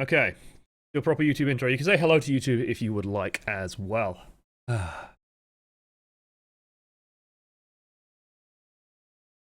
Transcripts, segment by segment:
Okay. Do a proper YouTube intro. You can say hello to YouTube if you would like as well.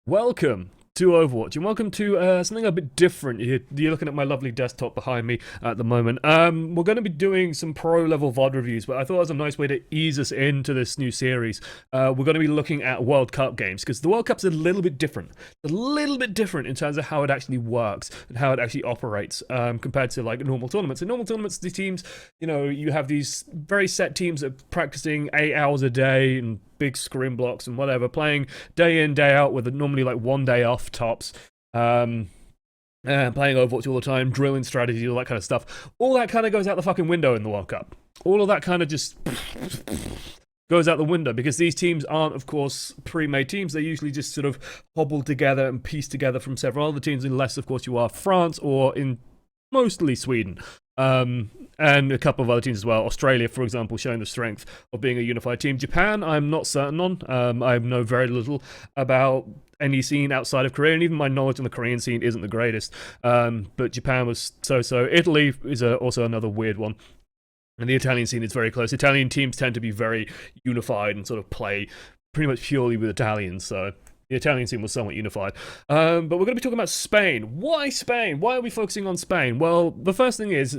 Welcome to Overwatch, and welcome to something a bit different. You're looking at my lovely desktop behind me at the moment. We're going to be doing some pro-level VoD reviews, but I thought it was a nice way to ease us into this new series. We're going to be looking at World Cup games, because the World Cup's a little bit different. A little bit different in terms of how it actually works and how it actually operates, compared to like normal tournaments. In normal tournaments, the teams, you have these very set teams that are practicing 8 hours a day and big scrim blocks and whatever, playing day in, day out with normally like 1 day off tops, playing Overwatch all the time, drilling strategy, all that kind of stuff. All that kind of goes out the fucking window in the World Cup. All of that kind of just goes out the window, because these teams aren't, of course, pre-made teams. They're usually just sort of hobbled together and pieced together from several other teams, unless, of course, you are France or in mostly Sweden. And a couple of other teams as well. Australia, for example, showing the strength of being a unified team. Japan, I'm not certain on. I know very little about any scene outside of Korea, and even my knowledge on the Korean scene isn't the greatest. But Japan was so-so. Italy is also another weird one. And the Italian scene is very close. Italian teams tend to be very unified and sort of play pretty much purely with Italians, so the Italian scene was somewhat unified. But we're going to be talking about Spain. Why Spain? Why are we focusing on Spain? Well, the first thing is,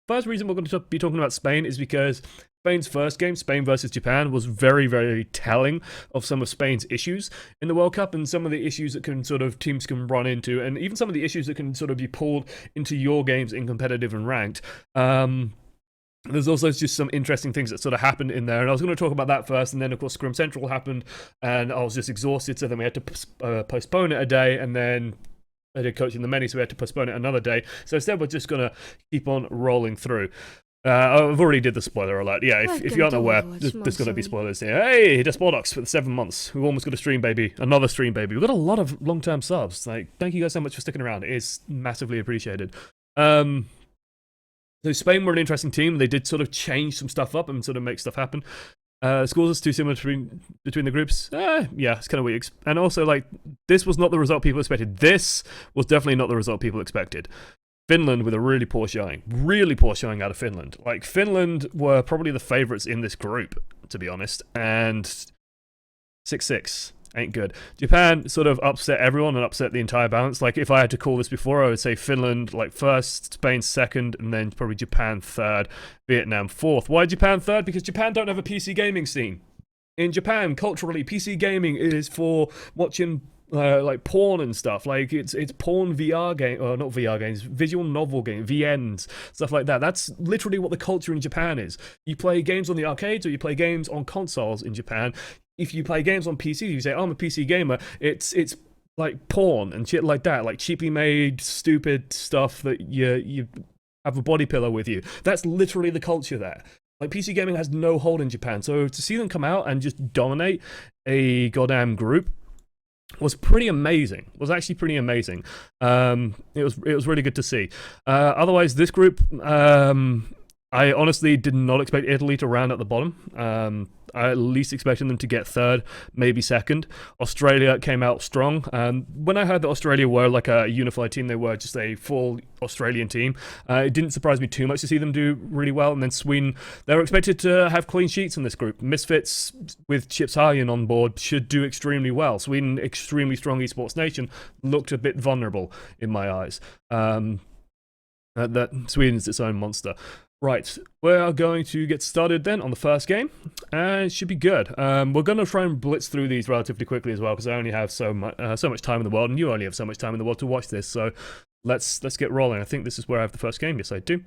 first reason we're going to be talking about Spain is because Spain's first game, Spain versus Japan, was very, very telling of some of Spain's issues in the World Cup, and some of the issues that teams can run into, and even some of the issues that can sort of be pulled into your games in competitive and ranked. There's also just some interesting things that sort of happened in there, and I was going to talk about that first, and then of course Scrim Central happened, and I was just exhausted, so then we had to postpone it a day, and then I did coaching the many, so we had to postpone it another day. So instead we're just going to keep on rolling through. I've already did the spoiler alert. Yeah, if you aren't aware, there's going to be spoilers here. Hey, Despodox for the 7 months. We've almost got a stream, baby. Another stream, baby. We've got a lot of long-term subs. Thank you guys so much for sticking around. It is massively appreciated. So Spain were an interesting team. They did sort of change some stuff up and sort of make stuff happen. Scores are too similar between the groups. Yeah, it's kind of weird. And also, this was not the result people expected. This was definitely not the result people expected. Finland with a really poor showing. Really poor showing out of Finland. Finland were probably the favourites in this group, to be honest. And 6-6. Ain't good. Japan sort of upset everyone and upset the entire balance. If I had to call this before, I would say Finland first, Spain second, and then probably Japan third, Vietnam fourth. Why Japan third? Because Japan don't have a PC gaming scene. In Japan, culturally, PC gaming is for watching porn and stuff. It's porn VR game, or not VR games, visual novel games, VNs, stuff like that. That's literally what the culture in Japan is. You play games on the arcades, or you play games on consoles in Japan. If you play games on PC, you say, I'm a PC gamer, it's like porn and shit like that, cheaply made, stupid stuff that you have a body pillow with you. That's literally the culture there. PC gaming has no hold in Japan, so to see them come out and just dominate a goddamn group was pretty amazing. Was actually pretty amazing. It was really good to see. Otherwise, this group, I honestly did not expect Italy to round at the bottom. I at least expected them to get third, maybe second. Australia came out strong. When I heard that Australia were a unified team, they were just a full Australian team. It didn't surprise me too much to see them do really well. And then Sweden, they were expected to have clean sheets in this group. Misfits with Chips Harjan on board should do extremely well. Sweden, extremely strong esports nation, looked a bit vulnerable in my eyes. That Sweden's its own monster. Right, we're going to get started then on the first game, and it should be good. We're going to try and blitz through these relatively quickly as well, because I only have so much time in the world, and you only have so much time in the world to watch this, so let's get rolling. I think this is where I have the first game. Yes, I do.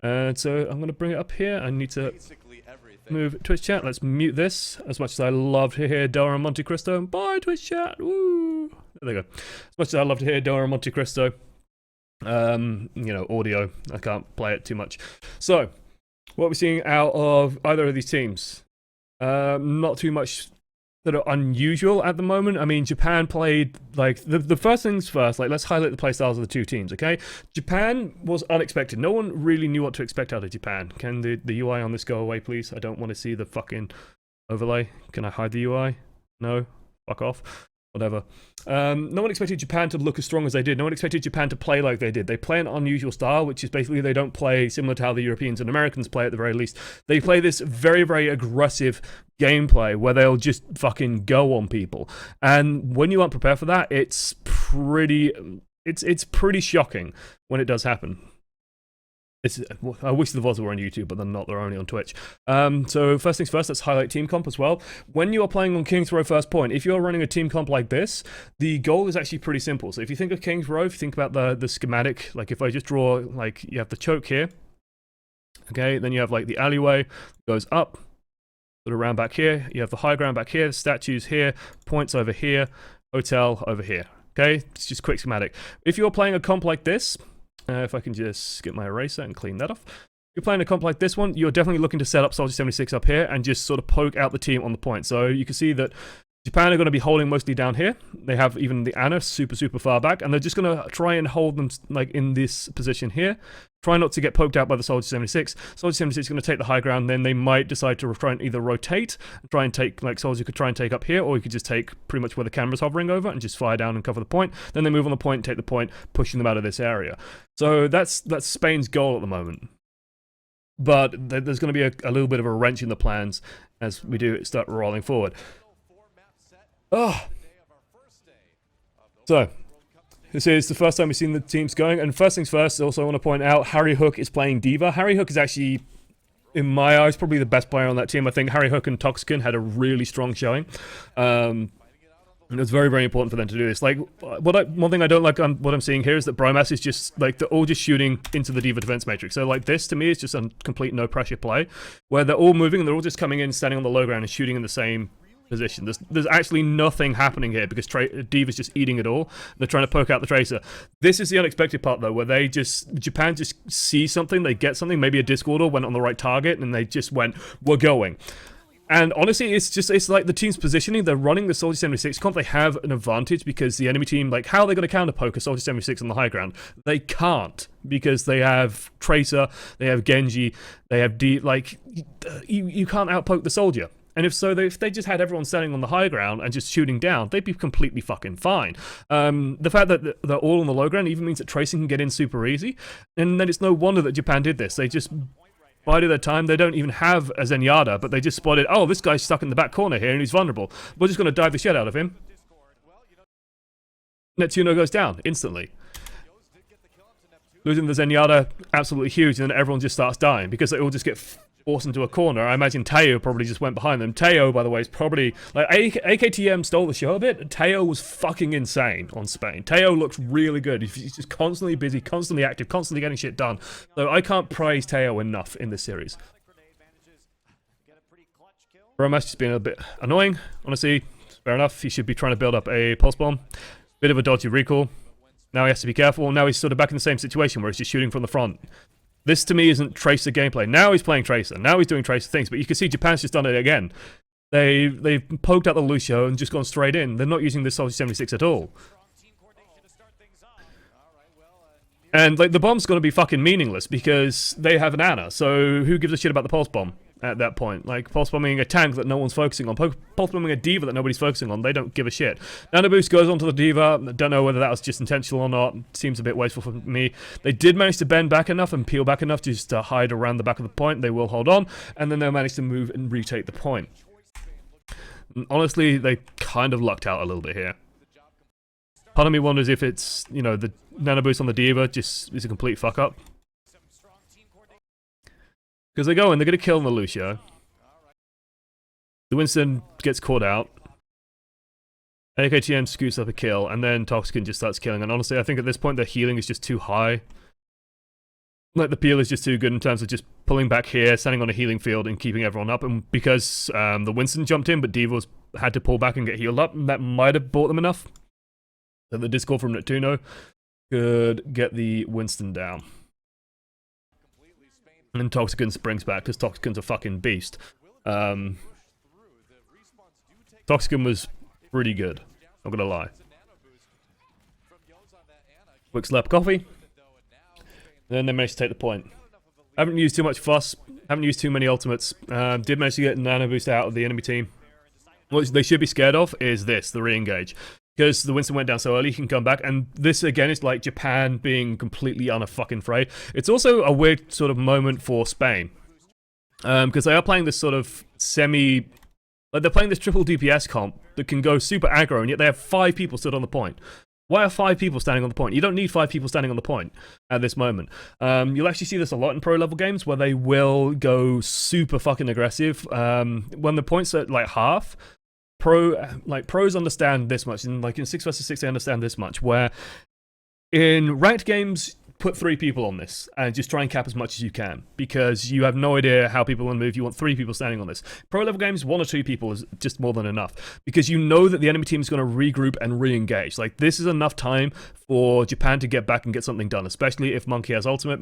And so I'm going to bring it up here. I need to move Twitch chat. Let's mute this, as much as I love to hear Dora Monte Cristo. Bye, Twitch chat. Woo! There they go. As much as I love to hear Dora Monte Cristo. Audio, I can't play it too much. So what are we seeing out of either of these teams? Not too much that are unusual at the moment. I mean, Japan played the first things first, let's highlight the playstyles of the two teams. Okay, Japan was unexpected. No one really knew what to expect out of Japan. Can the UI on this go away, please? I don't want to see the fucking overlay. Can I hide the UI? No, fuck off. whatever. No one expected Japan to look as strong as they did. No one expected Japan to play like they did. They play an unusual style, which is basically they don't play similar to how the Europeans and Americans play at the very least. They play this very, very aggressive gameplay where they'll just fucking go on people. And when you aren't prepared for that, it's pretty shocking when it does happen. I wish the VoDs were on YouTube, but they're not. They're only on Twitch. So first things first, let's highlight team comp as well. When you are playing on King's Row first point, if you're running a team comp like this, the goal is actually pretty simple. So if you think of King's Row, if you think about the schematic, like if I just draw, like you have the choke here, okay, then you have like the alleyway, goes up, sort of around back here, you have the high ground back here, statues here, points over here, hotel over here, okay? It's just quick schematic. If you're playing a comp like this, if I can just get my eraser and clean that off. If you're playing a comp like this one, you're definitely looking to set up Soldier 76 up here and just sort of poke out the team on the point. So you can see that Japan are going to be holding mostly down here. They have even the Anna super far back, and they're just going to try and hold them like in this position here. Try not to get poked out by the Soldier 76. Soldier 76 is going to take the high ground, then they might decide to try and either rotate, try and take, like Soldier could try and take up here, or you could just take pretty much where the camera's hovering over and just fire down and cover the point. Then they move on the point, take the point, pushing them out of this area. So that's Spain's goal at the moment. But there's going to be a little bit of a wrench in the plans as we do start rolling forward. Oh. So, this is the first time we've seen the teams going, and first things first, also I want to point out, Harry Hook is playing Diva. Harry Hook is actually, in my eyes, probably the best player on that team. I think Harry Hook and Toxican had a really strong showing. And it's very, very important for them to do this. Like, one thing I don't like on what I'm seeing here is that Bromas is just, like, they're all just shooting into the Diva defense matrix. So, like, this, to me, is just a complete no-pressure play, where they're all moving, and they're all just coming in, standing on the low ground, and shooting in the same position. There's actually nothing happening here because Diva's just eating it all. They're trying to poke out the Tracer. This is the unexpected part though, where Japan just see something, they get something, maybe a disc order went on the right target, and they just went, we're going. And honestly, it's like the team's positioning. They're running the Soldier 76 comp. They have an advantage because the enemy team, like, how are they going to counter poke a Soldier 76 on the high ground? They can't, because they have Tracer, they have Genji, they have you can't outpoke the Soldier. And if they just had everyone standing on the high ground and just shooting down, they'd be completely fucking fine. The fact that they're all on the low ground even means that tracing can get in super easy. And then it's no wonder that Japan did this. They just bided their time. They don't even have a Zenyatta, but they just spotted, oh, this guy's stuck in the back corner here and he's vulnerable. We're just going to dive the shit out of him. Netsuno goes down instantly. Losing the Zenyatta, absolutely huge, and then everyone just starts dying because they all just get forced into a corner. I imagine Teo probably just went behind them. Teo, by the way, is probably, like, AKTM stole the show a bit. Teo was fucking insane on Spain. Teo looked really good. He's just constantly busy, constantly active, constantly getting shit done. So I can't praise Teo enough in this series. Romas just being a bit annoying, honestly. Fair enough. He should be trying to build up a pulse bomb. Bit of a dodgy recall. Now he has to be careful. Now he's sort of back in the same situation where he's just shooting from the front. This, to me, isn't Tracer gameplay. Now he's playing Tracer. Now he's doing Tracer things. But you can see Japan's just done it again. They've poked out the Lucio and just gone straight in. They're not using this Soldier 76 at all. And, like, the bomb's going to be fucking meaningless because they have an Anna. So who gives a shit about the pulse bomb at that point? Like, pulse bombing a tank that no one's focusing on. Pulse bombing a Diva that nobody's focusing on. They don't give a shit. Nano Boost goes onto the Diva. I don't know whether that was just intentional or not. Seems a bit wasteful for me. They did manage to bend back enough and peel back enough just to hide around the back of the point. They will hold on. And then they'll manage to move and retake the point. And honestly, they kind of lucked out a little bit here. Part of me wonders if it's, you know, the Nano Boost on the Diva just is a complete fuck up. Because they go in, they're going to kill the Lucio. The Winston gets caught out. AKTM scoots up a kill, and then Toxican just starts killing. And honestly, I think at this point, their healing is just too high. Like, the peel is just too good in terms of just pulling back here, standing on a healing field, and keeping everyone up. And because the Winston jumped in, but Diva had to pull back and get healed up, that might have bought them enough. So the Discord from Neptuno could get the Winston down. And then Toxican springs back, because Toxican's a fucking beast. Toxican was pretty good, not gonna lie. Quick slap of coffee. Then they managed to take the point. Haven't used too much fuss, haven't used too many ultimates. Did manage to get Nano Boost out of the enemy team. What they should be scared of is this, the re-engage. because the Winston went down so early, he can come back. And this, again, is like Japan being completely unfucking afraid. It's also a weird sort of moment for Spain. Because they are playing this sort of like they're playing this triple DPS comp that can go super aggro, and yet they have 5 people stood on the point. Why are 5 people standing on the point? You don't need 5 people standing on the point at this moment. You'll actually see this a lot in pro level games where they will go super fucking aggressive. When the points are like half, pros understand this much, and like in 6 vs 6 they understand this much, where in ranked games, put 3 people on this and just try and cap as much as you can, because you have no idea how people will move. You want 3 people standing on this. Pro level games, 1 or 2 people is just more than enough, because you know that the enemy team is going to regroup and re-engage. Like, this is enough time for Japan to get back and get something done, especially if Monkey has ultimate.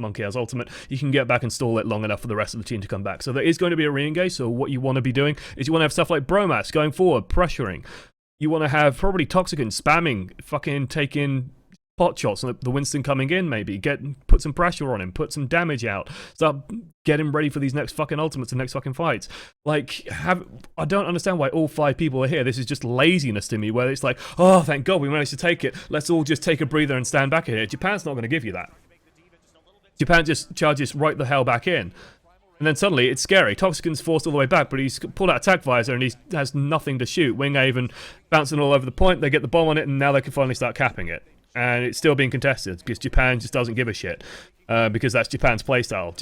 You can get back and stall it long enough for the rest of the team to come back. So there is going to be a re-engage. So what you want to be doing is you want to have stuff like Bromas going forward, pressuring. You want to have probably Toxicant spamming, fucking taking pot shots, and the Winston coming in, maybe put some pressure on him, put some damage out, start get him ready for these next fucking ultimates and next fucking fights. Like, I don't understand why all 5 people are here. This is just laziness to me, where it's like, oh, thank God we managed to take it. Let's all just take a breather and stand back here. Japan's not going to give you that. Japan just charges right the hell back in. And then suddenly, it's scary. Toxicant's forced all the way back, but he's pulled out attack visor and he has nothing to shoot. Wing Haven bouncing all over the point, they get the bomb on it, and now they can finally start capping it. And it's still being contested because Japan just doesn't give a shit, because that's Japan's playstyle.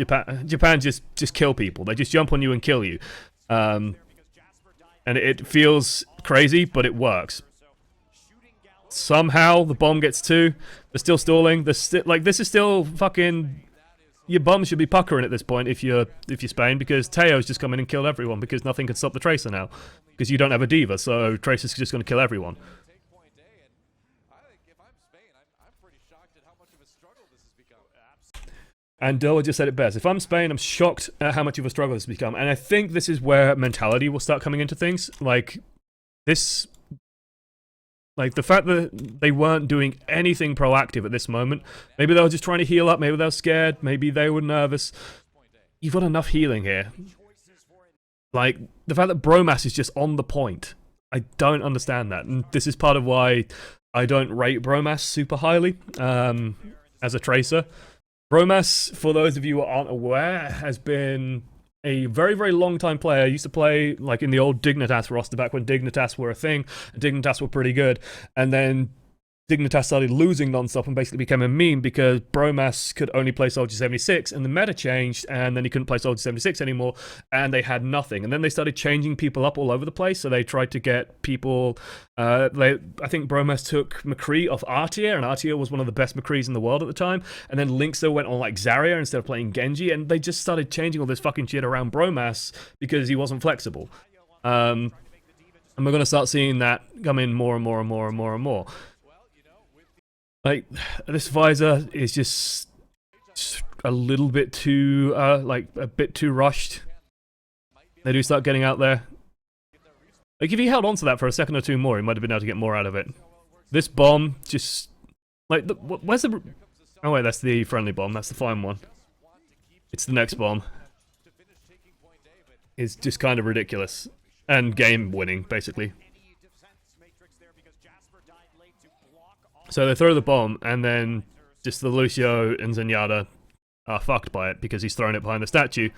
Japan just kill people. They just jump on you and kill you, and it feels crazy, but it works. Somehow the bomb gets 2. They're still stalling. Like, this is still fucking. Your bum should be puckering at this point if you're Spain, because Teo's just come in and killed everyone because nothing can stop the Tracer now, because you don't have a diva, so Tracer's just going to kill everyone. And Doa just said it best. If I'm Spain, I'm shocked at how much of a struggle this has become. And I think this is where mentality will start coming into things. Like, this... Like, the fact that they weren't doing anything proactive at this moment. Maybe they were just trying to heal up. Maybe they were scared. Maybe they were nervous. You've got enough healing here. Like, the fact that Bromas is just on the point. I don't understand that. And this is part of why I don't rate Bromas super highly as a Tracer. Bromas, for those of you who aren't aware, has been a very, very long time player. Used to play like in the old Dignitas roster back when Dignitas were a thing. Dignitas were pretty good. And then Dignitas started losing non-stop and basically became a meme because Bromas could only play Soldier 76, and the meta changed, and then he couldn't play Soldier 76 anymore, and they had nothing. And then they started changing people up all over the place, so they tried to get people... I think Bromas took McCree off Artia, and Artia was one of the best McCrees in the world at the time, and then Linkso went on like Zarya instead of playing Genji, and they just started changing all this fucking shit around Bromas because he wasn't flexible. And we're going to start seeing that come in more and more and more and more and more. Like, this visor is just a little bit too, like, a bit too rushed. They do start getting out there. Like, if he held on to that for a second or 2 more, he might have been able to get more out of it. This bomb just, like, where's the... Oh, wait, that's the friendly bomb. That's the fine one. It's the next bomb. It's just kind of ridiculous. And game winning, basically. So they throw the bomb, and then just the Lucio and Zenyatta are fucked by it because he's thrown it behind the statue.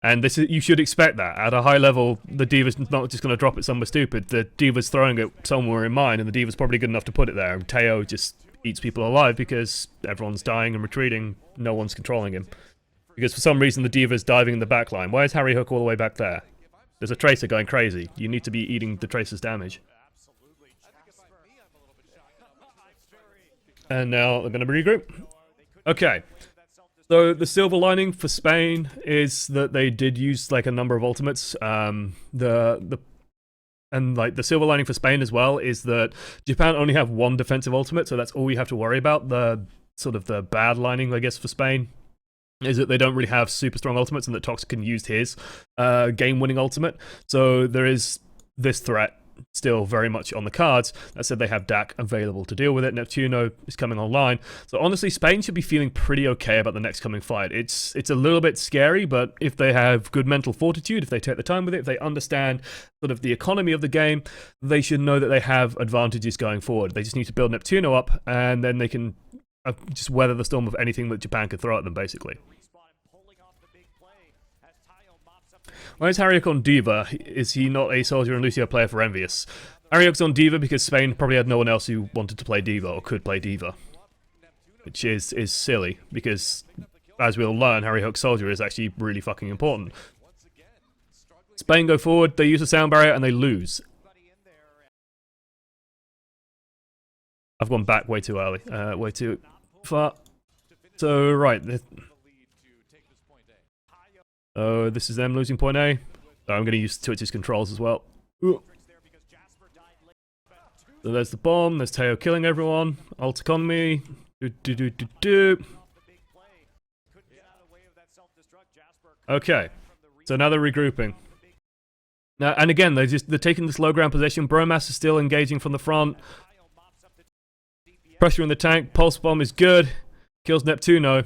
And this is, you should expect that. At a high level, the Diva's not just going to drop it somewhere stupid. The Diva's throwing it somewhere in mine, and the Diva's probably good enough to put it there. And Teo just eats people alive because everyone's dying and retreating. No one's controlling him. Because for some reason, the Diva's diving in the back line. Why is Harry Hook all the way back there? There's a Tracer going crazy. You need to be eating the Tracer's damage. And now they're going to regroup. Okay. So the silver lining for Spain is that they did use like a number of ultimates. And like the silver lining for Spain as well is that Japan only have 1 defensive ultimate, so that's all you have to worry about. The sort of the bad lining, I guess, for Spain is that they don't really have super strong ultimates, and that Toxic can use his game-winning ultimate. So there is this threat still very much on the cards. That said, they have Dak available to deal with it. Neptuno is coming online. So honestly, Spain should be feeling pretty okay about the next coming fight. It's a little bit scary, but if they have good mental fortitude, if they take the time with it, if they understand sort of the economy of the game, they should know that they have advantages going forward. They just need to build Neptuno up, and then they can just weather the storm of anything that Japan could throw at them, basically. Why is Harry Hook on Diva? Is he not a Soldier and Lucio player for Envious? Harry Hook's on Diva because Spain probably had no one else who wanted to play Diva or could play Diva. Which is silly, because as we'll learn, Harry Hook Soldier is actually really fucking important. Spain go forward, they use a sound barrier, and they lose. I've gone back way too early, way too far. So, right. Oh, this is them losing point A. So I'm going to use Twitch's controls as well. Ooh. So there's the bomb, there's Teo killing everyone. Alt economy. Okay. So now they're regrouping. Now, and again, they're taking this low ground position. Bromas is still engaging from the front. Pressure in the tank. Pulse bomb is good. Kills Neptuno.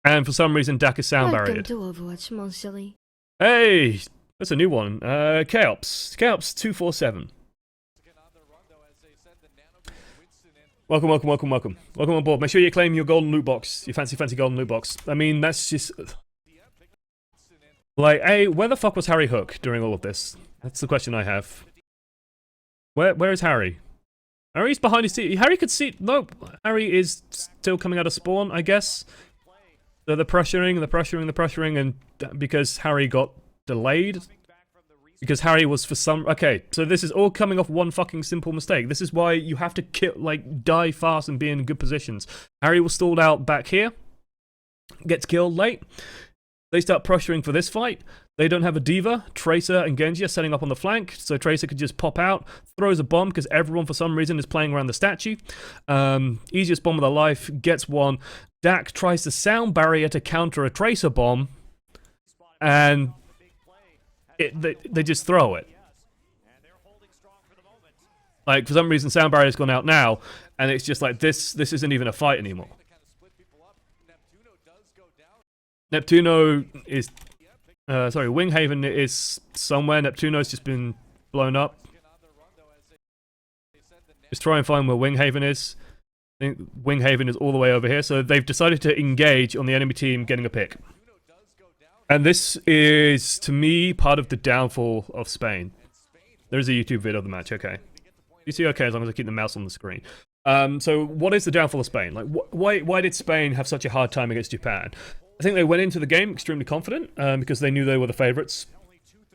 And for some reason, Dak is sound barriered. Hey! That's a new one. Chaos. Chaos 247. Welcome, welcome, welcome, welcome. Welcome on board. Make sure you claim your golden loot box. Your fancy, fancy golden loot box. I mean, that's just... Like, hey, where the fuck was Harry Hook during all of this? That's the question I have. Where is Harry? Harry's behind his seat. Harry could see... No, Harry is still coming out of spawn, I guess. So the pressuring, and because Harry got delayed, because Harry was for some... Okay, so this is all coming off one fucking simple mistake. This is why you have to kill, like, die fast and be in good positions. Harry was stalled out back here, gets killed late. They start pressuring for this fight. They don't have a Diva. Tracer and Genji are setting up on the flank, so Tracer could just pop out, throws a bomb because everyone for some reason is playing around the statue. Easiest bomb of their life, gets one. Dak tries to sound barrier to counter a Tracer bomb, and they just throw it. Like, for some reason, sound barrier's gone out now, and it's just like, this isn't even a fight anymore. Neptuno is... sorry, Winghaven is somewhere. Neptuno's just been blown up. Just try and find where Winghaven is. I think Winghaven is all the way over here. So they've decided to engage on the enemy team getting a pick. And this is, to me, part of the downfall of Spain. There's a YouTube vid of the match, okay. You see okay as long as I keep the mouse on the screen. So what is the downfall of Spain? Like, why did Spain have such a hard time against Japan? I think they went into the game extremely confident because they knew they were the favorites.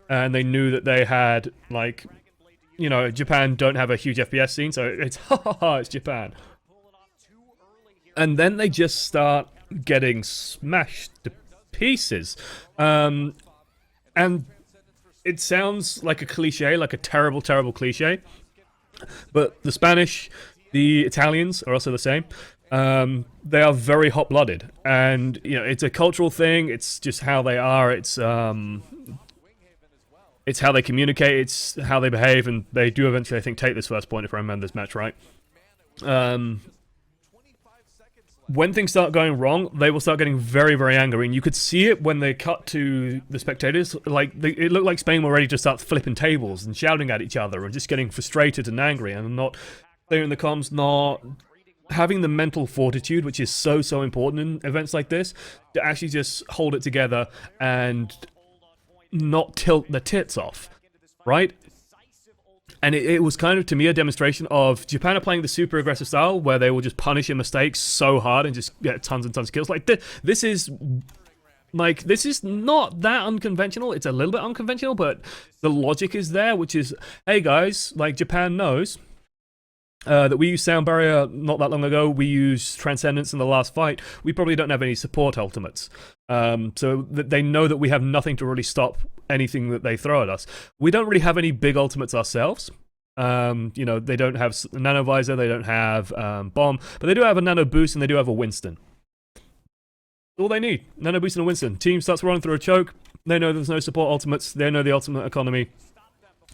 And they knew that they had, like, you know, Japan don't have a huge FPS scene, so it's, ha ha ha, it's Japan. And then they just start getting smashed to pieces. And it sounds like a cliche, like a terrible, terrible cliche. But the Spanish, the Italians are also the same. They are very hot-blooded, and you know it's a cultural thing. It's just how they are. It's how they communicate. It's how they behave, and they do eventually, I think, take this first point if I remember this match right. When things start going wrong, they will start getting very, very angry, and you could see it when they cut to the spectators. Like it looked like Spain were ready to start flipping tables and shouting at each other and just getting frustrated and angry, and not clearing the comms, not having the mental fortitude, which is so, so important in events like this, to actually just hold it together and not tilt the tits off, right? And it was kind of, to me, a demonstration of Japan are playing the super aggressive style where they will just punish your mistakes so hard and just get tons and tons of kills. Like, this is not that unconventional. It's a little bit unconventional, but the logic is there, which is, hey guys, like Japan knows that we used sound barrier not that long ago. We used transcendence in the last fight. We probably don't have any support ultimates. So they know that we have nothing to really stop anything that they throw at us. We don't really have any big ultimates ourselves. You know, they don't have nano visor, they don't have bomb, but they do have a nano boost and they do have a Winston. All they need, nano boost and a Winston. Team starts running through a choke. They know there's no support ultimates. They know the ultimate economy.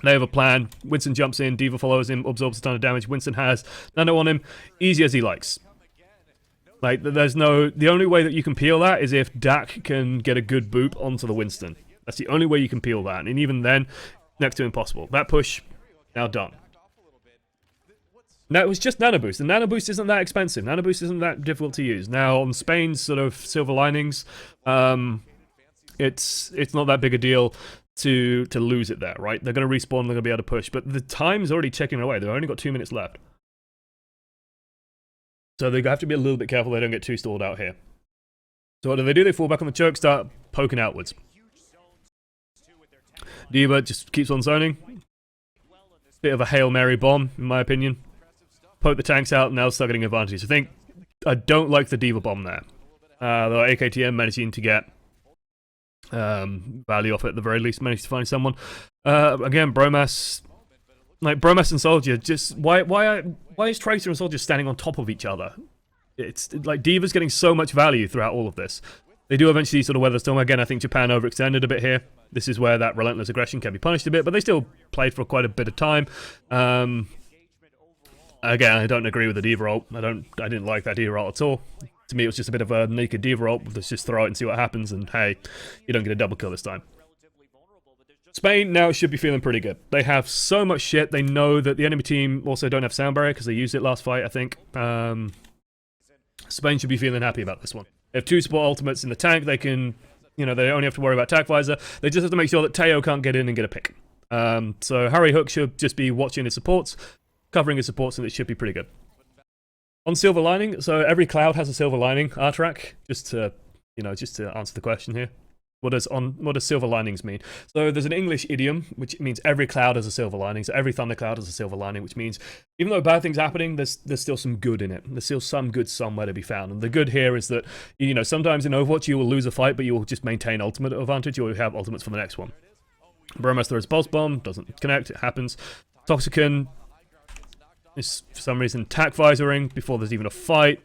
They have a plan. Winston jumps in, D.Va follows him, absorbs a ton of damage. Winston has nano on him, easy as he likes. Like, there's no... The only way that you can peel that is if Dak can get a good boop onto the Winston. That's the only way you can peel that, and even then, next to impossible. That push, now done. Now, it was just Nano Boost, and Nano Boost isn't that expensive. Nano Boost isn't that difficult to use. Now, on Spain's sort of silver linings, it's not that big a deal to lose it there, right? They're going to respawn, they're going to be able to push, but the time's already ticking away. They've only got 2 minutes left. So they have to be a little bit careful they don't get too stalled out here. So what do? They fall back on the choke, start poking outwards. D.Va just keeps on zoning. Bit of a Hail Mary bomb, in my opinion. Poke the tanks out, now start getting advantage. I don't like the D.Va bomb there. Though AKTM managing to get value off it at the very least, managed to find someone. Again, Bromas... Like, Bromas and Soldier, just... Why is Tracer and Soldier standing on top of each other? It's like D.Va's getting so much value throughout all of this. They do eventually sort of weather the storm. Again, I think Japan overextended a bit here. This is where that relentless aggression can be punished a bit, but they still played for quite a bit of time. Again, I don't agree with the D.Va ult. I didn't like that D.Va ult at all. To me, it was just a bit of a naked D.Va ult. Let's just throw it and see what happens, and hey, you don't get a double kill this time. Spain now should be feeling pretty good. They have so much shit. They know that the enemy team also don't have sound barrier because they used it last fight, I think. Spain should be feeling happy about this one. They have 2 support ultimates in the tank. They can, they only have to worry about attack visor. They just have to make sure that Teo can't get in and get a pick. So Harry Hook should just be watching his supports, covering his supports, and it should be pretty good. On silver lining, so every cloud has a silver lining, Artrak, just to answer the question here. What does silver linings mean? So there's an English idiom, which means every cloud has a silver lining. So every thundercloud has a silver lining, which means even though bad things are happening, there's still some good in it. There's still some good somewhere to be found. And the good here is that, sometimes in Overwatch you will lose a fight, but you will just maintain ultimate advantage, or you have ultimates for the next one. Bromas throws Pulse Bomb, doesn't connect, it happens. Toxicant is, for some reason, tack visoring before there's even a fight.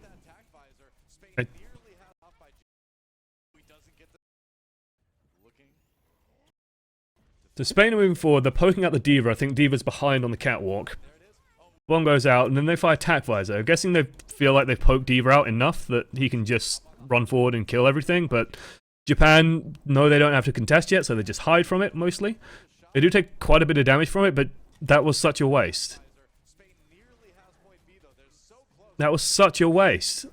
So Spain are moving forward, they're poking out the D.Va. I think D.Va's behind on the catwalk. Bomb goes out, and then they fire tack visor. I'm guessing they feel like they've poked D.Va out enough that he can just run forward and kill everything, but Japan, no, they don't have to contest yet, so they just hide from it, mostly. They do take quite a bit of damage from it, but that was such a waste. That was such a waste.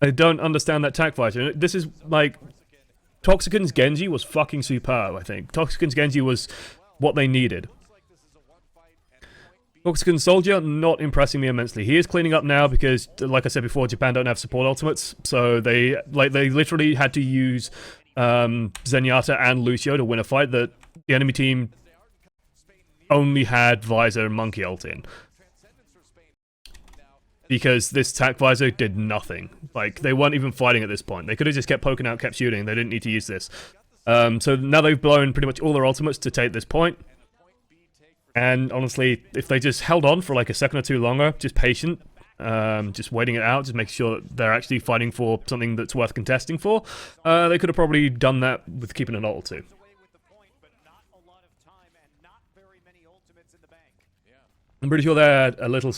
I don't understand that tack visor. This is, like... Toxicant's Genji was fucking superb, I think. Toxicant's Genji was what they needed. Toxicant's Soldier, not impressing me immensely. He is cleaning up now because, like I said before, Japan don't have support ultimates. So they literally had to use Zenyatta and Lucio to win a fight that the enemy team only had Visor and Monkey ult in. Because this tack visor did nothing. Like, they weren't even fighting at this point. They could have just kept poking out, kept shooting. They didn't need to use this. So now they've blown pretty much all their ultimates to take this point. And honestly, if they just held on for like a second or two longer, just patient, just waiting it out, just making sure that they're actually fighting for something that's worth contesting for, they could have probably done that with keeping an ult or two. I'm pretty sure they had a little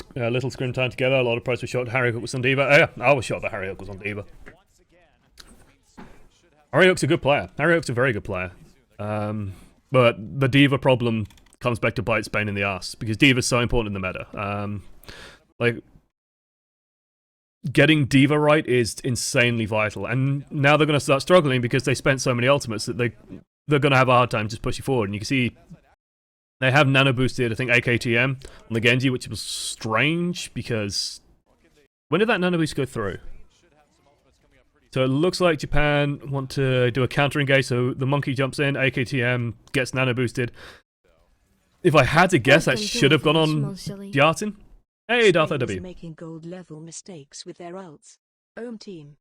scrim time together. A lot of pros were shot. Harry Hook was on D.Va. Yeah, I was shot that Harry Hook was on D.Va. Harry Hook's a good player. Harry Hook's a very good player. But the D.Va problem comes back to bite Spain in the ass because D.Va's so important in the meta. Like, getting D.Va right is insanely vital. And now they're going to start struggling because they spent so many ultimates that they're going to have a hard time just pushing forward. And you can see they have nano boosted, I think, AKTM on the Genji, which was strange because... When did that nano boost go through? So it looks like Japan want to do a counter engage, so the Monkey jumps in, AKTM gets nano boosted. If I had to guess, that should have gone on Yartin. Hey, Darth OW. Making gold level mistakes with their ults. Team.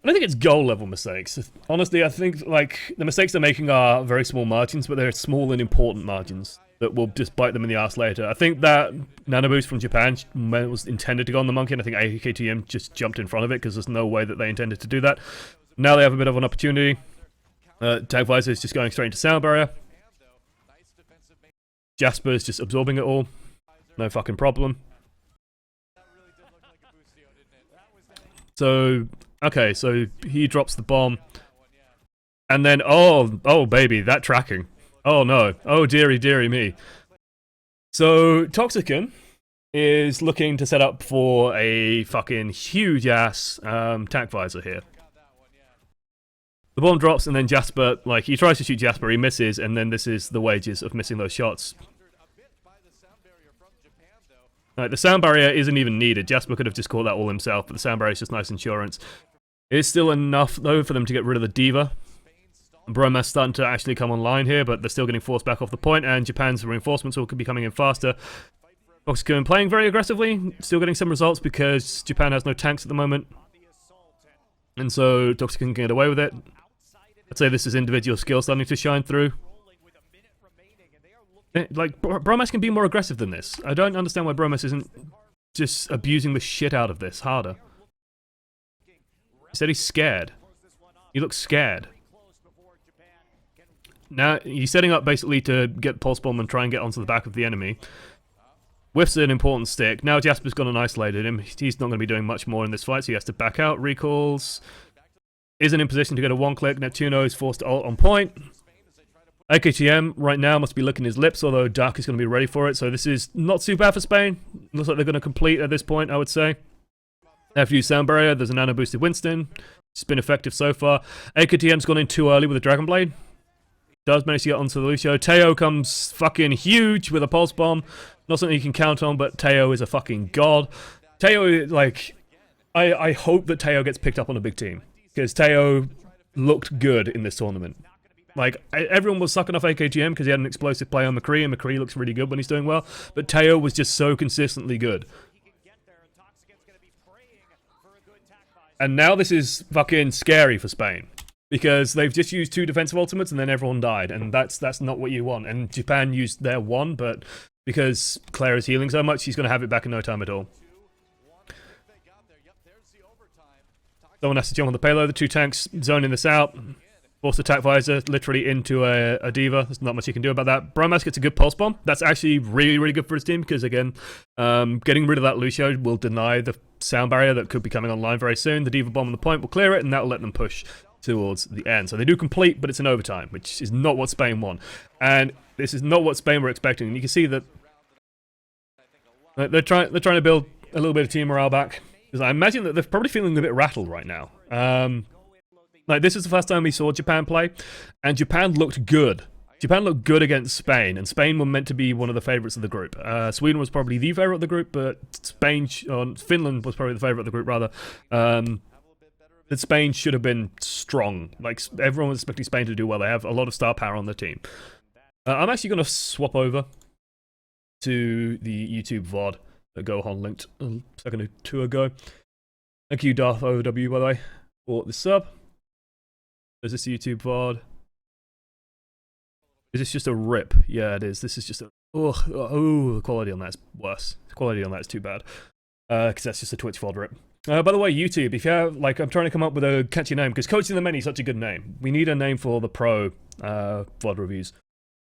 I don't think it's goal level mistakes. Honestly, I think like the mistakes they're making are very small margins, but they're small and important margins that will just bite them in the ass later. I think that nano boost from Japan was intended to go on the Monkey, and I think AKTM just jumped in front of it because there's no way that they intended to do that. Now they have a bit of an opportunity. Tag Visor is just going straight into sound barrier. Jasper's just absorbing it all. No fucking problem. So, okay, so he drops the bomb. And then, oh baby, that tracking. Oh no, oh dearie me. So, Toxicon is looking to set up for a fucking huge ass tac visor here. The bomb drops and then Jasper, like, he tries to shoot Jasper, he misses, and then this is the wages of missing those shots. The sound barrier isn't even needed. Jasper could have just caught that all himself, but the sound barrier is just nice insurance. It is still enough, though, for them to get rid of the Diva. Bromas starting to actually come online here, but they're still getting forced back off the point, and Japan's reinforcements will be coming in faster. Toxicon playing very aggressively, still getting some results because Japan has no tanks at the moment. And so Toxicon can get away with it. I'd say this is individual skill starting to shine through. Like, Bromas can be more aggressive than this. I don't understand why Bromas isn't just abusing the shit out of this harder. He said he's scared. He looks scared. Now, he's setting up basically to get Pulse Bomb and try and get onto the back of the enemy. Whiffs an important stick. Now Jasper's gone and isolated him. He's not going to be doing much more in this fight, so he has to back out. Recalls. Isn't in position to get a one-click. Neptuno is forced to ult on point. AKTM right now must be licking his lips, although Dark is going to be ready for it, so this is not too bad for Spain. Looks like they're going to complete at this point, I would say. They have to use Sound Barrier. There's a nano-boosted Winston. It's been effective so far. AKTM's gone in too early with a Dragon Blade. Does manage to get onto the Lucio. Teo comes fucking huge with a Pulse Bomb. Not something you can count on, but Teo is a fucking god. Teo, like, I hope that Teo gets picked up on a big team, because Teo looked good in this tournament. Like, everyone was sucking off AKGM because he had an explosive play on McCree, and McCree looks really good when he's doing well, but Teo was just so consistently good. And now this is fucking scary for Spain, because they've just used 2 defensive ultimates and then everyone died, and that's not what you want. And Japan used their 1, but because Claire is healing so much, she's going to have it back in no time at all. Someone has to jump on the payload. The 2 tanks zoning this out. Force attack visor literally into a Diva. There's not much you can do about that. Bromas gets a good Pulse Bomb. That's actually really, really good for his team because, again, getting rid of that Lucio will deny the sound barrier that could be coming online very soon. The Diva Bomb on the point will clear it, and that will let them push towards the end. So they do complete, but it's an overtime, which is not what Spain want. And this is not what Spain were expecting. And you can see that they're trying to build a little bit of team morale back. Because I imagine that they're probably feeling a bit rattled right now. Like, this is the first time we saw Japan play, and Japan looked good. Japan looked good against Spain, and Spain were meant to be one of the favourites of the group. Sweden was probably the favourite of the group, but Finland was probably the favourite of the group, rather. That Spain should have been strong. Like, everyone was expecting Spain to do well. They have a lot of star power on the team. I'm actually going to swap over to the YouTube VoD that Gohan linked a second or 2 ago. Thank you, Darth OW, by the way, for the sub. Is this YouTube VoD? Is this just a rip? Yeah, it is. This is just a... Oh, the quality on that is worse. The quality on that is too bad. Because that's just a Twitch VoD rip. By the way, YouTube, if you have... Like, I'm trying to come up with a catchy name, because Coaching the Many is such a good name. We need a name for the pro VoD reviews.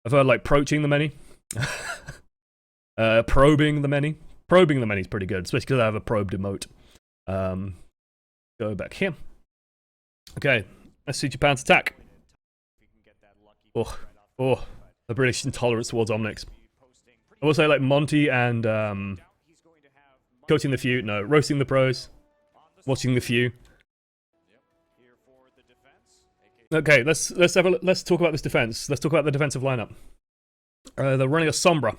I've heard, like, Proaching the Many. Probing the Many. Probing the Many is pretty good, especially because I have a probed emote. Go back here. Okay. Let's see Japan's attack. The British intolerance towards Omnics. I will say, like, Monty and coaching the few. No, roasting the pros, watching the few. Okay, let's talk about this defense. Let's talk about the defensive lineup. They're running a Sombra.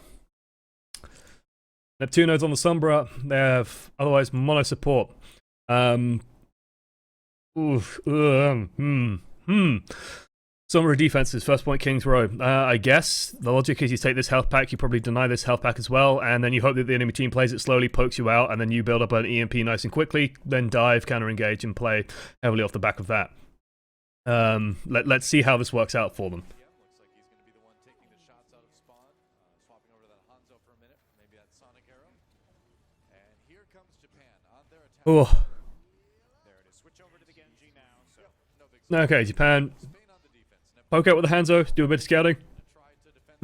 Neptuno's on the Sombra. They have otherwise mono support. Sombra defenses, first point King's Row. I guess the logic is you take this health pack, you probably deny this health pack as well, and then you hope that the enemy team plays it slowly, pokes you out, and then you build up an EMP nice and quickly, then dive, counter-engage, and play heavily off the back of that. Let's see how this works out for them. Oh. Okay, Japan. Poke out with the Hanzo, do a bit of scouting.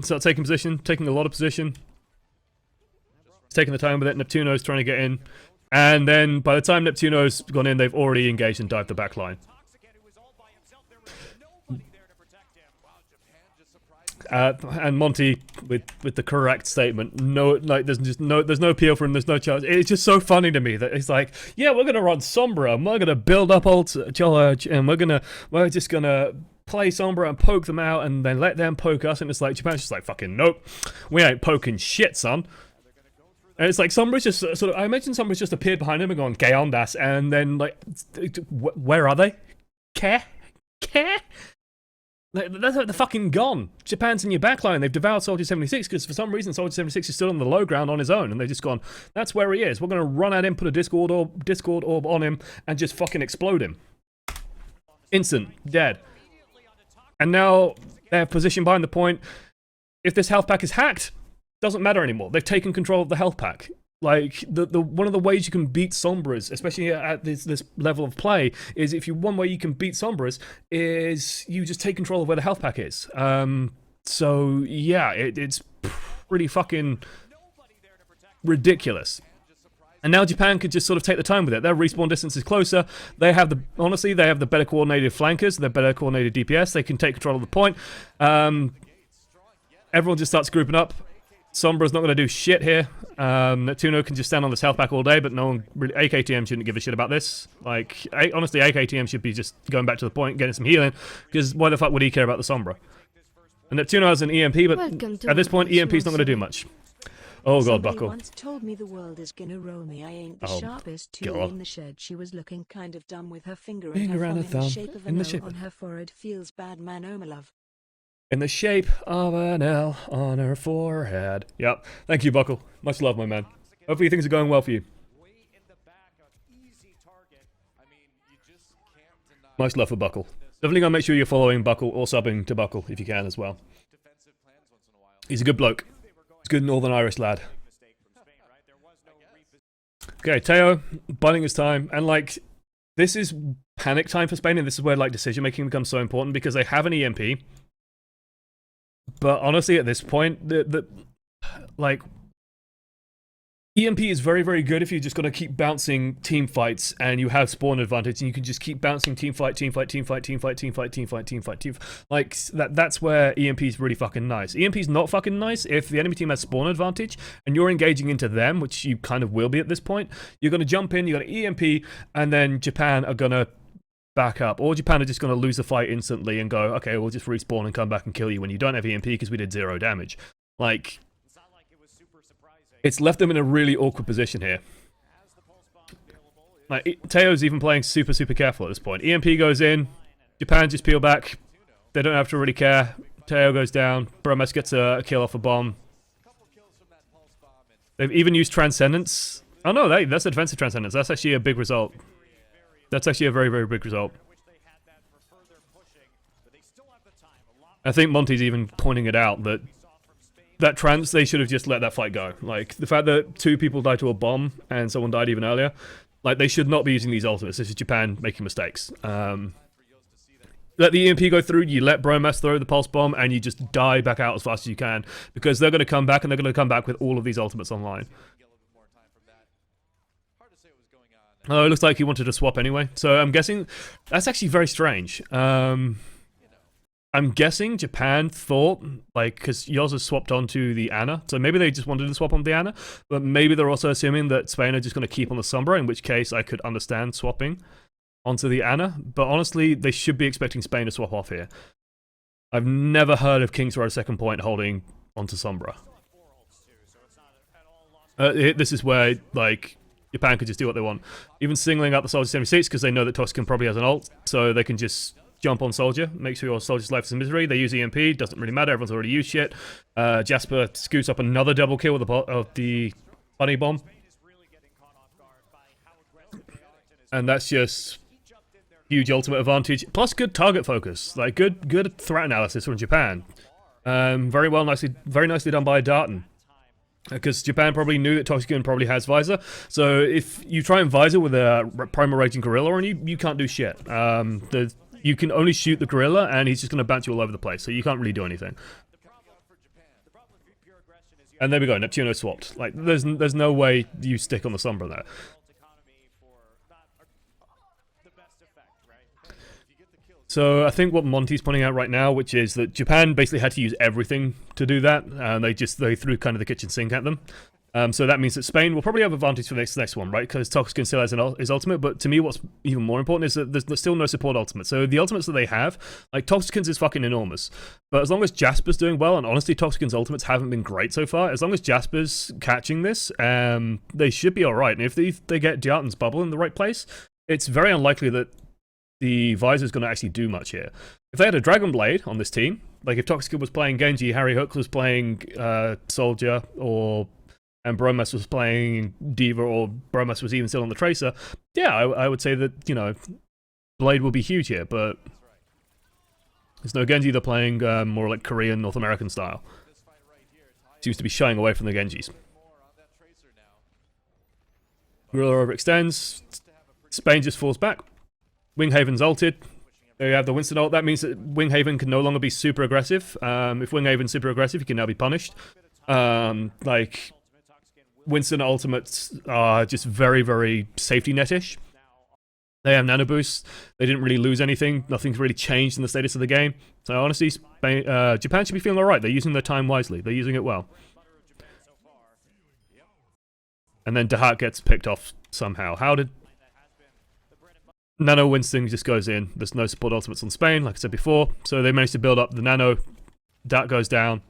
start taking position, taking a lot of position. It's taking the time with it. Neptuno's trying to get in. And then by the time Neptuno's gone in, they've already engaged and dived the back line. And Monty with the correct statement. No, like there's no appeal for him. There's no chance. It's just so funny to me that it's like, yeah, we're gonna run Sombra and we're gonna build up ult charge and we're just gonna play Sombra and poke them out and then let them poke us. And it's like Japan's just like, fucking nope, we ain't poking shit, son. And it's like Sombra's just sort of, I imagine Sombra's just appeared behind him and gone, "Gay on das," and then like, where are they? Care? They're fucking gone. Japan's in your backline. They've devoured Soldier 76 because for some reason Soldier 76 is still on the low ground on his own, and they've just gone, that's where he is. We're going to run at him, put a Discord orb on him, and just fucking explode him. Instant. Dead. And now they're positioned behind the point. If this health pack is hacked, doesn't matter anymore. They've taken control of the health pack. Like, the one of the ways you can beat Sombras, especially at this level of play, is one way you can beat Sombras is you just take control of where the health pack is. So, yeah, it's pretty fucking ridiculous. And now Japan could just sort of take the time with it. Their respawn distance is closer. Honestly, they have the better coordinated flankers, the better coordinated DPS. They can take control of the point. Everyone just starts grouping up. Sombra's not going to do shit here. Neptuno can just stand on this health pack all day, but no one really, AKTM shouldn't give a shit about this. Like, honestly, AKTM should be just going back to the point, getting some healing, because why the fuck would he care about the Sombra? And Neptuno has an EMP, but at this point, EMP's not going to do much. Oh god, Somebody Buckle. once told me the world is gonna roll me. I ain't the sharpest tool God. in the shed. She was looking kind of dumb with her finger Finger and and her a thumb in thumb the shape of in an the L shape on her forehead. Feels bad, man. Oh my love. In the shape of an L on her forehead. Yep. Thank you, Buckle. Much love, my man. Hopefully things are going well for you. Much love for Buckle. Definitely gonna make sure you're following Buckle or subbing to Buckle if you can as well. He's a good bloke. He's a good Northern Irish lad. Okay, Teo, biding his time, and like, this is panic time for Spain, and this is where like decision making becomes so important because they have an EMP. But honestly, at this point, like, EMP is very, very good if you just got to keep bouncing team fights and you have spawn advantage and you can just keep bouncing team fight. Like, that's where EMP is really fucking nice. EMP is not fucking nice if the enemy team has spawn advantage and you're engaging into them, which you kind of will be at this point. You're going to jump in, you're going to EMP, and then Japan are going to back up, or Japan are just going to lose the fight instantly and go, okay, we'll just respawn and come back and kill you when you don't have EMP because we did 0 damage. Like, it's left them in a really awkward position here. Like, Teo's even playing super, super careful at this point. EMP goes in, Japan just peel back, they don't have to really care. Teo goes down, Bromes gets a kill off a bomb. They've even used Transcendence. Oh no, that's a defensive Transcendence, that's actually a big result. That's actually a very, very big result. I think Monty's even pointing it out that they should have just let that fight go. Like, the fact that 2 people died to a bomb and someone died even earlier, like, they should not be using these ultimates. This is Japan making mistakes. Let the EMP go through, you let Bromas throw the pulse bomb, and you just die back out as fast as you can, because they're going to come back, and they're going to come back with all of these ultimates online. Oh, it looks like he wanted to swap anyway. So I'm guessing that's actually very strange. I'm guessing Japan thought, like, because Yoza swapped onto the Ana, so maybe they just wanted to swap on the Ana, but maybe they're also assuming that Spain are just going to keep on the Sombra, in which case I could understand swapping onto the Ana. But honestly, they should be expecting Spain to swap off here. I've never heard of Kings Road second point holding onto Sombra. This is where, like, Japan could just do what they want. Even singling out the Soldier 76 because they know that Toxican probably has an ult, so they can just jump on Soldier, make sure your Soldier's life is in misery. They use EMP, doesn't really matter, everyone's already used shit. Jasper scoots up another double kill with the bunny bomb. And that's just huge ultimate advantage, plus good target focus, like good threat analysis from Japan. Very nicely done by Darton. Because Japan probably knew that Toxican probably has Visor, so if you try and Visor with a Primal Raging Gorilla on you, you can't do shit. You can only shoot the Gorilla, and he's just going to bounce you all over the place, so you can't really do anything. And there we go, Neptuno swapped. Like, there's no way you stick on the Sombra there. So I think what Monty's pointing out right now, which is that Japan basically had to use everything to do that, and they threw kind of the kitchen sink at them. So that means that Spain will probably have advantage for the next one, right? Because Toxican still has his ultimate, but to me what's even more important is that there's still no support ultimate. So the ultimates that they have, like Toxican's is fucking enormous. But as long as Jasper's doing well, and honestly Toxican's ultimates haven't been great so far, as long as Jasper's catching this, they should be alright. And if they get Jartan's bubble in the right place, it's very unlikely that the Visor's going to actually do much here. If they had a Dragon Blade on this team, like if Toxican was playing Genji, Harry Hook was playing Soldier, and Bromas was playing Diva, or Bromas was even still on the Tracer, yeah, I would say that, you know, Blade will be huge here, but there's no Genji. They're playing more like Korean, North American style. Seems to be shying away from the Genjis. Gorilla overextends. Spain just falls back. Winghaven's ulted. There you have the Winston ult. That means that Winghaven can no longer be super aggressive. If Winghaven's super aggressive, he can now be punished. Like, Winston ultimates are just very, very safety net-ish. They have nano boosts. They didn't really lose anything. Nothing's really changed in the status of the game. So honestly, Japan should be feeling alright. They're using their time wisely. They're using it well. And then Dahat gets picked off somehow. How did... Nano Winston just goes in. There's no support ultimates on Spain, like I said before. So they managed to build up the Nano. Dat goes down.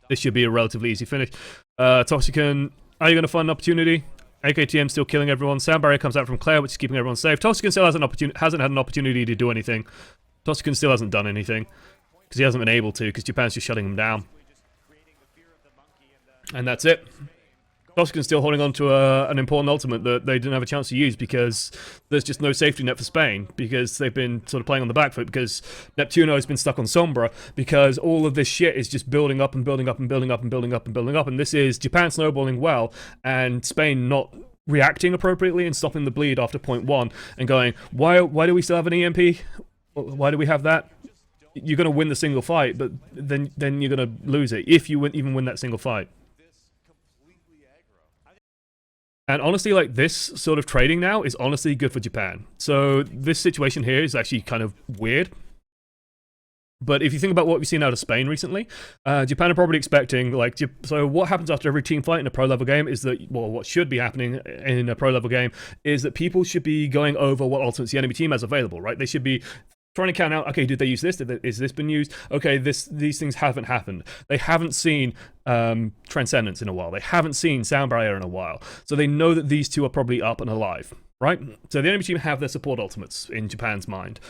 This should be a relatively easy finish. Toxican, are you going to find an opportunity? AKTM still killing everyone. Sound Barrier comes out from Claire, which is keeping everyone safe. Toxican still hasn't had an opportunity to do anything. Toxican still hasn't done anything. Because he hasn't been able to, because Japan's just shutting him down. And that's it. Toxican's still holding on to an important ultimate that they didn't have a chance to use because there's just no safety net for Spain, because they've been sort of playing on the back foot, because Neptuno has been stuck on Sombra, because all of this shit is just building up and building up and building up and building up and building up, and this is Japan snowballing well, and Spain not reacting appropriately and stopping the bleed after point 1 and going, why do we still have an EMP? Why do we have that? You're going to win the single fight, but then you're going to lose it, if you even win that single fight. And honestly, like, this sort of trading now is honestly good for Japan. So this situation here is actually kind of weird. But if you think about what we've seen out of Spain recently, Japan are probably expecting, like, so what happens after every team fight in a pro-level game is that, well, what should be happening in a pro-level game is that people should be going over what ultimates the enemy team has available, right? They should be trying to count out, okay, did they use this? Is this been used? Okay, these things haven't happened. They haven't seen Transcendence in a while. They haven't seen Sound Barrier in a while. So they know that these two are probably up and alive, right? So the enemy team have their support ultimates in Japan's mind,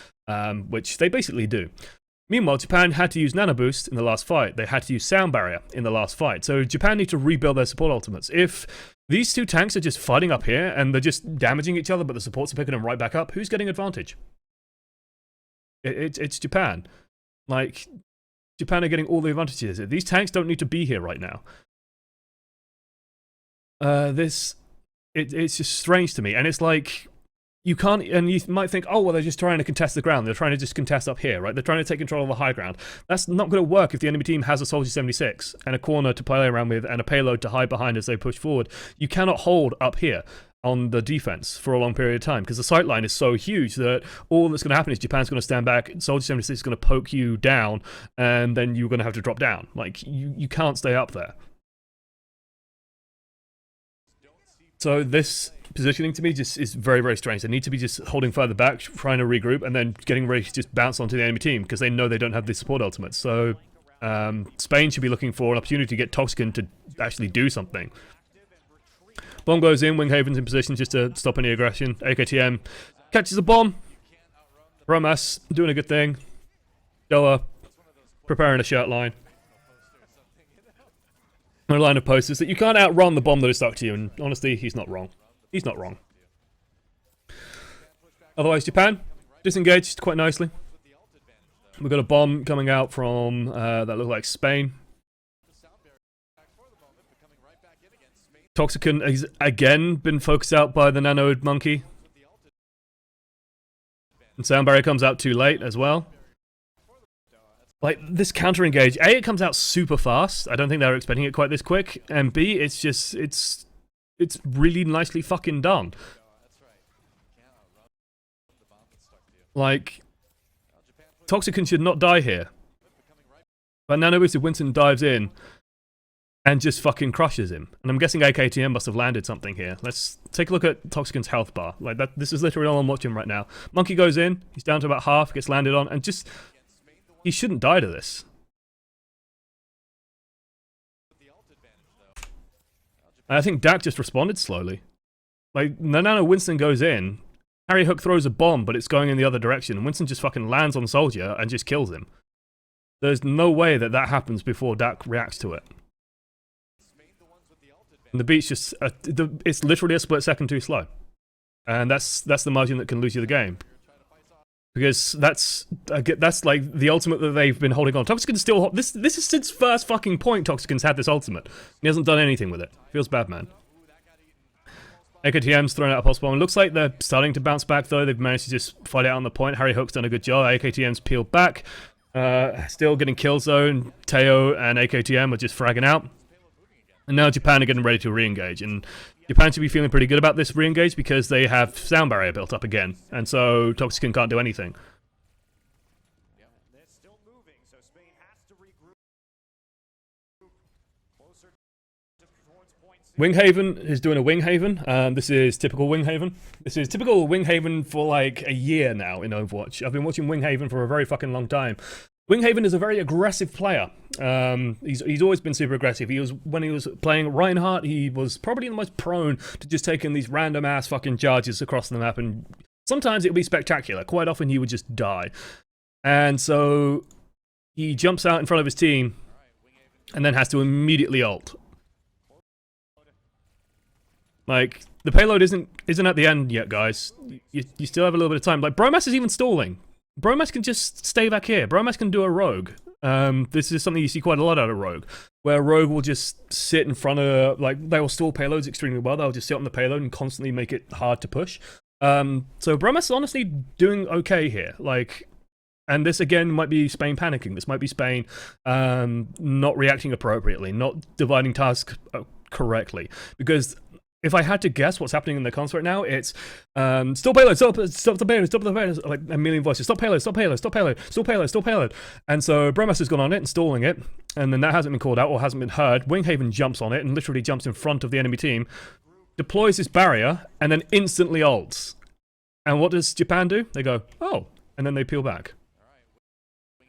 which they basically do. Meanwhile, Japan had to use Nano Boost in the last fight. They had to use Sound Barrier in the last fight. So Japan need to rebuild their support ultimates. If these two tanks are just fighting up here and they're just damaging each other, but the supports are picking them right back up, who's getting advantage? It's Japan. Like, Japan are getting all the advantages. These tanks don't need to be here right now. It's just strange to me. And it's like, you can't, and you might think, oh, well, they're just trying to contest the ground. They're trying to just contest up here, right? They're trying to take control of the high ground. That's not going to work if the enemy team has a Soldier 76 and a corner to play around with and a payload to hide behind as they push forward. You cannot hold up here on the defense for a long period of time, because the sight line is so huge that all that's going to happen is Japan's going to stand back, Soldier 76 is going to poke you down, and then you're going to have to drop down. Like, you can't stay up there. So this positioning to me just is very, very strange. They need to be just holding further back, trying to regroup, and then getting ready to just bounce onto the enemy team, because they know they don't have the support ultimates. So Spain should be looking for an opportunity to get Toxican to actually do something. Bomb goes in, Winghaven's in position just to stop any aggression. AKTM catches a bomb. Bromas doing a good thing. Doa preparing a shirt line. A line of posters that you can't outrun the bomb that is stuck to you, and honestly, he's not wrong. He's not wrong. Otherwise, Japan disengaged quite nicely. We've got a bomb coming out from that looks like Spain. Toxican has again been focused out by the nanoed monkey. And Sound Barrier comes out too late as well. Like, this counter engage, A, it comes out super fast. I don't think they were expecting it quite this quick. And B, it's just, it's really nicely fucking done. Like, Toxicant should not die here. But Nano Boosted Winston dives in and just fucking crushes him. And I'm guessing AKTM must have landed something here. Let's take a look at Toxicant's health bar. Like, that, this is literally all I'm watching right now. Monkey goes in, he's down to about half, gets landed on, and just... he shouldn't die to this. And I think Dak just responded slowly. Like, Nano Winston goes in, Harry Hook throws a bomb, but it's going in the other direction, and Winston just fucking lands on Soldier and just kills him. There's no way that that happens before Dak reacts to it. And the beat's just... it's literally a split second too slow. And that's the margin that can lose you the game. Because that's like the ultimate that they've been holding on. Toxicant's still... This is since first fucking point Toxicant's had this ultimate. He hasn't done anything with it. Feels bad, man. AKTM's thrown out a pulse bomb. It looks like they're starting to bounce back, though. They've managed to just fight out on the point. Harry Hook's done a good job. AKTM's peeled back. Still getting kill zone. Teo and AKTM are just fragging out. And now Japan are getting ready to re-engage. And Japan should be feeling pretty good about this re-engage because they have sound barrier built up again. And so Toxicant can't do anything. Winghaven is doing a Winghaven. This is typical Winghaven. This is typical Winghaven for like a year now in Overwatch. I've been watching Winghaven for a very fucking long time. Winghaven is a very aggressive player. He's always been super aggressive. When he was playing Reinhardt, he was probably the most prone to just taking these random ass fucking charges across the map, and sometimes it would be spectacular. Quite often he would just die. And so he jumps out in front of his team and then has to immediately ult. Like, the payload isn't at the end yet, guys. You still have a little bit of time. Like, Bromas is even stalling. Bromas can just stay back here. Bromas can do a rogue. This is something you see quite a lot out of rogue, where rogue will just sit in front of, like, they will stall payloads extremely well. They'll just sit on the payload and constantly make it hard to push. So Bromas is honestly doing okay here. Like, and this again might be Spain panicking. This might be Spain not reacting appropriately, not dividing tasks correctly, because if I had to guess what's happening in the console right now, it's still payload, stop the payload, stop the payload, like a million voices, stop payload, stop payload, stop payload, stop payload, stop payload. And so Bromas has gone on it, installing it, and then that hasn't been called out or hasn't been heard. Winghaven jumps on it and literally jumps in front of the enemy team, deploys this barrier, and then instantly ults. And what does Japan do? They go, oh, and then they peel back.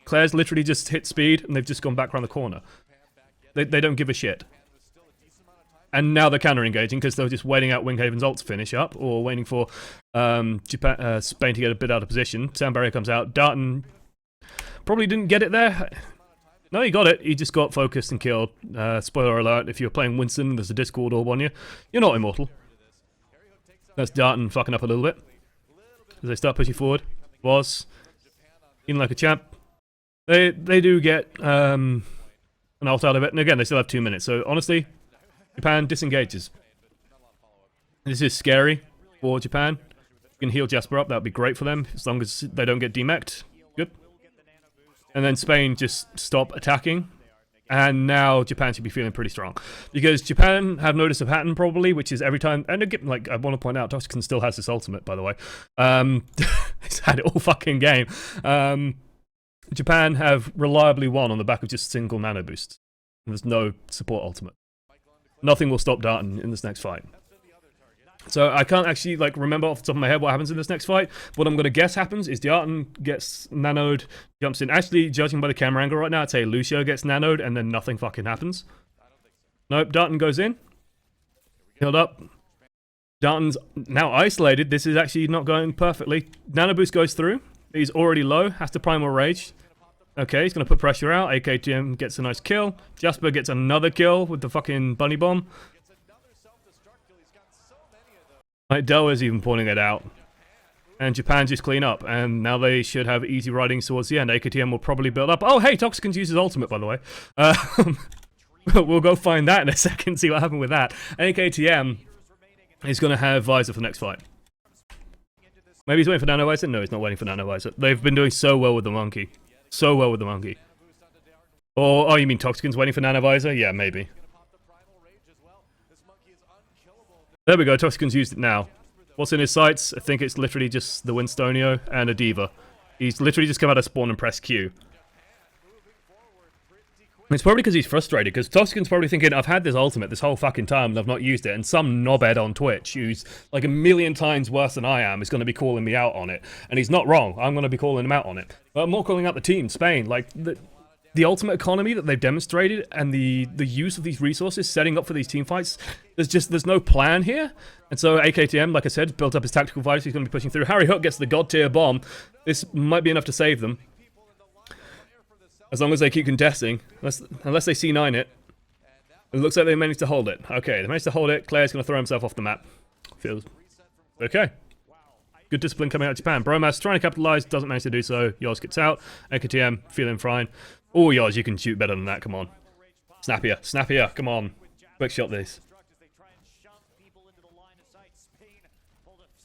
Claire's literally just hit speed, and they've just gone back around the corner. They don't give a shit. And now they're counter-engaging because they're just waiting out Winghaven's ult to finish up, or waiting for Spain to get a bit out of position. Sound barrier comes out. Darton probably didn't get it there. No, he got it. He just got focused and killed. Spoiler alert, if you're playing Winston, there's a Discord orb on you. You're not immortal. That's Darton fucking up a little bit. As they start pushing forward. Was in like a champ. They do get an ult out of it. And again, they still have 2 minutes. So honestly, Japan disengages. This is scary for Japan. You can heal Jasper up, that would be great for them, as long as they don't get demeched. Good. And then Spain just stop attacking. And now Japan should be feeling pretty strong. Because Japan have noticed a pattern probably, which is every time... And again, like, I want to point out, Toxicant still has this ultimate, by the way. He's had it all fucking game. Japan have reliably won on the back of just single nano boosts. There's no support ultimate. Nothing will stop Darton in this next fight. So I can't actually like remember off the top of my head what happens in this next fight. What I'm going to guess happens is Darton gets nanoed, jumps in. Actually, judging by the camera angle right now, I'd say Lucio gets nanoed and then nothing fucking happens. Nope, Darton goes in. Healed up. Darton's now isolated. This is actually not going perfectly. Nano boost goes through. He's already low, has to primal rage. Okay, he's going to put pressure out. AKTM gets a nice kill. Jasper gets another kill with the fucking bunny bomb. Like, Dell is even pointing it out. And Japan just clean up. And now they should have easy riding towards the end. AKTM will probably build up. Oh, hey, Toxicant uses ultimate, by the way. We'll go find that in a second, see what happened with that. AKTM is going to have Visor for the next fight. Maybe he's waiting for Nano Visor? No, he's not waiting for Nano Visor. They've been doing so well with the monkey. So well with the monkey. Or, oh, you mean Toxican's waiting for Nanovisor? Yeah, maybe. There we go, Toxican's used it now. What's in his sights? I think it's literally just the Winstonio and a Diva. He's literally just come out of spawn and pressed Q. It's probably because he's frustrated, because Toxican's probably thinking, I've had this ultimate this whole fucking time and I've not used it, and some knobhead on Twitch who's like a million times worse than I am is going to be calling me out on it. And he's not wrong, I'm going to be calling him out on it. But I'm more calling out the team, Spain. Like, the ultimate economy that they've demonstrated and the use of these resources setting up for these team fights, there's no plan here. And so AKTM, like I said, built up his tactical fighters, he's going to be pushing through. Harry Hook gets the god tier bomb. This might be enough to save them. As long as they keep contesting, unless they C9 it. It looks like they managed to hold it. Okay, they managed to hold it. Claire's going to throw himself off the map. Feels okay. Good discipline coming out of Japan. Bromas trying to capitalize, doesn't manage to do so. Yoz gets out. AKTM feeling fine. Oh, Yoz, you can shoot better than that. Come on. Snappier, snappier. Come on. Quick shot this.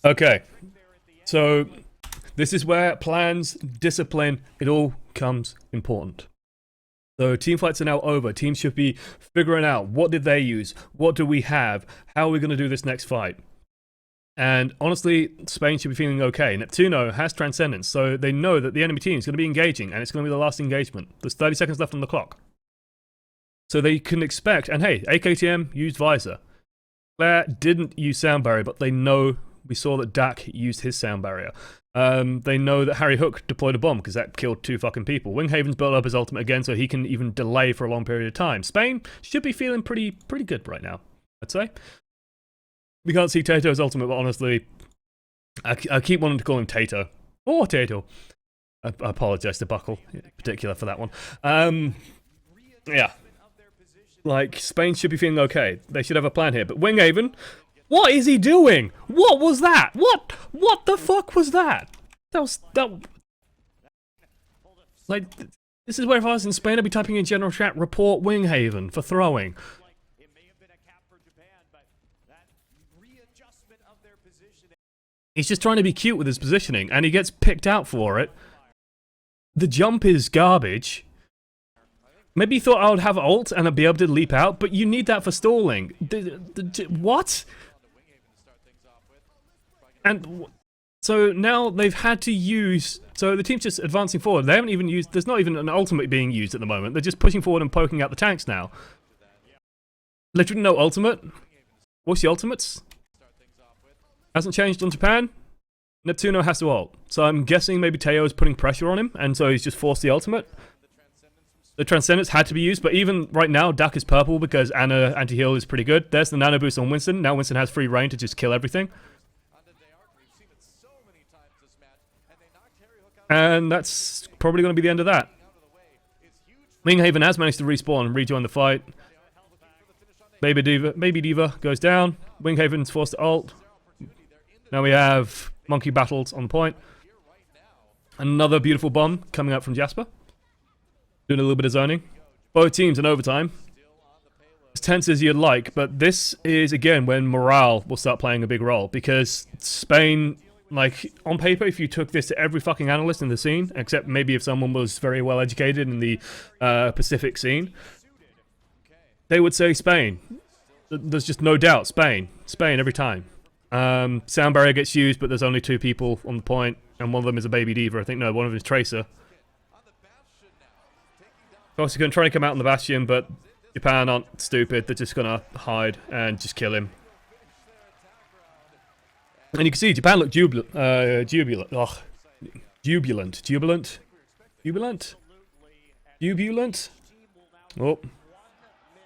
Okay. So, this is where plans, discipline, it all comes important. So team fights are now over. Teams should be figuring out what did they use, what do we have, how are we going to do this next fight. And honestly, Spain should be feeling okay. Neptuno has Transcendence, so they know that the enemy team is going to be engaging, and it's going to be the last engagement. There's 30 seconds left on the clock. So they can expect, and hey, AKTM used Visor. Claire didn't use Sound Barrier, but they know, we saw that Dak used his Sound Barrier. They know that Harry Hook deployed a bomb because that killed 2 fucking people. Winghaven's built up his ultimate again so he can even delay for a long period of time. Spain should be feeling pretty good right now, I'd say. We can't see Tato's ultimate, but honestly, I keep wanting to call him Tato. Or Tato. I apologize to Buckle in particular for that one. Yeah. Like, Spain should be feeling okay. They should have a plan here. But Winghaven, what is he doing? What was that? What the fuck was that? Like, this is where if I was in Spain, I'd be typing in general chat, report Winghaven for throwing. He's just trying to be cute with his positioning, and he gets picked out for it. The jump is garbage. Maybe you thought I would have ult and I'd be able to leap out, but you need that for stalling. What? And so now they've had to use... So the team's just advancing forward. They haven't even used... There's not even an ultimate being used at the moment. They're just pushing forward and poking out the tanks now. Literally no ultimate. What's the ultimates? Hasn't changed on Japan. Neptuno has to ult. So I'm guessing maybe Teo is putting pressure on him, and so he's just forced the ultimate. The Transcendence had to be used, but even right now, Dak is purple because Ana anti-heal is pretty good. There's the nano boost on Winston. Now Winston has free reign to just kill everything. And that's probably going to be the end of that. Winghaven has managed to respawn and rejoin the fight. Baby Diva goes down. Winghaven's forced to ult. Now we have Monkey Battles on point. Another beautiful bomb coming up from Jasper. Doing a little bit of zoning. Both teams in overtime. As tense as you'd like, but this is, again, when morale will start playing a big role. Because Spain, like, on paper, if you took this to every fucking analyst in the scene, except maybe if someone was very well educated in the Pacific scene, they would say Spain. There's just no doubt, Spain. Spain every time. Sound barrier gets used, but there's only 2 people on the point, and one of them is a baby diva. I think, no, one of them is Tracer. Obviously going to try and come out on the Bastion, but Japan aren't stupid. They're just going to hide and just kill him. And you can see Japan look jubilant. Jubilant? Oh,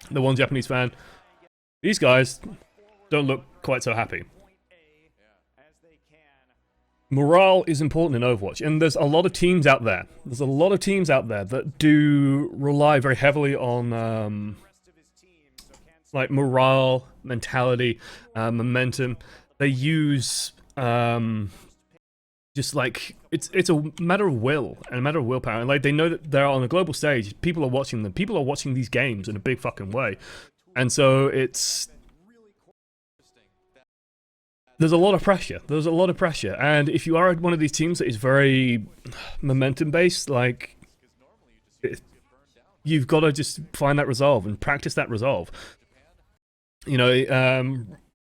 the one Japanese fan. These guys don't look quite so happy. Morale is important in Overwatch, and there's a lot of teams out there. There's a lot of teams out there that do rely very heavily on, like, morale, mentality, momentum. They use, just like, it's a matter of will, and a matter of willpower. And, like, they know that they're on a global stage. People are watching them. People are watching these games in a big fucking way. And so it's... There's a lot of pressure. There's a lot of pressure. And if you are one of these teams that is very momentum-based, like... you've got to just find that resolve and practice that resolve. You know,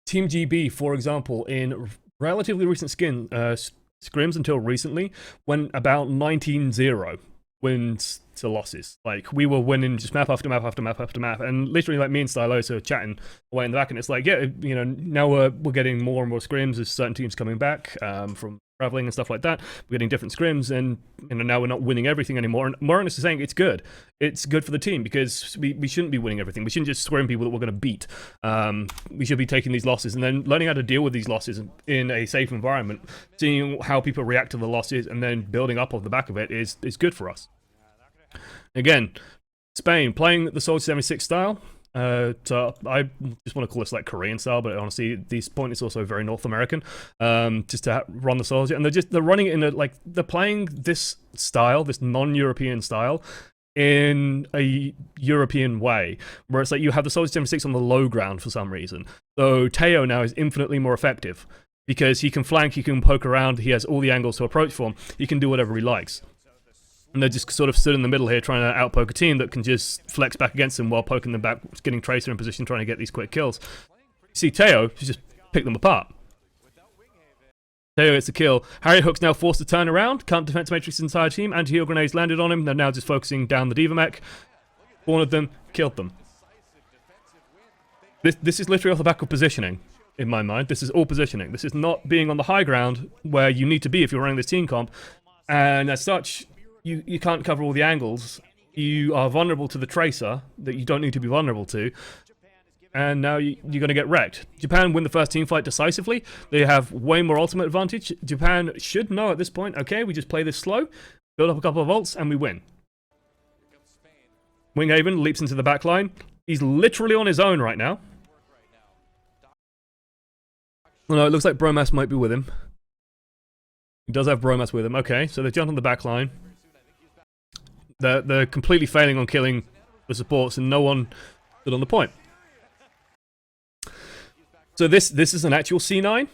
Team GB, for example, in relatively recent scrims until recently, went about 19-0 wins to losses. Like, we were winning just map after map after map after map, and literally, like, me and Styloso are chatting away in the back, and it's like, yeah, you know, now we're getting more and more scrims as certain teams coming back from traveling and stuff like that. We're getting different scrims, and you know, now we're not winning everything anymore. And Morinus is saying it's good. It's good for the team because we shouldn't be winning everything. We shouldn't just scrim people that we're going to beat. We should be taking these losses and then learning how to deal with these losses in a safe environment. Seeing how people react to the losses and then building up off the back of it is good for us. Again, Spain playing the Soldier 76 style. So I just want to call this like Korean style, but honestly, this point is also very North American. Just to run the Soldier, and they're running it in a, like, they're playing this style, this non-European style, in a European way, where it's like you have the Soldier 76 on the low ground for some reason. So Teo now is infinitely more effective because he can flank, he can poke around, he has all the angles to approach from, he can do whatever he likes. And they're just sort of stood in the middle here trying to outpoke a team that can just flex back against them while poking them back, getting Tracer in position, trying to get these quick kills. You see Teo just pick them apart. Teo gets the kill. Harry Hook's now forced to turn around, can't defense matrix his entire team, anti-heal grenades landed on him, they're now just focusing down the Diva mech. Cornered them, killed them. This is literally off the back of positioning, in my mind. This is all positioning. This is not being on the high ground where you need to be if you're running this team comp, and as such, you can't cover all the angles. You are vulnerable to the Tracer that you don't need to be vulnerable to. And now you're going to get wrecked. Japan win the first team fight decisively. They have way more ultimate advantage. Japan should know at this point, okay, we just play this slow, build up a couple of ults, and we win. Winghaven leaps into the back line. He's literally on his own right now. Oh no, it looks like Bromas might be with him. He does have Bromas with him. Okay, so they jumped on the back line. They're completely failing on killing the supports, and no one stood on the point. So this is an actual C9.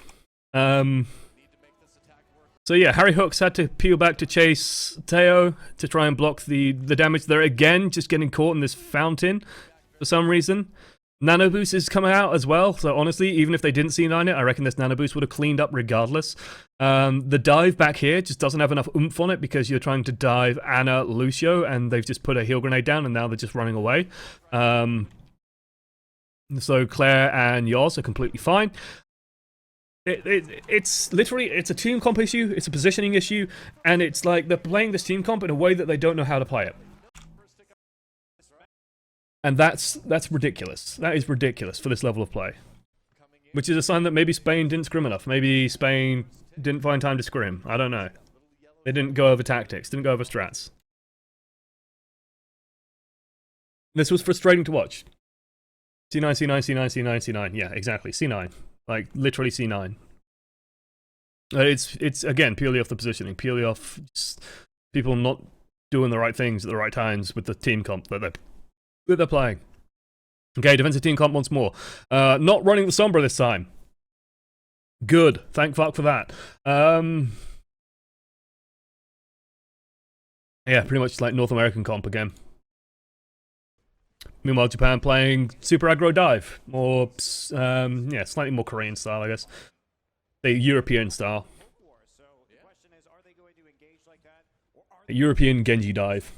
So yeah, Harry Hooks had to peel back to chase Teo to try and block the damage. They're again just getting caught in this fountain for some reason. Nano Boost is coming out as well, so honestly, even if they didn't C9 it, I reckon this Nano Boost would have cleaned up regardless. The dive back here just doesn't have enough oomph on it because you're trying to dive Anna Lucio, and they've just put a heal grenade down, and now they're just running away. So Claire and Yoz are completely fine. It's literally, it's a team comp issue, it's a positioning issue, and it's like they're playing this team comp in a way that they don't know how to play it. And that's ridiculous. That is ridiculous for this level of play. Which is a sign that maybe Spain didn't scrim enough. Maybe Spain didn't find time to scrim. I don't know. They didn't go over tactics, didn't go over strats. This was frustrating to watch. C9, C9, C9, C9, C9. Yeah, exactly. C9. Like, literally C9. It's again, purely off the positioning. Purely off just people not doing the right things at the right times with the team comp that they're playing. Okay, defensive team comp once more. Not running the Sombra this time. Good. Thank fuck for that. Yeah, pretty much like North American comp again. Meanwhile, Japan playing super aggro dive. Or, yeah, slightly more Korean style, I guess. The European style. European Genji dive.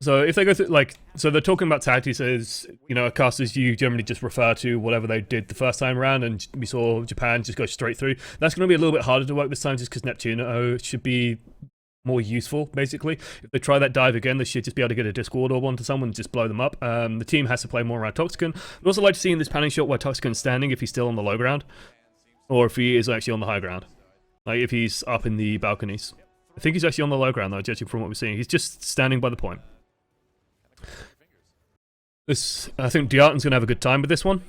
So if they go through, like, so they're talking about tactics as, you know, casters you generally just refer to whatever they did the first time around, and we saw Japan just go straight through. That's going to be a little bit harder to work this time just because Neptuno should be more useful, basically. If they try that dive again, they should just be able to get a Discord orb onto someone and just blow them up. The team has to play more around Toxicon. I'd also like to see in this panning shot where Toxicon's standing, if he's still on the low ground, or if he is actually on the high ground. Like, if he's up in the balconies. I think he's actually on the low ground, though, judging from what we're seeing. He's just standing by the point. I think Diarton's going to have a good time with this one.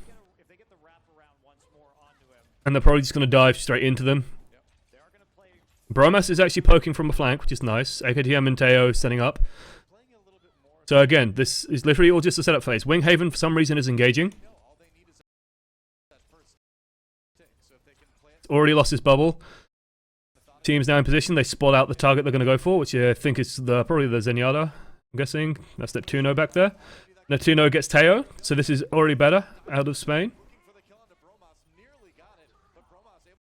And they're probably just going to dive straight into them. Bromas is actually poking from a flank, which is nice. AKTM and Teo setting up. So again, this is literally all just a setup phase. Winghaven, for some reason, is engaging. Already lost his bubble. Team's now in position. They spot out the target they're going to go for, which I think is probably the Zenyatta. I'm guessing that's Neptuno back there. Neptuno gets Teo, so this is already better out of Spain.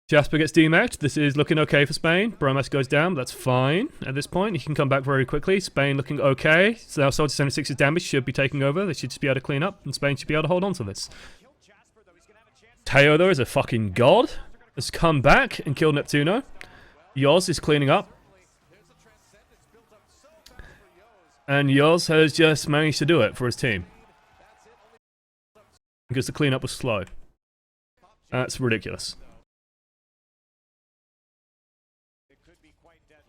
Jasper gets demacked. This is looking okay for Spain. Bromas goes down, but that's fine at this point. He can come back very quickly. Spain looking okay. So now Soldier 76's damage should be taking over. They should just be able to clean up, and Spain should be able to hold on to this. Teo, though, is a fucking god. Has come back and killed Neptuno. Yoz is cleaning up. And Yoz has just managed to do it for his team. Because the cleanup was slow. That's ridiculous.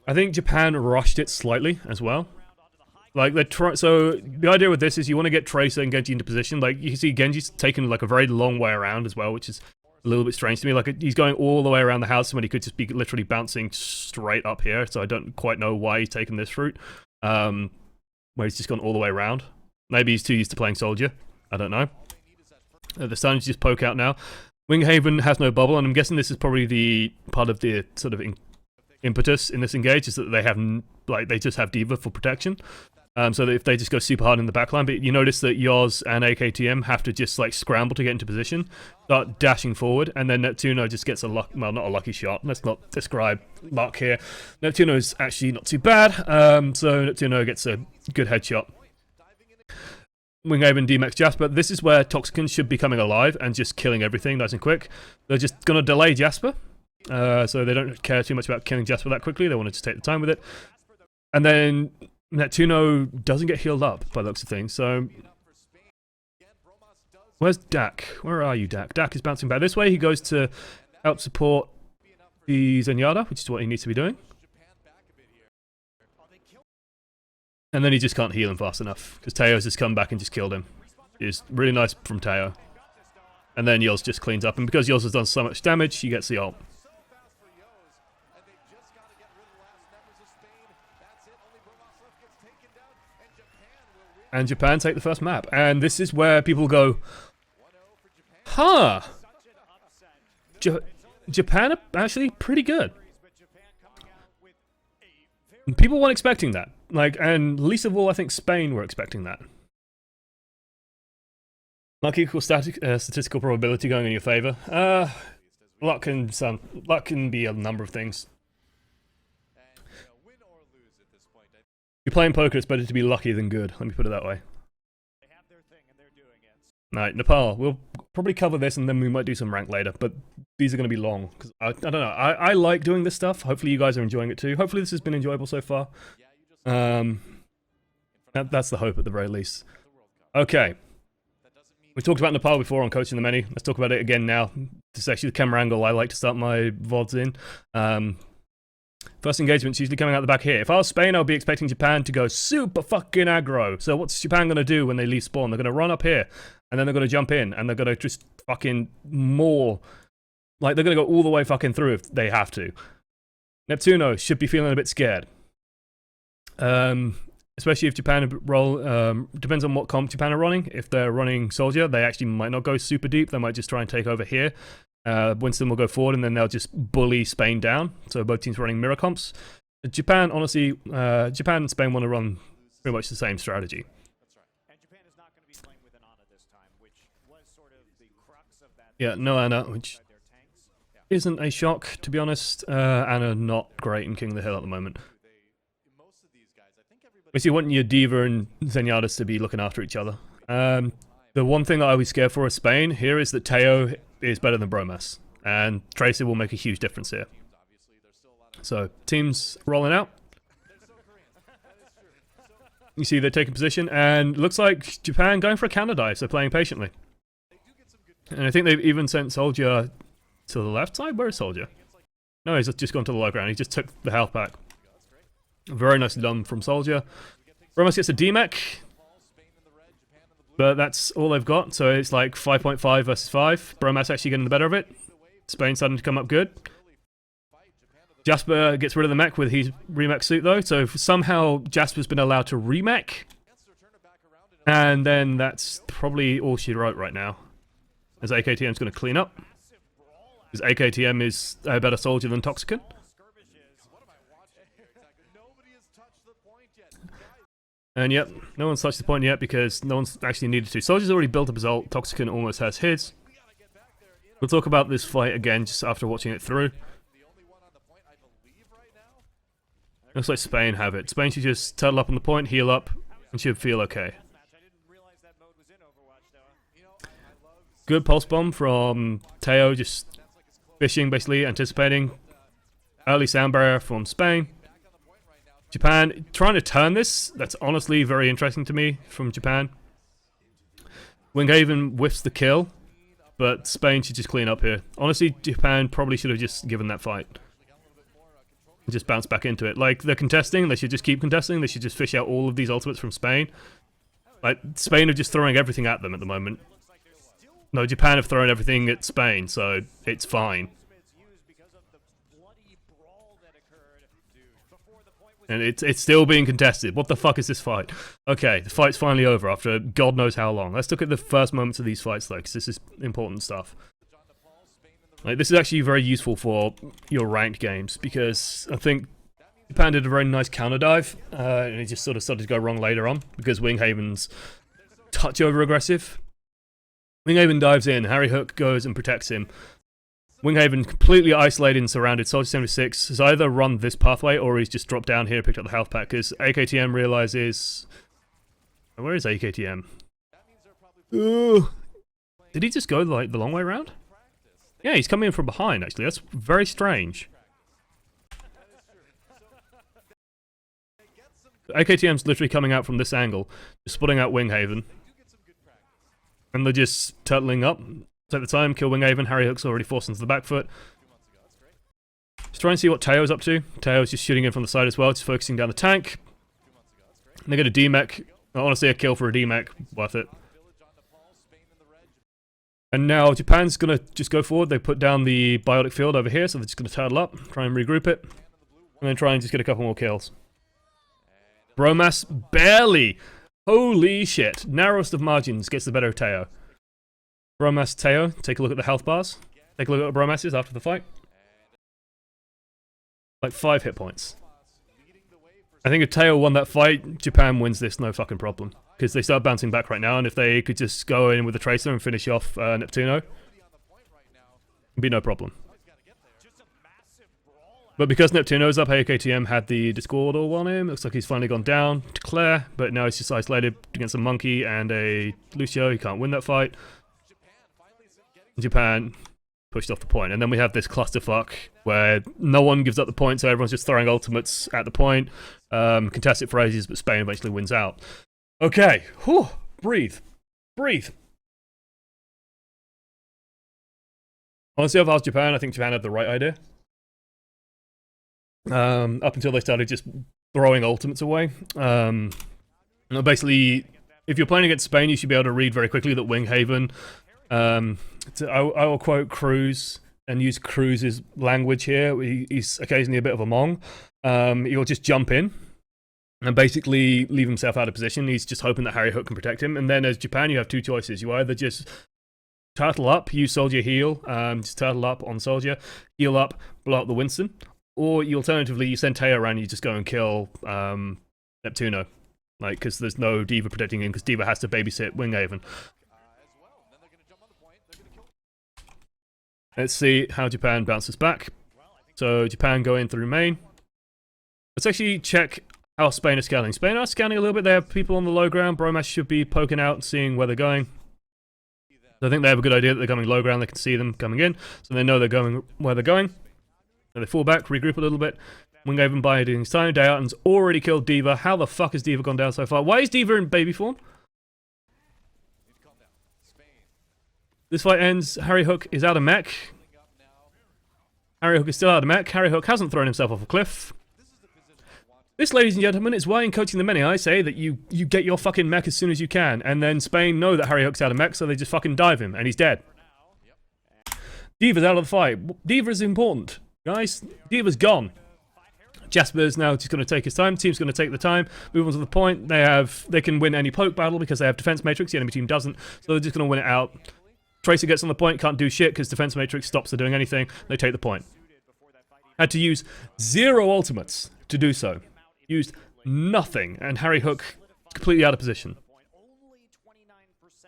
I think Japan rushed it slightly as well. Like, so the idea with this is you want to get Tracer and Genji into position. Like, you can see Genji's taken like a very long way around as well, which is a little bit strange to me. Like, he's going all the way around the house when he could just be literally bouncing straight up here. So I don't quite know why he's taken this route. Where he's just gone all the way around. Maybe he's too used to playing Soldier. I don't know. The sun's just poke out now. Winghaven has no bubble, and I'm guessing this is probably the part of the sort of impetus in this engage is that they have they just have Diva for protection, so that if they just go super hard in the backline, but you notice that Yoz and AKTM have to just like scramble to get into position, start dashing forward, and then Neptuno just gets a luck, well, not a lucky shot. Let's not describe luck here. Neptuno is actually not too bad, so Neptuno gets a good headshot. Winghaven D-Max Jasper. This is where Toxicant should be coming alive and just killing everything nice and quick. They're just gonna delay Jasper. So they don't care too much about killing Jasper that quickly. They want to just take the time with it. And then Neptuno doesn't get healed up by the looks of things. So where's Dak? Where are you, Dak? Dak is bouncing back this way. He goes to help support the Zenyatta, which is what he needs to be doing. And then he just can't heal him fast enough because Teo's just come back and just killed him. It's really nice from Teo. And then Yoz just cleans up, and because Yoz has done so much damage, he gets the ult. And Japan take the first map. And this is where people go, huh, Japan are actually pretty good. People weren't expecting that. Like, and least of all, I think Spain were expecting that. Luck equals statistical probability going in your favor. Luck can be a number of things. If you're playing poker, it's better to be lucky than good. Let me put it that way. Alright, Nepal. We'll probably cover this and then we might do some rank later, but these are going to be long. Cause I don't know. I like doing this stuff. Hopefully you guys are enjoying it too. Hopefully this has been enjoyable so far. That's the hope at the very least. Okay. We talked about Nepal before on Coaching the Many. Let's talk about it again now. This is actually the camera angle I like to start my VoDs in. First engagement's usually coming out the back here. If I was Spain, I'd be expecting Japan to go super fucking aggro. So what's Japan going to do when they leave spawn? They're going to run up here, and then they're going to jump in, and they're going to just fucking maul. Like, they're going to go all the way fucking through if they have to. Neptuno should be feeling a bit scared. Especially if Japan roll, depends on what comp Japan are running. If they're running Soldier, they actually might not go super deep. They might just try and take over here. Winston will go forward and then they'll just bully Spain down. So both teams running mirror comps. Japan, honestly, Japan and Spain want to run pretty much the same strategy. Yeah, no Anna, which isn't a shock, to be honest. Anna not great in King of the Hill at the moment. Basically, you want your Diva and Zenyatas to be looking after each other. The one thing that I was scared for as Spain here is that Teo is better than Bromas. And Tracer will make a huge difference here. So, teams rolling out. You see they're taking position, and looks like Japan going for a counter dive, so playing patiently. And I think they've even sent Soldier to the left side. Where is Soldier? No, he's just gone to the low ground. He just took the health back. Very nicely done from Soldier. Bromas gets a DMAC. But that's all they've got, so it's like 5.5 versus 5. Bromas actually getting the better of it. Spain starting to come up good. Jasper gets rid of the mech with his remech suit though, so somehow Jasper's been allowed to remech. And then that's probably all she wrote right now. As AKTM's going to clean up. Because AKTM is a better Soldier than Toxicant. And yep, no one's touched the point yet because no one's actually needed to. Soldier's already built up his ult, Toxicant almost has his. We'll talk about this fight again just after watching it through. Looks like Spain have it. Spain should just turtle up on the point, heal up, and should feel okay. Good pulse bomb from Teo, just fishing, basically, anticipating. Early sound barrier from Spain. Japan trying to turn this. That's honestly very interesting to me from Japan. Winghaven whiffs the kill, but Spain should just clean up here. Honestly, Japan probably should have just given that fight. And just bounce back into it. Like, they're contesting, they should just keep contesting, they should just fish out all of these ultimates from Spain. Like, Spain are just throwing everything at them at the moment. No, Japan have thrown everything at Spain, so it's fine. And it's still being contested. What the fuck is this fight? Okay, the fight's finally over after God knows how long. Let's look at the first moments of these fights, though, because this is important stuff. Like, this is actually very useful for your ranked games, because I think Japan did a very nice counter dive, and it just sort of started to go wrong later on, because Winghaven's touch over-aggressive. Winghaven dives in, Harry Hook goes and protects him. Winghaven, completely isolated and surrounded. Soldier 76 has either run this pathway or he's just dropped down here, picked up the health pack, because AKTM realizes... Where is AKTM? Ooh. Did he just go like the long way around? Yeah, he's coming in from behind, actually. That's very strange. AKTM's literally coming out from this angle, just spotting out Winghaven. And they're just turtling up. Take the time, kill Winghaven. Harry Hook's already forced into the back foot. Just try and see what Teo's up to. Teo's just shooting in from the side as well, just focusing down the tank. And they get a D-mech. Honestly, a kill for a D-mech. Worth it. And now Japan's going to just go forward. They put down the biotic field over here, so they're just going to turtle up, try and regroup it. And then try and just get a couple more kills. Bromas barely. Holy shit. Narrowest of margins gets the better of Teo. Bromas Teo, take a look at the health bars. Take a look at what Bromas is after the fight. Like 5 hit points. I think if Teo won that fight, Japan wins this no fucking problem. Because they start bouncing back right now, and if they could just go in with a Tracer and finish off Neptuno, it'd be no problem. But because Neptuno's up, AKTM had the Discord all on him. Looks like he's finally gone down to Claire, but now he's just isolated against a Monkey and a Lucio. He can't win that fight. Japan pushed off the point, and then we have this clusterfuck where no one gives up the point, so everyone's just throwing ultimates at the point. Contest it for ages, but Spain eventually wins out. Okay, whew, breathe. Honestly, I've asked Japan. I think Japan had the right idea. Up until they started just throwing ultimates away. Basically, if you're playing against Spain, you should be able to read very quickly that Winghaven... I will quote Cruz and use Cruz's language here. He's occasionally a bit of a mong. He'll just jump in and basically leave himself out of position. He's just hoping that Harry Hook can protect him. And then as Japan, you have two choices. You either just turtle up, use Soldier heal, just turtle up on Soldier, heal up, blow up the Winston. Or you alternatively, you send Teo around and you just go and kill Neptuno. Like, because there's no D.Va protecting him, because D.Va has to babysit Winghaven. Let's see how Japan bounces back. So Japan go in through main. Let's actually check how Spain are scanning. Spain are scanning a little bit. They have people on the low ground. Bromas should be poking out and seeing where they're going. So I think they have a good idea that they're coming low ground. They can see them coming in. So they know they're going where they're going. So they fall back, regroup a little bit. Winghaven biding his time. Dayatan's already killed D.Va. How the fuck has D.Va gone down so far? Why is D.Va in baby form? This fight ends. Harry Hook is out of mech. Harry Hook is still out of mech. Harry Hook hasn't thrown himself off a cliff. This, ladies and gentlemen, is why in Coaching the Many I say that you get your fucking mech as soon as you can. And then Spain know that Harry Hook's out of mech, so they just fucking dive him, and he's dead. D.Va's out of the fight. D.Va is important. Guys, D.Va's gone. Jasper's now just going to take his time. The team's going to take the time, move on to the point. They can win any poke battle because they have defense matrix. The enemy team doesn't, so they're just going to win it out. Tracer gets on the point, can't do shit because defense matrix stops them doing anything. They take the point. Had to use 0 ultimates to do so. Used nothing, and Harry Hook completely out of position. Only 29%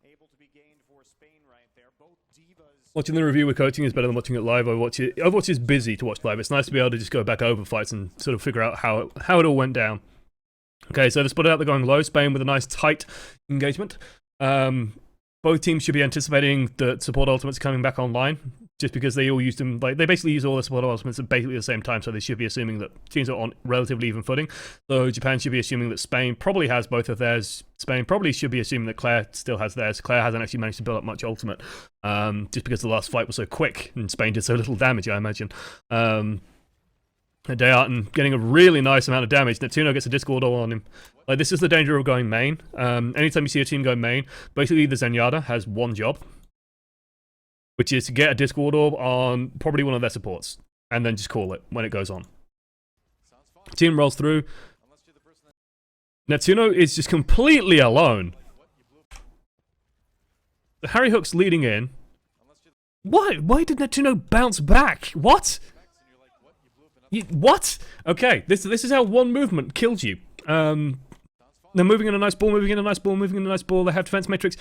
able to be gained for Spain right there. Both divas. Watching the review with coaching is better than watching it live. Overwatch is busy to watch live. It's nice to be able to just go back over fights and sort of figure out how it all went down. Okay, so they split out. They're going low. Spain with a nice tight engagement. Both teams should be anticipating the support ultimates coming back online, just because they all used them. Like, they basically use all the support ultimates at basically the same time, so they should be assuming that teams are on relatively even footing. So Japan should be assuming that Spain probably has both of theirs. Spain probably should be assuming that Claire still has theirs. Claire hasn't actually managed to build up much ultimate, just because the last fight was so quick and Spain did so little damage, I imagine. Dayarton getting a really nice amount of damage. Neptuno gets a Discord all on him. Like, this is the danger of going main. Anytime you see a team go main, basically the Zenyatta has one job, which is to get a Discord orb on probably one of their supports, and then just call it when it goes on. Team rolls through. Neptuno is just completely alone. Harry Hook's leading in. Why did Neptuno bounce back? What? What? Okay, this is how one movement killed you. They're moving in a nice ball, moving in a nice ball, moving in a nice ball. They have defense matrix.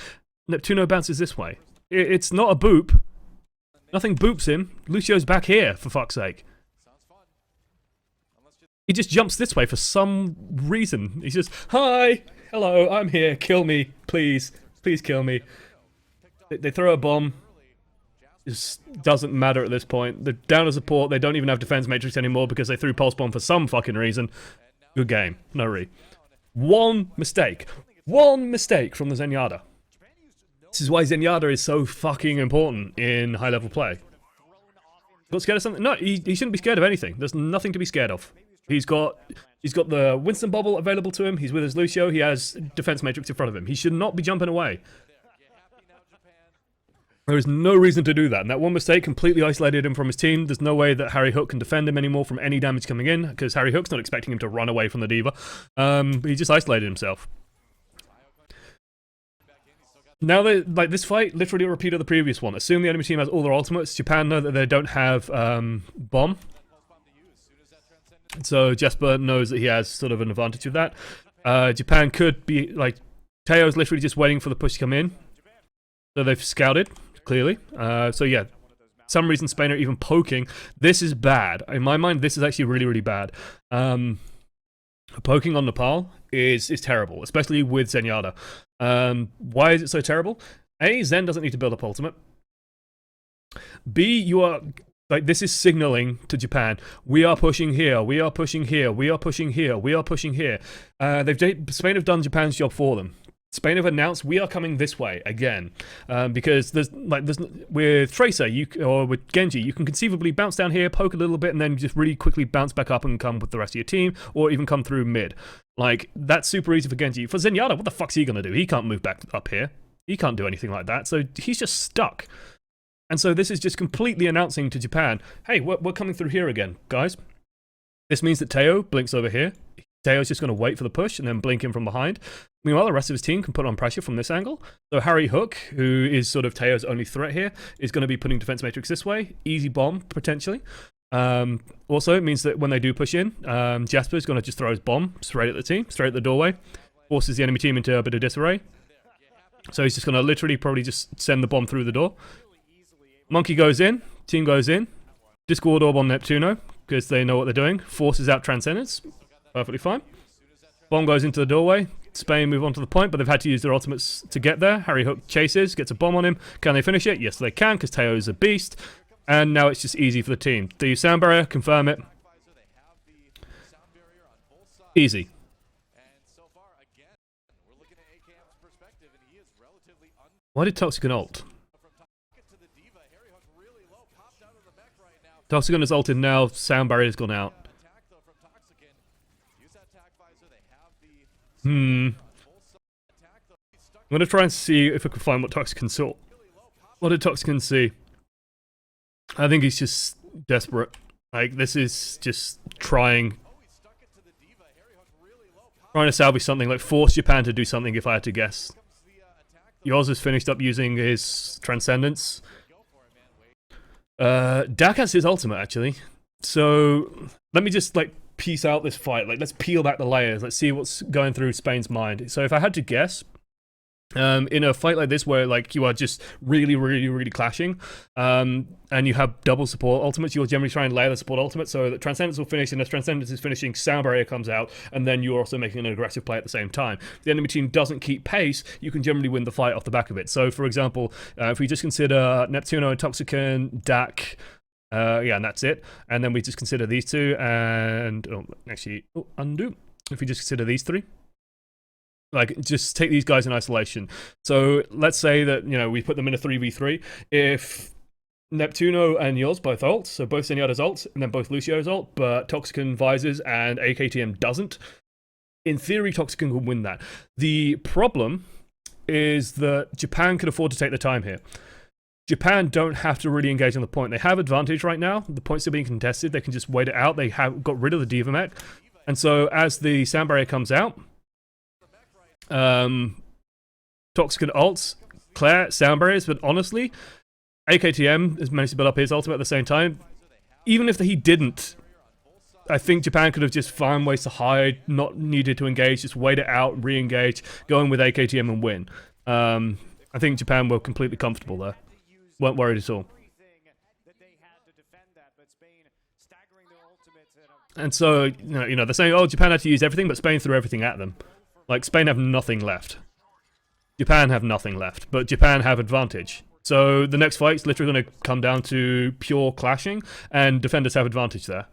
Neptuno bounces this way. It's not a boop. Nothing boops him. Lucio's back here, for fuck's sake. He just jumps this way for some reason. He's just, hi, hello, I'm here, kill me, please. Please kill me. They throw a bomb. It doesn't matter at this point. They're down to support. They don't even have defense matrix anymore because they threw pulse bomb for some fucking reason. Good game. No re. One mistake. One mistake from the Zenyatta. This is why Zenyatta is so fucking important in high-level play. Got scared of something? No, he shouldn't be scared of anything. There's nothing to be scared of. He's got the Winston bubble available to him. He's with his Lucio. He has defense matrix in front of him. He should not be jumping away. There is no reason to do that, and that one mistake completely isolated him from his team. There's no way that Harry Hook can defend him anymore from any damage coming in, because Harry Hook's not expecting him to run away from the D.Va. He just isolated himself. Now, like, this fight, literally a repeat of the previous one. Assume the enemy team has all their ultimates. Japan know that they don't have bomb. So Jesper knows that he has sort of an advantage with that. Japan could be, like, Teo's literally just waiting for the push to come in. So they've scouted, clearly. So yeah, some reason Spain are even poking. This is bad. In my mind, this is actually really, really bad. Poking on Nepal is terrible, especially with Zenyatta. Why is it so terrible? A, Zen doesn't need to build up ultimate. B, you are... Like, this is signaling to Japan, we are pushing here, we are pushing here, we are pushing here, we are pushing here. Spain have done Japan's job for them. Spain have announced we are coming this way again, because there's with Tracer or with Genji, you can conceivably bounce down here, poke a little bit, and then just really quickly bounce back up and come with the rest of your team, or even come through mid. Like, that's super easy for Genji. For Zenyatta, what the fuck's he gonna do? He can't move back up here. He can't do anything like that. So he's just stuck. And so this is just completely announcing to Japan, hey, we're coming through here again, guys. This means that Teo blinks over here. Teo's just going to wait for the push and then blink in from behind. Meanwhile, the rest of his team can put on pressure from this angle. So Harry Hook, who is sort of Teo's only threat here, is going to be putting defense matrix this way. Easy bomb, potentially. Also, it means that when they do push in, Jasper's going to just throw his bomb straight at the team, straight at the doorway. Forces the enemy team into a bit of disarray. So he's just going to literally probably just send the bomb through the door. Monkey goes in, team goes in. Discord orb on Neptuno, because they know what they're doing. Forces out Transcendence. Perfectly fine. Bomb goes into the doorway. Spain move on to the point, but they've had to use their ultimates to get there. Harry Hook chases, gets a bomb on him. Can they finish it? Yes, they can, because Teo is a beast. And now it's just easy for the team. They use sound barrier, confirm it. Easy. Why did Toxican ult? Toxican is ulted now, sound barrier's gone out. I'm gonna try and see if I can find what Toxican saw. What did Toxican see? I think he's just desperate. Like, this is just trying to salvage something, like force Japan to do something if I had to guess. Yours has finished up using his Transcendence. Dak has his ultimate, actually. So, let me just, like, piece out this fight. Like, let's peel back the layers. Let's see what's going through Spain's mind. So if I had to guess, in a fight like this where like you are just really clashing, and you have double support ultimates, you'll generally try and layer the support ultimate so that Transcendence will finish, and as Transcendence is finishing, Sound Barrier comes out, and then you're also making an aggressive play at the same time. If the enemy team doesn't keep pace, you can generally win the fight off the back of it. So for example, if we just consider Neptuno, Toxicant, Dak, yeah, and that's it, and then we just consider these two, and undo. If we just consider these three, like, just take these guys in isolation. So let's say that, you know, we put them in a 3v3. If Neptuno and yours both ult, so both Zenyatta's ult, and then both Lucio's ult, but Toxicant visors and AKTM doesn't, in theory, Toxicant can win that. The problem is that Japan can afford to take the time here. Japan don't have to really engage on the point. They have advantage right now. The points are being contested. They can just wait it out. They have got rid of the Diva mech. And so as the Sound Barrier comes out, Toxicant ults, Claire, Sound Barriers, but honestly, AKTM has managed to build up his ultimate at the same time. Even if he didn't, I think Japan could have just found ways to hide, not needed to engage, just wait it out, re-engage, go in with AKTM and win. I think Japan were completely comfortable there. Weren't worried at all. And so, you know, they're saying, oh, Japan had to use everything, but Spain threw everything at them. Like, Spain have nothing left. Japan have nothing left, but Japan have advantage. So the next fight's literally going to come down to pure clashing, and defenders have advantage there.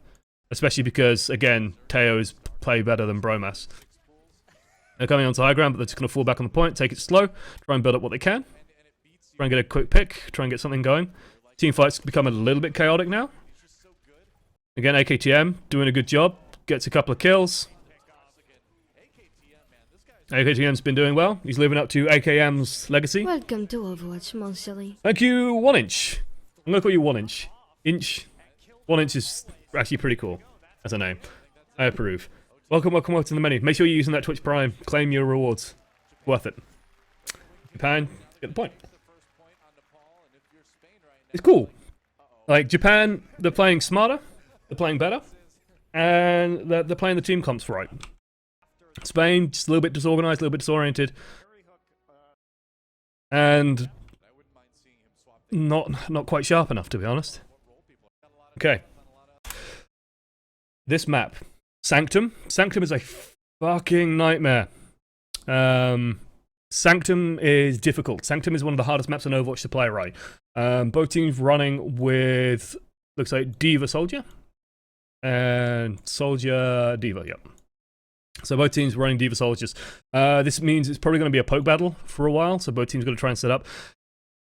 Especially because, again, Teo's play better than Bromas. They're coming onto high ground, but they're just going to fall back on the point, take it slow, try and build up what they can. Try and get a quick pick, try and get something going. Team fights become a little bit chaotic now. Again, AKTM doing a good job, gets a couple of kills. AKTM's been doing well. He's living up to AKM's legacy. Welcome to OneAmongstMany. Thank you, 1inch. I'm gonna call you 1inch. Inch. 1inch is actually pretty cool as a name. I approve. Welcome to the menu. Make sure you're using that Twitch Prime. Claim your rewards. Worth it. Japan, get the point. It's cool. Like, Japan, they're playing smarter, they're playing better, and they're playing the team comps right. Spain, just a little bit disorganized, a little bit disoriented, and not quite sharp enough, to be honest. Okay. This map. Sanctum. Sanctum is a fucking nightmare. Sanctum is difficult. Sanctum is one of the hardest maps in Overwatch to play right. Both teams running with, looks like Diva Soldier and Soldier Diva, yep. So both teams running Diva Soldiers. This means it's probably going to be a poke battle for a while, so both teams are going to try and set up.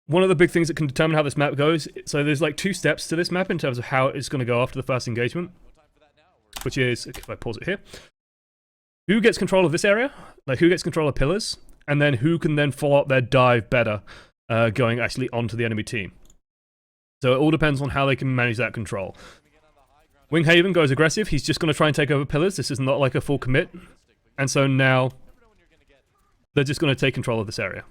One of the big things that can determine how this map goes, so there's like 2 steps to this map in terms of how it's going to go after the first engagement, which is, if I pause it here, who gets control of this area, like who gets control of pillars, and then who can then follow up their dive better, going actually onto the enemy team. So it all depends on how they can manage that control. Winghaven goes aggressive. He's just going to try and take over pillars. This is not like a full commit. And so now they're just going to take control of this area.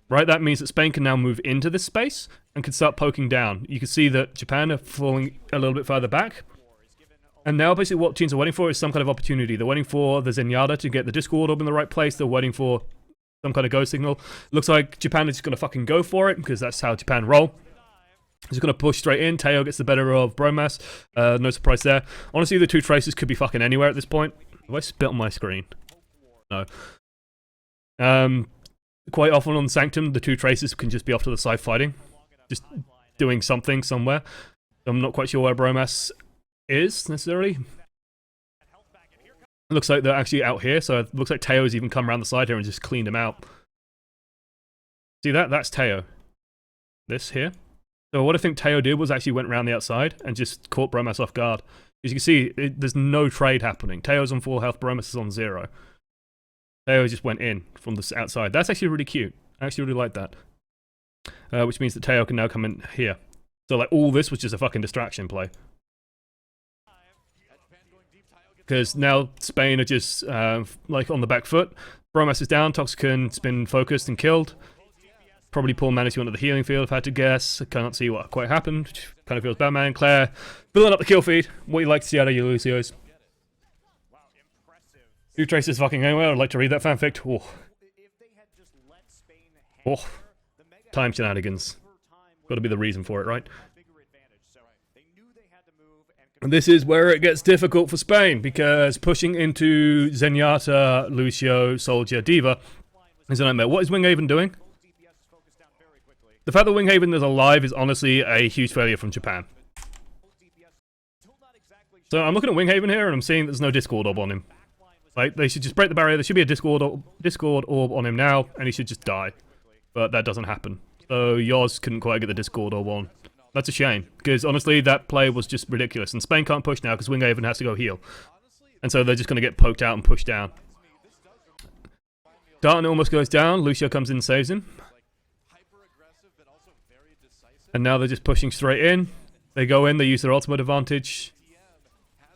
Right? That means that Spain can now move into this space and can start poking down. You can see that Japan are falling a little bit further back. And now basically what teams are waiting for is some kind of opportunity. They're waiting for the Zenyatta to get the Discord orb in the right place. They're waiting for some kind of go signal. Looks like Japan is just going to fucking go for it because that's how Japan roll. He's going to push straight in. Teo gets the better of Bromas. No surprise there. Honestly, the 2 traces could be fucking anywhere at this point. Have I spit on my screen? No. Quite often on Sanctum, the 2 traces can just be off to the side fighting. Just doing something somewhere. I'm not quite sure where Bromas is, necessarily. It looks like they're actually out here, so it looks like Teo's even come around the side here and just cleaned him out. See that? That's Teo. This here. So what I think Teo did was actually went around the outside and just caught Bromas off guard. As you can see, there's no trade happening. Teo's on full health, Bromas is on 0. Teo just went in from the outside. That's actually really cute. I actually really like that. Which means that Teo can now come in here. So like all this was just a fucking distraction play. Because now Spain are just like on the back foot. Bromas is down, Toxicant's been focused and killed. Probably poor management of the healing field, if I had to guess. I can't see what quite happened. Kind of feels bad, man. Claire, building up the kill feed. What you like to see out of your Lucios. Who traces fucking anywhere? I'd like to read that fanfic. Oh, If they had just let Spain hang oh. the Mega Time shenanigans. over time Got to be the reason for it, right? a bigger advantage. So they knew they had to move and And this is where it gets difficult for Spain, because pushing into Zenyatta, Lucio, Soldier, Diva is a nightmare. What is Winghaven doing? both DPS focused down very quickly. The fact that Winghaven is alive is honestly a huge failure from Japan. Both DPS still not exactly So I'm looking at Winghaven here, and I'm seeing there's no Discord orb on him. Like, they should just break the barrier. There should be a Discord orb on him now, and he should just die. But that doesn't happen. So Yoz couldn't quite get the Discord orb on. That's a shame, because honestly, that play was just ridiculous. And Spain can't push now because Winghaven has to go heal. And so they're just going to get poked out and pushed down. Darton almost goes down. Lucio comes in and saves him. And now they're just pushing straight in. They go in, they use their ultimate advantage.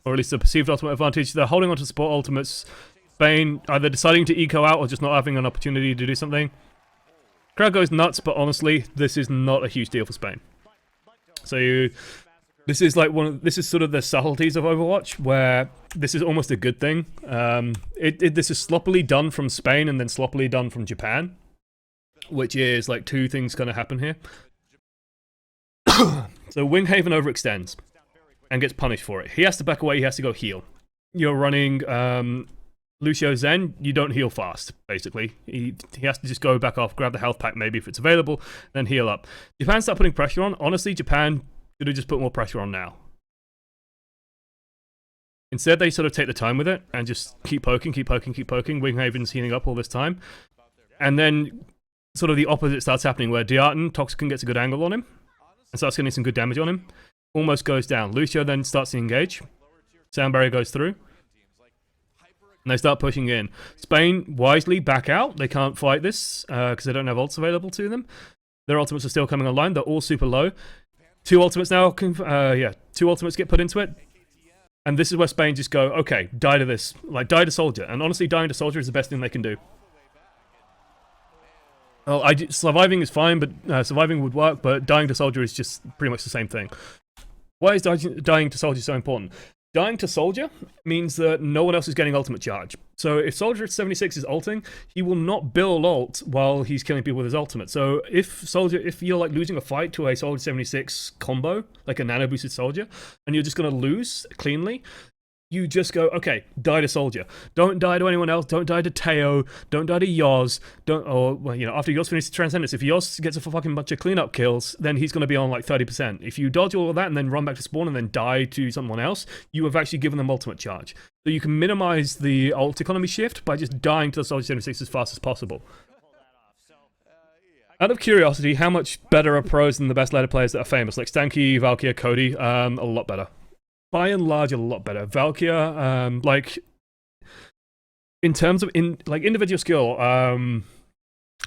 Or at least the perceived ultimate advantage. They're holding on to support ultimates. Spain either deciding to eco out or just not having an opportunity to do something. Crowd goes nuts, but honestly, this is not a huge deal for Spain. So this is like this is sort of the subtleties of Overwatch, where this is almost a good thing. This is sloppily done from Spain and then sloppily done from Japan, which is like two things going to happen here. So Winghaven overextends and gets punished for it. He has to back away, he has to go heal. You're running Lucio Zen, you don't heal fast, basically. He has to just go back off, grab the health pack maybe if it's available, then heal up. Japan start putting pressure on. Honestly, Japan should have just put more pressure on now. Instead, they sort of take the time with it and just keep poking, keep poking, keep poking. Winghaven's healing up all this time. And then sort of the opposite starts happening, where Darton, Toxicon gets a good angle on him and starts getting some good damage on him. Almost goes down. Lucio then starts to engage. Sound barrier goes through. And they start pushing in. Spain wisely back out. They can't fight this because they don't have ults available to them. Their ultimates are still coming online. They're all super low. Two ultimates now. Two ultimates get put into it. And this is where Spain just go, okay, die to this. Like, die to Soldier. And honestly, dying to Soldier is the best thing they can do. Well, surviving is fine, but surviving would work, but dying to Soldier is just pretty much the same thing. Why is dying to Soldier so important? Dying to Soldier means that no one else is getting ultimate charge. So if Soldier at 76 is ulting, he will not build ult while he's killing people with his ultimate. So if you're like losing a fight to a Soldier 76 combo, like a nano boosted Soldier, and you're just going to lose cleanly, you just go, okay, die to Soldier. Don't die to anyone else. Don't die to Teo. Don't die to Yoz. After Yoz finishes Transcendence, if Yoz gets a fucking bunch of cleanup kills, then he's going to be on like 30%. If you dodge all of that and then run back to spawn and then die to someone else, you have actually given them ultimate charge. So you can minimize the ult economy shift by just dying to the Soldier 76 as fast as possible. Out of curiosity, how much better are pros than the best ladder players that are famous? Like Stanky, Valkyria, Cody, a lot better. By and large, a lot better. Valkyria, in terms of individual skill,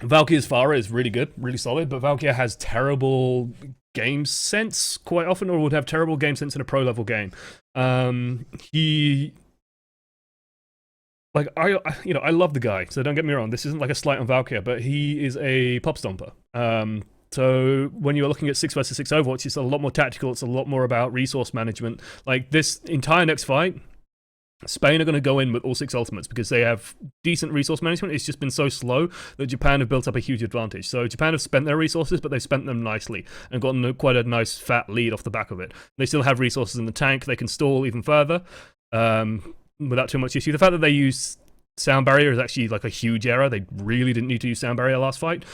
Valkyria's Pharah is really good, really solid, but Valkyria has terrible game sense quite often, or would have terrible game sense in a pro level game. I love the guy, so don't get me wrong. This isn't like a slight on Valkyria, but he is a pop stomper. So when you're looking at 6 versus 6 Overwatch, it's a lot more tactical, it's a lot more about resource management. Like this entire next fight, Spain are going to go in with all 6 ultimates because they have decent resource management. It's just been so slow that Japan have built up a huge advantage. So Japan have spent their resources, but they've spent them nicely and gotten quite a nice fat lead off the back of it. They still have resources in the tank. They can stall even further without too much issue. The fact that they use sound barrier is actually like a huge error. They really didn't need to use sound barrier last fight.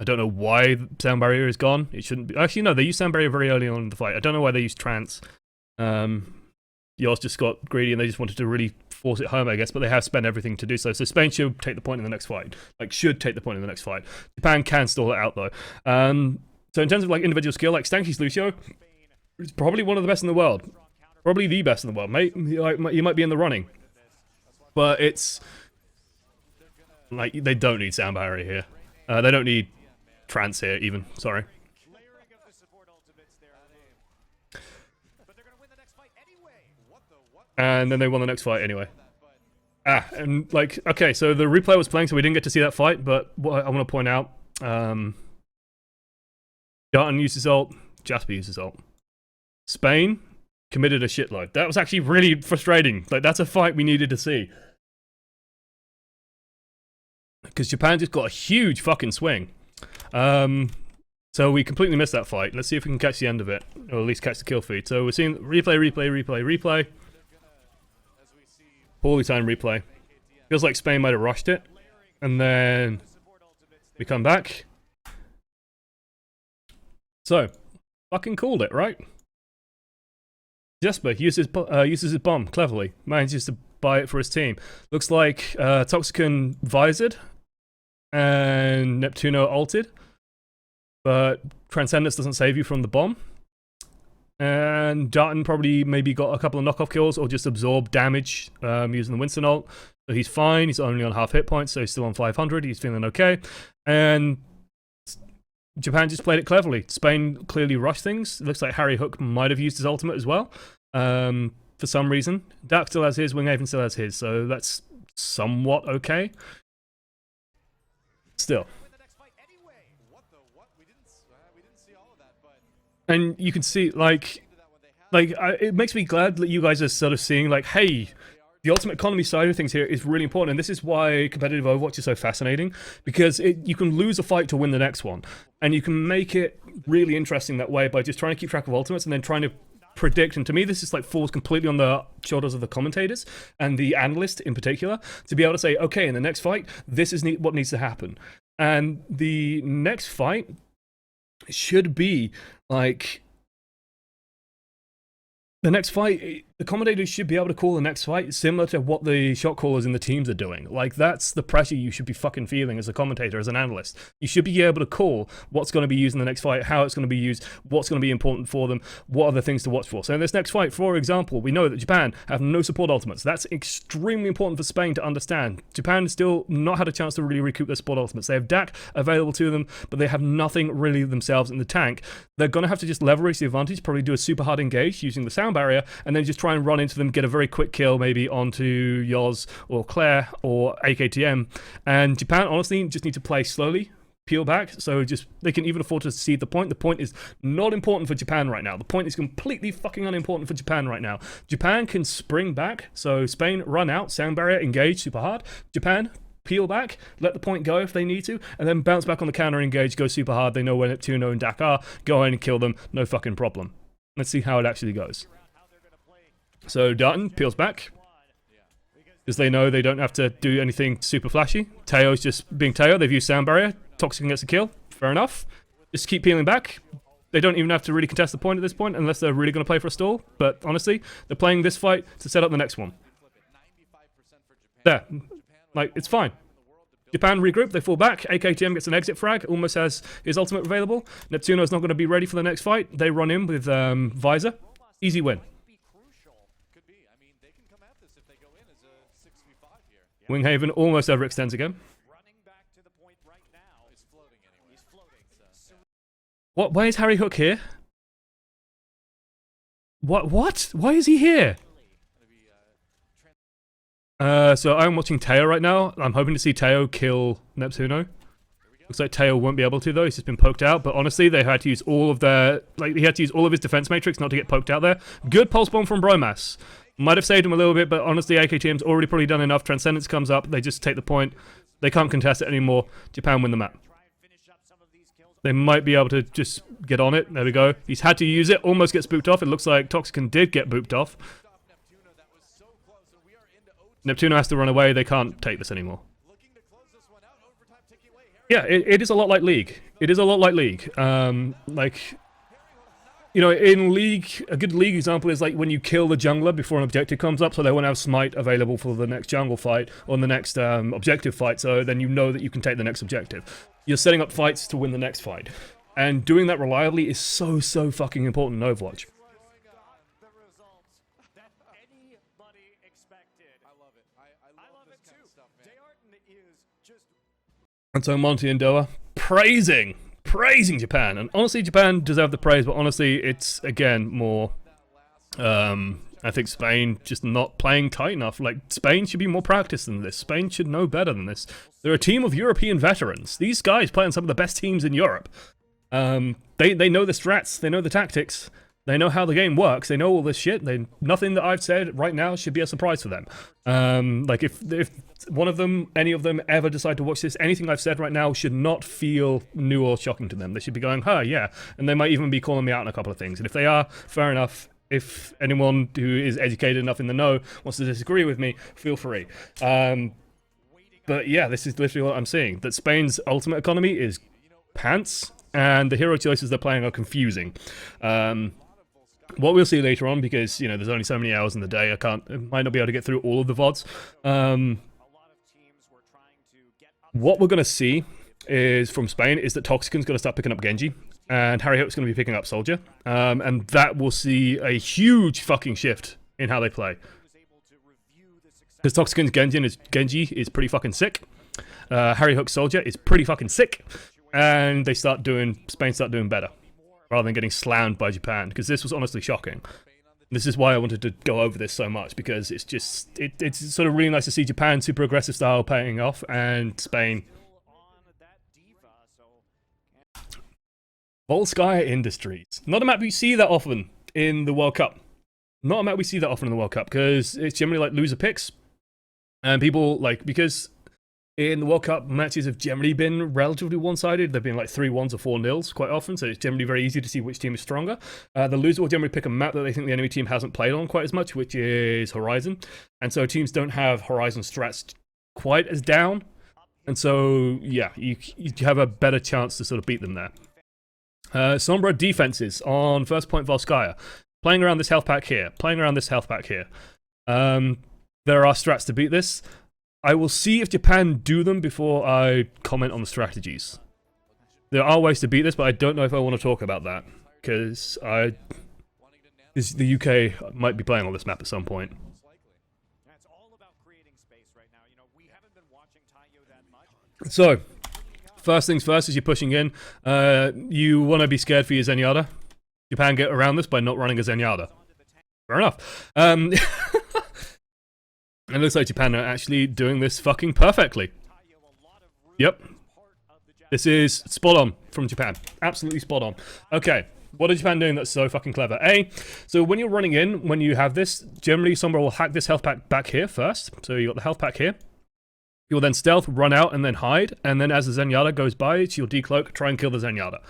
I don't know why sound barrier is gone. It shouldn't be. Actually, no, they used sound barrier very early on in the fight. I don't know why they used trance. Yours just got greedy and they just wanted to really force it home, I guess, but they have spent everything to do so. So Spain should take the point in the next fight. Should take the point in the next fight. Japan can stall it out, though. So in terms of, individual skill, Stanky's Lucio is probably one of the best in the world. Probably the best in the world. You might be in the running. But it's... they don't need sound barrier here. They don't need trance here, even. Sorry. And then they won the next fight anyway. Okay, so the replay was playing, so we didn't get to see that fight, but what I want to point out, Darton used his ult, Jasper used his ult. Spain committed a shitload. That was actually really frustrating. Like, that's a fight we needed to see. Because Japan just got a huge fucking swing. So we completely missed that fight. Let's see if we can catch the end of it, or at least catch the kill feed. So we're seeing replay. Poorly timed replay. Feels like Spain might have rushed it. And then we come back. So, fucking called it, right? Jesper uses his bomb cleverly. Manages to buy it for his team. Looks like Toxicon visored and Neptuno ulted. But Transcendence doesn't save you from the bomb. And Darton probably maybe got a couple of knockoff kills or just absorbed damage using the Winston ult. So he's fine. He's only on half hit points, so he's still on 500. He's feeling okay. And Japan just played it cleverly. Spain clearly rushed things. It looks like Harry Hook might have used his ultimate as well for some reason. Dark still has his. Winghaven still has his. So that's somewhat okay. Still. And you can see, it makes me glad that you guys are sort of seeing, like, hey, the ultimate economy side of things here is really important, and this is why competitive Overwatch is so fascinating, because you can lose a fight to win the next one, and you can make it really interesting that way by just trying to keep track of ultimates and then trying to predict, and to me this is like falls completely on the shoulders of the commentators and the analyst in particular, to be able to say, okay, in the next fight, this is what needs to happen. And the next fight should be like the commentators should be able to call the next fight similar to what the shot callers in the teams are doing. Like, that's the pressure you should be fucking feeling as a commentator, as an analyst. You should be able to call what's going to be used in the next fight, how it's going to be used, what's going to be important for them, what are the things to watch for. So in this next fight, for example, we know that Japan have no support ultimates. That's extremely important for Spain to understand. Japan still not had a chance to really recoup their support ultimates. They have DAC available to them, but they have nothing really themselves in the tank. They're going to have to just leverage the advantage, probably do a super hard engage using the sound barrier, and then just try and run into them, get a very quick kill maybe onto Yoz or Claire or AKTM. And Japan honestly just need to play slowly, peel back, so just they can even afford to cede the point. The point is not important for Japan right now. The point is completely fucking unimportant for Japan right now. Japan can spring back, so Spain run out, sound barrier, engage super hard. Japan peel back, let the point go if they need to, and then bounce back on the counter engage, go super hard. They know where Neptuno and Dakar, go in and kill them, no fucking problem. Let's see how it actually goes. So Darton peels back, because they know they don't have to do anything super flashy. Teo's just being Teo. They've used sound barrier. Toxic gets a kill. Fair enough. Just keep peeling back. They don't even have to really contest the point at this point unless they're really going to play for a stall. But honestly, they're playing this fight to set up the next one. There. Like, it's fine. Japan regroup, they fall back. AKTM gets an exit frag, almost has his ultimate available. Neptuno's not going to be ready for the next fight. They run in with Visor. Easy win. Winghaven almost overextends again. What? Why is Harry Hook here? What? Why is he here? So I'm watching Teo right now. I'm hoping to see Teo kill Neptuno. Looks like Teo won't be able to though. He's just been poked out. But honestly, they had to use all of their he had to use all of his defense matrix not to get poked out there. Good pulse bomb from Bromas. Might have saved him a little bit, but honestly, AKTM's already probably done enough. Transcendence comes up. They just take the point. They can't contest it anymore. Japan win the map. They might be able to just get on it. There we go. He's had to use it. Almost gets booped off. It looks like Toxicon did get booped off. Neptuno has to run away. They can't take this anymore. Yeah, it is a lot like League. It is a lot like League. You know, in League, a good League example is like when you kill the jungler before an objective comes up, so they won't have smite available for the next jungle fight or the next objective fight, so then you know that you can take the next objective. You're setting up fights to win the next fight. And doing that reliably is so fucking important in Overwatch. And so Monty and Doa praising Japan, and honestly Japan deserved the praise, but honestly it's again more I think Spain just not playing tight enough. Like, Spain should be more practiced than this. Spain should know better than this. They're a team of European veterans. These guys play on some of the best teams in Europe. They know the strats, they know the tactics. They know how the game works. They know all this shit. Nothing that I've said right now should be a surprise for them. Like if one of them, any of them, ever decide to watch this, anything I've said right now should not feel new or shocking to them. They should be going, huh, yeah. And they might even be calling me out on a couple of things. And if they are, fair enough. If anyone who is educated enough in the know wants to disagree with me, feel free. But yeah, this is literally what I'm seeing. That Spain's ultimate economy is pants, and the hero choices they're playing are confusing. What we'll see later on, because you know there's only so many hours in the day, I might not be able to get through all of the VoDs. What we're gonna see is from Spain is that Toxican's gonna start picking up Genji, and Harry Hook's gonna be picking up Soldier, and that will see a huge fucking shift in how they play. Because Toxican's Genji is pretty fucking sick. Harry Hook's Soldier is pretty fucking sick, and Spain start doing better, rather than getting slammed by Japan, because this was honestly shocking. This is why I wanted to go over this so much, because it's just, it's sort of really nice to see Japan super aggressive style paying off, and Spain. Volskaya Industries. Not a map we see that often in the World Cup. Not a map we see that often in the World Cup, because it's generally like loser picks. And people, like, because in the World Cup, matches have generally been relatively one-sided. They've been like 3-1s or 4-0s quite often, so it's generally very easy to see which team is stronger. The loser will generally pick a map that they think the enemy team hasn't played on quite as much, which is Horizon. And so teams don't have Horizon strats quite as down. And so, yeah, you have a better chance to sort of beat them there. Sombra defenses on first point Volskaya. Playing around this health pack here. Playing around this health pack here. There are strats to beat this. I will see if Japan do them before I comment on the strategies. There are ways to beat this, but I don't know if I want to talk about that. Because the UK might be playing on this map at some point. It's all about creating space right now. You know, we haven't been watching Taiyo that much. So, first things first, as you're pushing in, you want to be scared for your Zenyatta. Japan get around this by not running a Zenyatta. Fair enough. It looks like Japan are actually doing this fucking perfectly. Yep. This is spot on from Japan. Absolutely spot on. Okay. What is Japan doing that's so fucking clever? So when you're running in, when you have this, generally Sombra will hack this health pack back here first. So you got the health pack here. You'll then stealth, run out, and then hide. And then as the Zenyatta goes by, she'll decloak, try and kill the Zenyatta.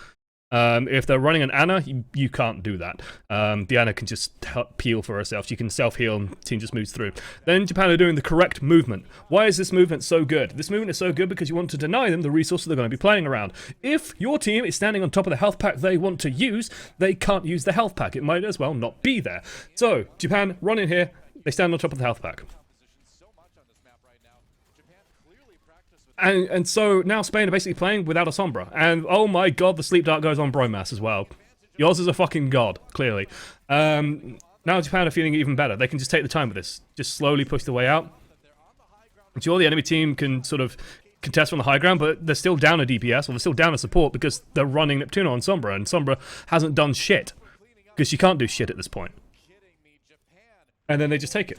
If they're running an Ana, you can't do that. The Ana can just peel for herself. She can self-heal and team just moves through. Then Japan are doing the correct movement. Why is this movement so good? This movement is so good because you want to deny them the resources they're going to be playing around. If your team is standing on top of the health pack they want to use, they can't use the health pack. It might as well not be there. So, Japan, run in here. They stand on top of the health pack. And so now Spain are basically playing without a Sombra. And oh my god, the sleep dart goes on Bromas as well. Yours is a fucking god, clearly. Now Japan are feeling even better. They can just take the time with this. Just slowly push the way out. Sure, the enemy team can sort of contest from the high ground, but they're still down a DPS, or they're still down a support because they're running Neptuno on Sombra, and Sombra hasn't done shit. Because she can't do shit at this point. And then they just take it.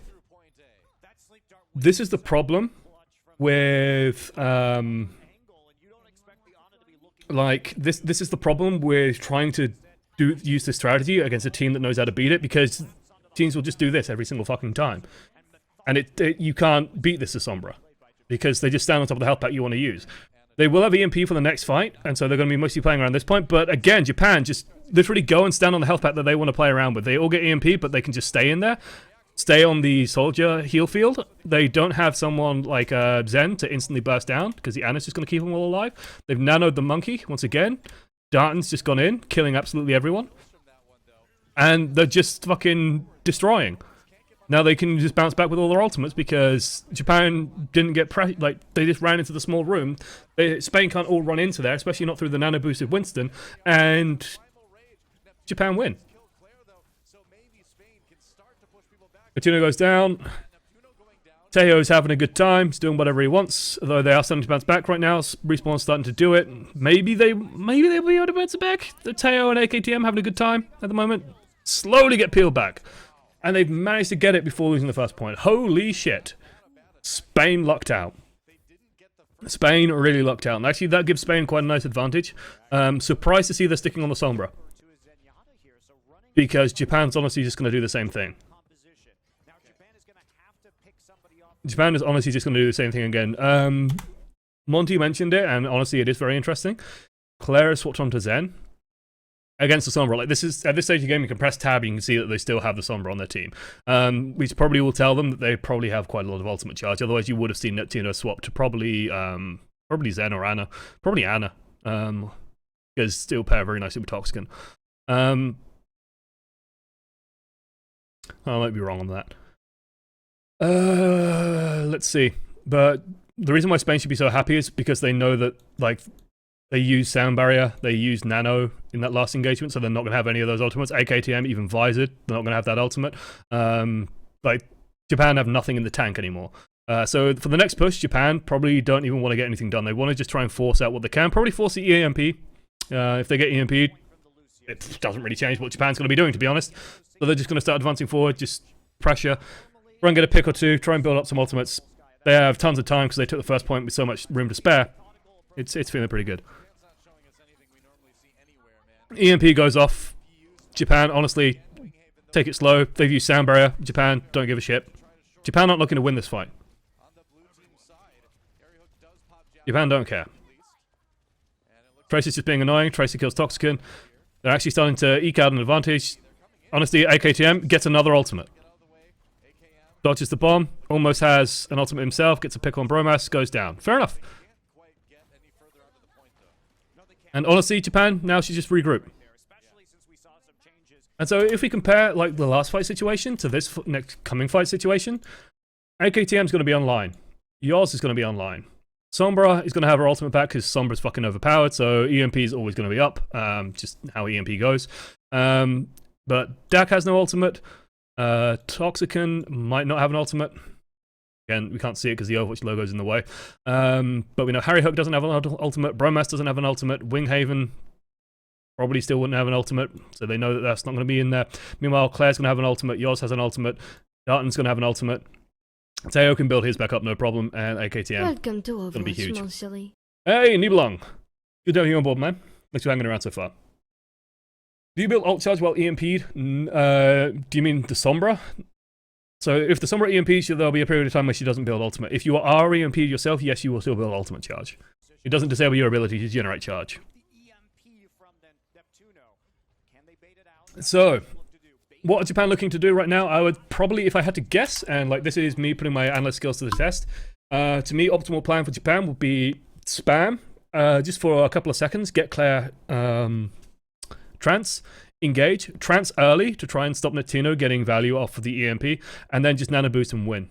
This is the problem with like this is the problem with trying to use this strategy against a team that knows how to beat it, because teams will just do this every single fucking time, and you can't beat this as Sombra because they just stand on top of the health pack you want to use. They will have EMP for the next fight, and so they're going to be mostly playing around this point, but again, Japan just literally go and stand on the health pack that they want to play around with. They all get EMP, but they can just stay in there. Stay on the Soldier heal field. They don't have someone like Zen to instantly burst down, because the Ana's just going to keep them all alive. They've nanoed the monkey once again. Darton's just gone in, killing absolutely everyone. And they're just fucking destroying. Now they can just bounce back with all their ultimates, because Japan didn't get they just ran into the small room. Spain can't all run into there, especially not through the nano boosted Winston, and Japan win. Neptuno goes down. Teo's having a good time. He's doing whatever he wants. Although they are starting to bounce back right now. Respawn's starting to do it. Maybe they'll be able to bounce back. The Teo and AKTM having a good time at the moment. Slowly get peeled back. And they've managed to get it before losing the first point. Holy shit. Spain lucked out. Spain really lucked out. And actually that gives Spain quite a nice advantage. Surprised to see they're sticking on the Sombra. because Japan's honestly just going to do the same thing. Composition. Now Japan is going to have to pick somebody off. Japan is honestly just going to do the same thing again. Monty mentioned it, and honestly, it is very interesting. Claire is swapped onto Zen against the Sombra. Like, this is at this stage of the game, you can press tab, you can see that they still have the Sombra on their team. Which probably will tell them that they probably have quite a lot of ultimate charge. Otherwise, you would have seen Neptuno swap to probably Zen or Anna, probably Anna, because still pair very nicely with Toxican. I might be wrong on that. Let's see. But the reason why Spain should be so happy is because they know that, like, they use Sound Barrier, they use Nano in that last engagement, so they're not going to have any of those ultimates. AKTM, even Visored, they're not going to have that ultimate. Like, Japan have nothing in the tank anymore. So for the next push, Japan probably don't even want to get anything done. They want to just try and force out what they can. Probably force the EMP. If they get EMP'd, it doesn't really change what Japan's going to be doing, to be honest. So they're just going to start advancing forward, just pressure, try and get a pick or two, try and build up some ultimates. They have tons of time because they took the first point with so much room to spare. It's feeling pretty good. EMP goes off. Japan, honestly, take it slow. They've used Sound Barrier. Japan, don't give a shit. Japan aren't looking to win this fight. Japan don't care. Tracy's just being annoying. Tracy kills Toxican. They're actually starting to eke out an advantage. Honestly, AKTM gets another ultimate. Dodges the bomb, almost has an ultimate himself, gets a pick on Bromas, goes down. Fair enough. And honestly, Japan, now should just regroup. And so if we compare, like, the last fight situation to this next coming fight situation, AKTM's going to be online. Yoz is going to be online. Sombra is going to have her ultimate back because Sombra's fucking overpowered, so EMP is always going to be up, just how EMP goes. But Dak has no ultimate. Toxican might not have an ultimate. Again, we can't see it because the Overwatch logo is in the way. But we know Harry Hook doesn't have an ultimate. Bromas doesn't have an ultimate. Winghaven probably still wouldn't have an ultimate, so they know that that's not going to be in there. Meanwhile, Claire's going to have an ultimate. Yoz has an ultimate. Darton's going to have an ultimate. Teo can build his back up, no problem. And AKTM Welcome to going to be huge. Overwatch, silly. Hey, Nibelung. Good to have you on board, man. Thanks for hanging around so far. Do you build ult charge while EMP'd? Do you mean the Sombra? So if the Sombra EMPs, there'll be a period of time where she doesn't build ultimate. If you are EMP'd yourself, yes, you will still build ultimate charge. It doesn't disable your ability to generate charge. So, what are Japan looking to do right now? I would probably, if I had to guess, and like this is me putting my analyst skills to the test, to me, optimal plan for Japan would be spam, just for a couple of seconds, get Claire trance, engage, trance early to try and stop Neptuno getting value off of the EMP, and then just nano boost and win.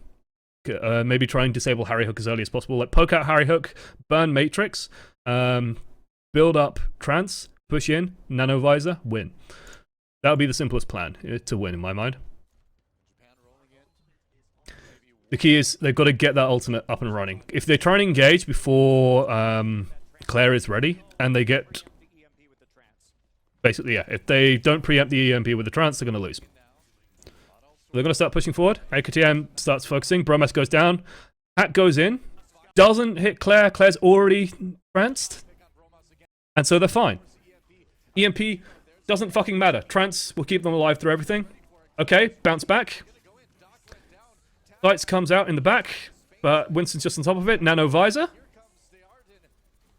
Maybe try and disable Harry Hook as early as possible. Like poke out Harry Hook, burn Matrix, build up trance, push in, nano visor, win. That would be the simplest plan to win in my mind. The key is they've got to get that ultimate up and running. If they try and engage before Claire is ready, and they get... Basically, yeah, if they don't preempt the EMP with the trance, they're going to lose. They're going to start pushing forward. AKTM starts focusing. Bromas goes down. Hat goes in. Doesn't hit Claire. Claire's already tranced. And so they're fine. EMP doesn't fucking matter. Trance will keep them alive through everything. Okay, bounce back. Lights comes out in the back, but Winston's just on top of it. Nano visor.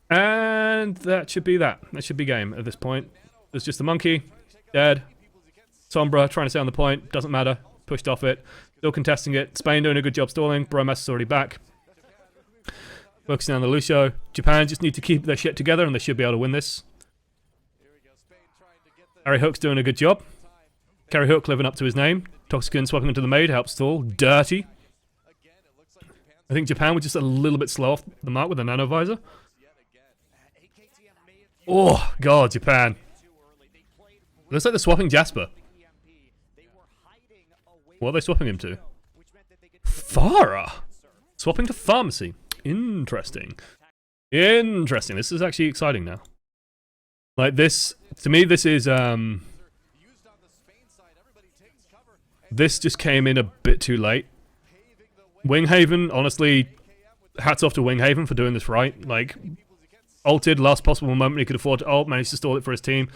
And that should be that. That should be game at this point. There's just the monkey. Dead. Sombra trying to stay on the point. Doesn't matter. Pushed off it. Still contesting it. Spain doing a good job stalling. Bromas is already back. Focusing on the Lucio. Japan just need to keep their shit together and they should be able to win this. Harry Hook's doing a good job. Harry Hook living up to his name. Toxican swapping into the maid helps stall. Dirty. I think Japan was just a little bit slow off the mark with the nano visor. Oh, God, Japan. Looks like they're swapping Jasper. What are they swapping him to? Farah! Swapping to Pharmacy. Interesting. Interesting. This is actually exciting now. Like this, to me, this is, this just came in a bit too late. Winghaven, honestly, hats off to Winghaven for doing this right. Like, ulted, last possible moment he could afford to ult, managed to stall it for his team.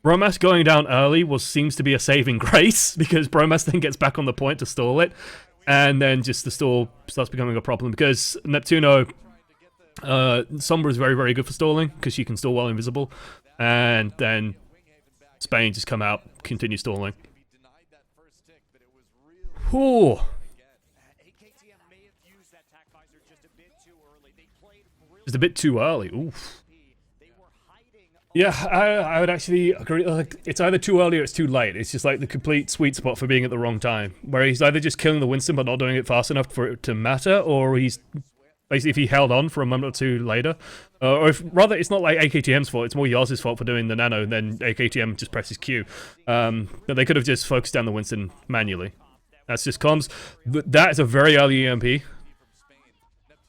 Bromas going down early seems to be a saving grace, because Bromas then gets back on the point to stall it, and then just the stall starts becoming a problem, because Neptuno, Sombra is very, very good for stalling, because she can stall while invisible, and then Spain just come out, continue stalling. Ooh. Just a bit too early. Oof. Yeah, I would actually agree. Like, it's either too early or it's too late. It's just like the complete sweet spot for being at the wrong time, where he's either just killing the Winston but not doing it fast enough for it to matter, or he's basically, if he held on for a moment or two later, or if rather, it's not like AKTM's fault. It's more Yaz's fault for doing the nano, and then AKTM just presses Q. But they could have just focused down the Winston manually. That's just comms. That is a very early EMP.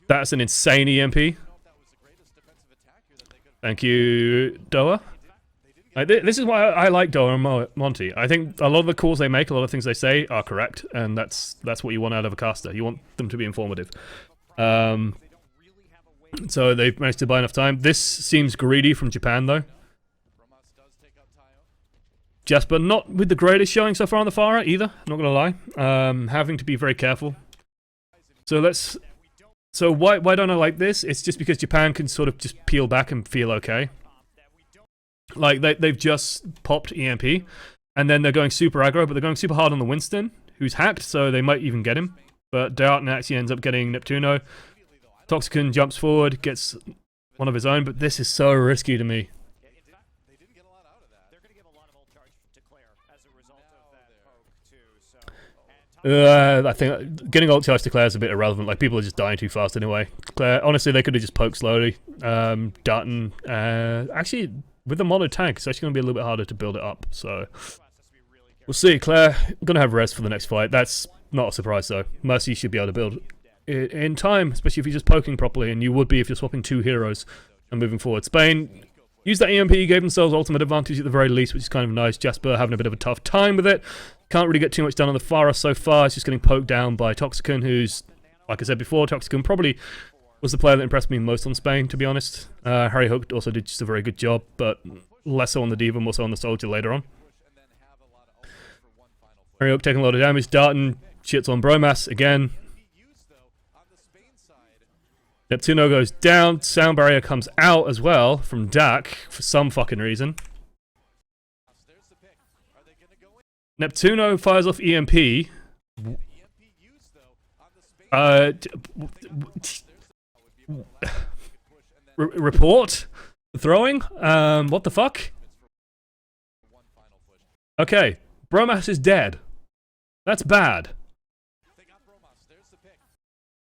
That's an insane EMP. Thank you, Doa. This is why I like Doa and Monty. I think a lot of the calls they make, a lot of things they say are correct, and that's what you want out of a caster. You want them to be informative. So they've managed to buy enough time. This seems greedy from Japan, though. Jasper, not with the greatest showing so far on the Farah either, not gonna lie. Having to be very careful. So why don't I like this? It's just because Japan can sort of just peel back and feel okay. Like, they've just popped EMP, and then they're going super aggro, but they're going super hard on the Winston, who's hacked, so they might even get him. But Darton actually ends up getting Neptuno. Toxicon jumps forward, gets one of his own, but this is so risky to me. I think getting ult charge to Claire is a bit irrelevant. Like, people are just dying too fast anyway. Claire, honestly, they could have just poked slowly. Darton, actually, with the mono tank, it's actually going to be a little bit harder to build it up. So, we'll see. Claire, going to have rest for the next fight. That's not a surprise, though. Mercy should be able to build it in time, especially if you're just poking properly, and you would be if you're swapping two heroes and moving forward. Spain used that EMP, gave themselves ultimate advantage at the very least, which is kind of nice. Jasper having a bit of a tough time with it. Can't really get too much done on the Farah so far. It's just getting poked down by Toxicon, who's, like I said before, Toxicon probably was the player that impressed me most on Spain, to be honest. Harry Hook also did just a very good job, but less so on the Diva, more so on the Soldier later on. Harry Hook taking a lot of damage. Darton shits on Bromas again. Neptuno goes down. Sound barrier comes out as well from Dak for some fucking reason. Neptuno fires off EMP. Report? Throwing? What the fuck? Okay, Bromas is dead. That's bad.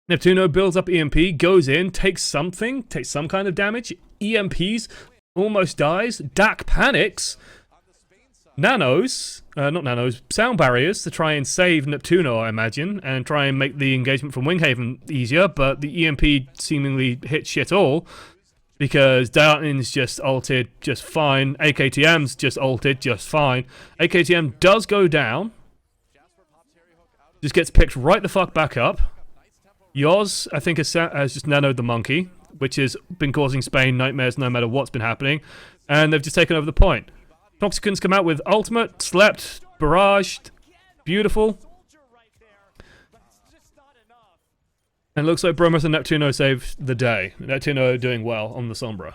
Neptuno builds up EMP, goes in, takes some kind of damage. EMPs, almost dies. Dak panics. Nanos, not nanos, sound barriers to try and save Neptuno, I imagine, and try and make the engagement from Winghaven easier, but the EMP seemingly hit shit all, because Darton's just ulted just fine, AKTM's just ulted just fine. AKTM does go down, just gets picked right the fuck back up. Yoz, I think, has just nanoed the monkey, which has been causing Spain nightmares no matter what's been happening, and they've just taken over the point. Toxicons come out with ultimate, slept, barraged, beautiful. And it looks like Bromas and Neptuno saved the day. Neptuno doing well on the Sombra.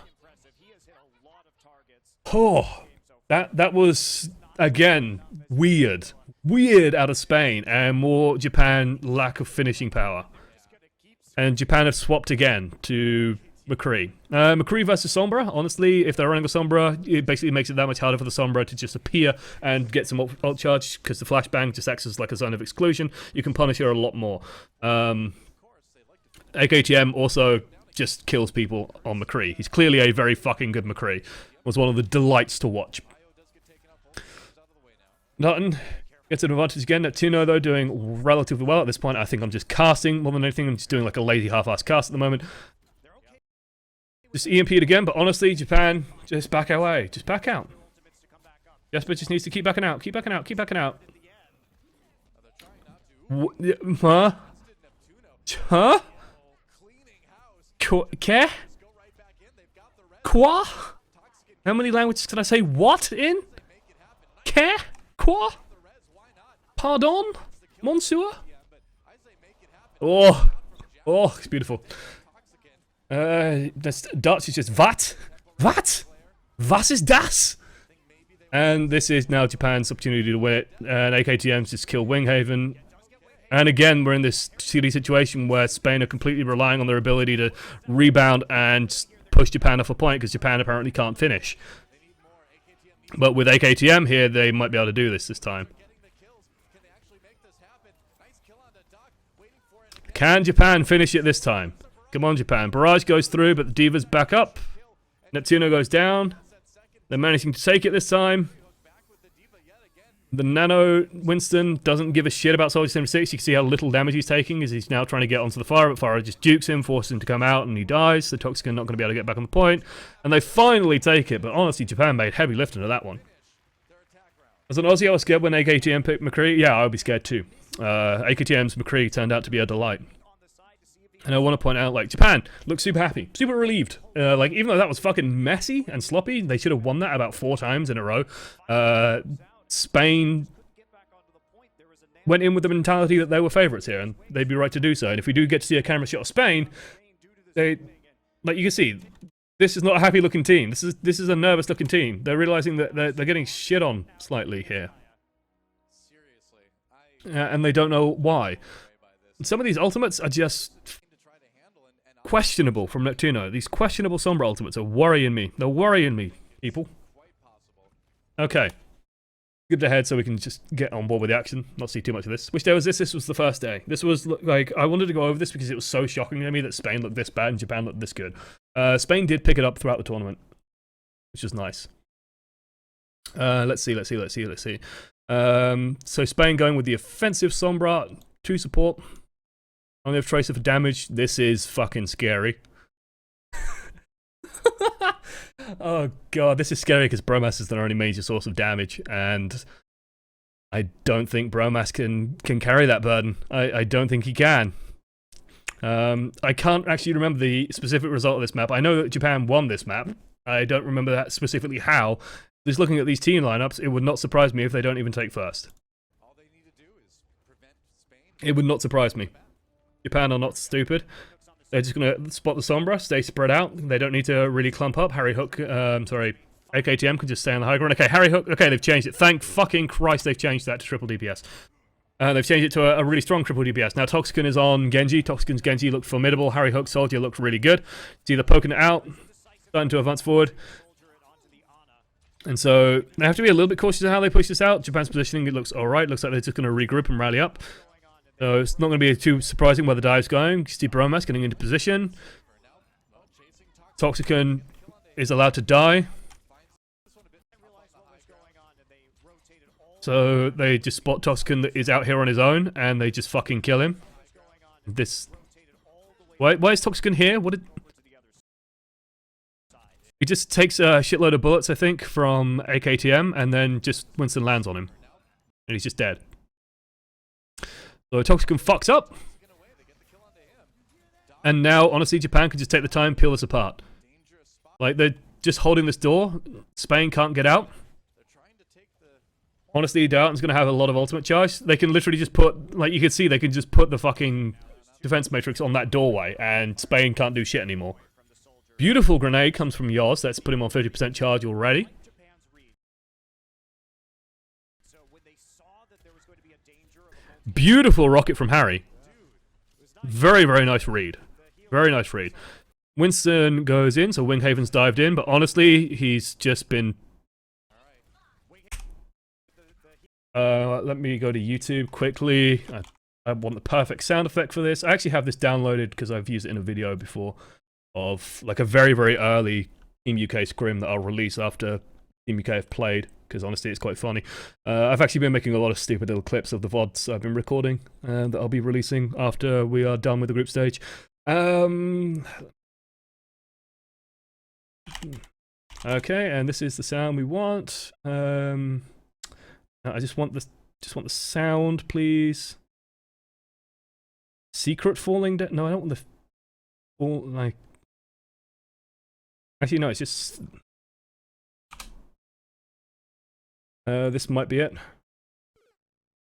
Oh, that was, again, weird. Weird out of Spain, and more Japan lack of finishing power. And Japan have swapped again to McCree. McCree versus Sombra, honestly, if they're running a Sombra, it basically makes it that much harder for the Sombra to just appear and get some ult charge, because the flashbang just acts as like a zone of exclusion. You can punish her a lot more. AKTM also just kills people on McCree. He's clearly a very fucking good McCree. Was one of the delights to watch. Norton gets an advantage again. Neptuno, though, doing relatively well at this point. I think I'm just casting more than anything. I'm just doing like a lazy half-assed cast at the moment. Just EMP'd again, but honestly, Japan, just back away. Just back out. Jasper just needs to keep backing out. Keep backing out. Keep backing out. Huh? Huh? Quoi? How many languages can I say what in? Que? Quoi? Pardon? Monsieur? Oh. Oh, it's beautiful. This Dutch is just what? What? Was is das? And this is now Japan's opportunity to win it. And AKTM's just kill Winghaven. And again, we're in this silly situation where Spain are completely relying on their ability to rebound and push Japan off a point because Japan apparently can't finish. But with AKTM here, they might be able to do this time. Can Japan finish it this time? Come on, Japan. Barrage goes through, but the Diva's back up. Neptuno goes down. They're managing to take it this time. The Nano Winston doesn't give a shit about Soldier 76. You can see how little damage he's taking as he's now trying to get onto the fire, but fire just jukes him, forces him to come out, and he dies. So Toxican not going to be able to get back on the point. And they finally take it, but honestly, Japan made heavy lifting of that one. As an Aussie, I was scared when AKTM picked McCree. Yeah, I would be scared too. AKTM's McCree turned out to be a delight. And I want to point out, like, Japan looks super happy, super relieved. Like, even though that was fucking messy and sloppy, they should have won that about 4 times in a row. Spain went in with the mentality that they were favourites here, and they'd be right to do so. And if we do get to see a camera shot of Spain, they, like you can see, this is not a happy-looking team. This is a nervous-looking team. They're realising that they're getting shit on slightly here. And they don't know why. Some of these ultimates are just questionable from Neptuno. These questionable Sombra ultimates are worrying me. They're worrying me, people. Okay. Skip ahead so we can just get on board with the action, not see too much of this. Which day was this? This was the first day. This was, like, I wanted to go over this because it was so shocking to me that Spain looked this bad and Japan looked this good. Spain did pick it up throughout the tournament, which is nice. Let's see. So Spain going with the offensive Sombra, 2 support. Only have Tracer for damage. This is fucking scary. Oh god, this is scary because Bromas is their only major source of damage, and I don't think Bromas can carry that burden. I don't think he can. I can't actually remember the specific result of this map. I know that Japan won this map. I don't remember that specifically how. Just looking at these team lineups, it would not surprise me if they don't even take first. It would not surprise me. Japan are not stupid. They're just going to spot the Sombra, stay spread out. They don't need to really clump up. Harry Hook, AKTM can just stay on the high ground. Okay, Harry Hook, okay, they've changed it. Thank fucking Christ they've changed that to triple DPS. They've changed it to a really strong triple DPS. Now Toxican is on Genji. Toxican's Genji looked formidable. Harry Hook Soldier looked really good. It's either poking it out, starting to advance forward. And so they have to be a little bit cautious of how they push this out. Japan's positioning, it looks alright. Looks like they're just going to regroup and rally up. So it's not going to be too surprising where the dive's going. You see Bromas getting into position. Toxican is allowed to die. So they just spot Toxican that is out here on his own, and they just fucking kill him. This... Why is Toxican here? What did... He just takes a shitload of bullets, I think, from AKTM, and then just Winston lands on him. And he's just dead. So Toxican fucks up. And now, honestly, Japan can just take the time, peel this apart. Like, they're just holding this door. Spain can't get out. Honestly, Darton's going to have a lot of ultimate charge. They can literally just put, like you can see, they can just put the fucking defense matrix on that doorway, and Spain can't do shit anymore. Beautiful grenade comes from Yoz. That's put him on 50% charge already. Beautiful rocket from Harry. Very, very nice read. Very nice read. Winston goes in, so Winghaven's dived in, but honestly, he's just been... let me go to YouTube quickly. I want the perfect sound effect for this. I actually have this downloaded because I've used it in a video before of like a very, very early Team UK scrim that I'll release after Team UK have played, because honestly it's quite funny. I've actually been making a lot of stupid little clips of the VoDs I've been recording that I'll be releasing after we are done with the group stage. Okay, and this is the sound we want. I just want the sound, please. Secret falling down. No, I don't want the fall, like. Actually, no, it's just. This might be it.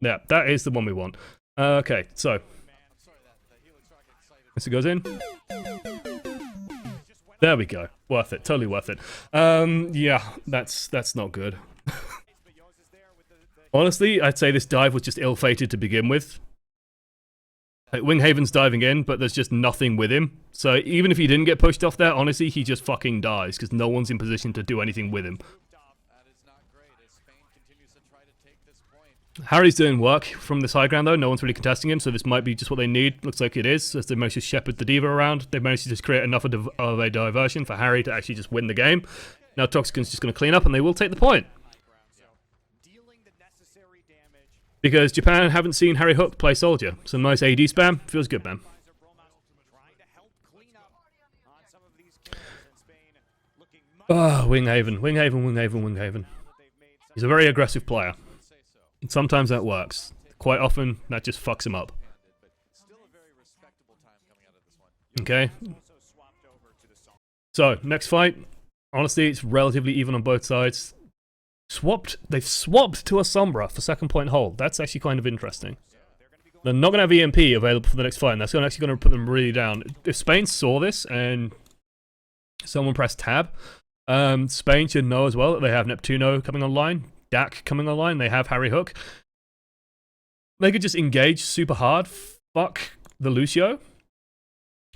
Yeah, that is the one we want. Okay, so this goes in. There we go. Worth it. Totally worth it. Yeah, that's not good. Honestly, I'd say this dive was just ill-fated to begin with. Like, Winghaven's diving in, but there's just nothing with him. So even if he didn't get pushed off there, honestly, he just fucking dies because no one's in position to do anything with him. Harry's doing work from this high ground though, no one's really contesting him, so this might be just what they need. Looks like it is, as they managed to shepherd the Diva around. They managed to just create enough of a diversion for Harry to actually just win the game. Now Toxican's just going to clean up and they will take the point. Because Japan haven't seen Harry Hook play Soldier. Some nice AD spam, feels good, man. Oh, Winghaven. He's a very aggressive player. And sometimes that works. Quite often, that just fucks him up. Okay. So, next fight. Honestly, it's relatively even on both sides. They've swapped to a Sombra for second point hold. That's actually kind of interesting. They're not going to have EMP available for the next fight, and that's actually going to put them really down. If Spain saw this and someone pressed tab, Spain should know as well that they have Neptuno coming online, Dak coming online, they have Harry Hook. They could just engage super hard, fuck the Lucio.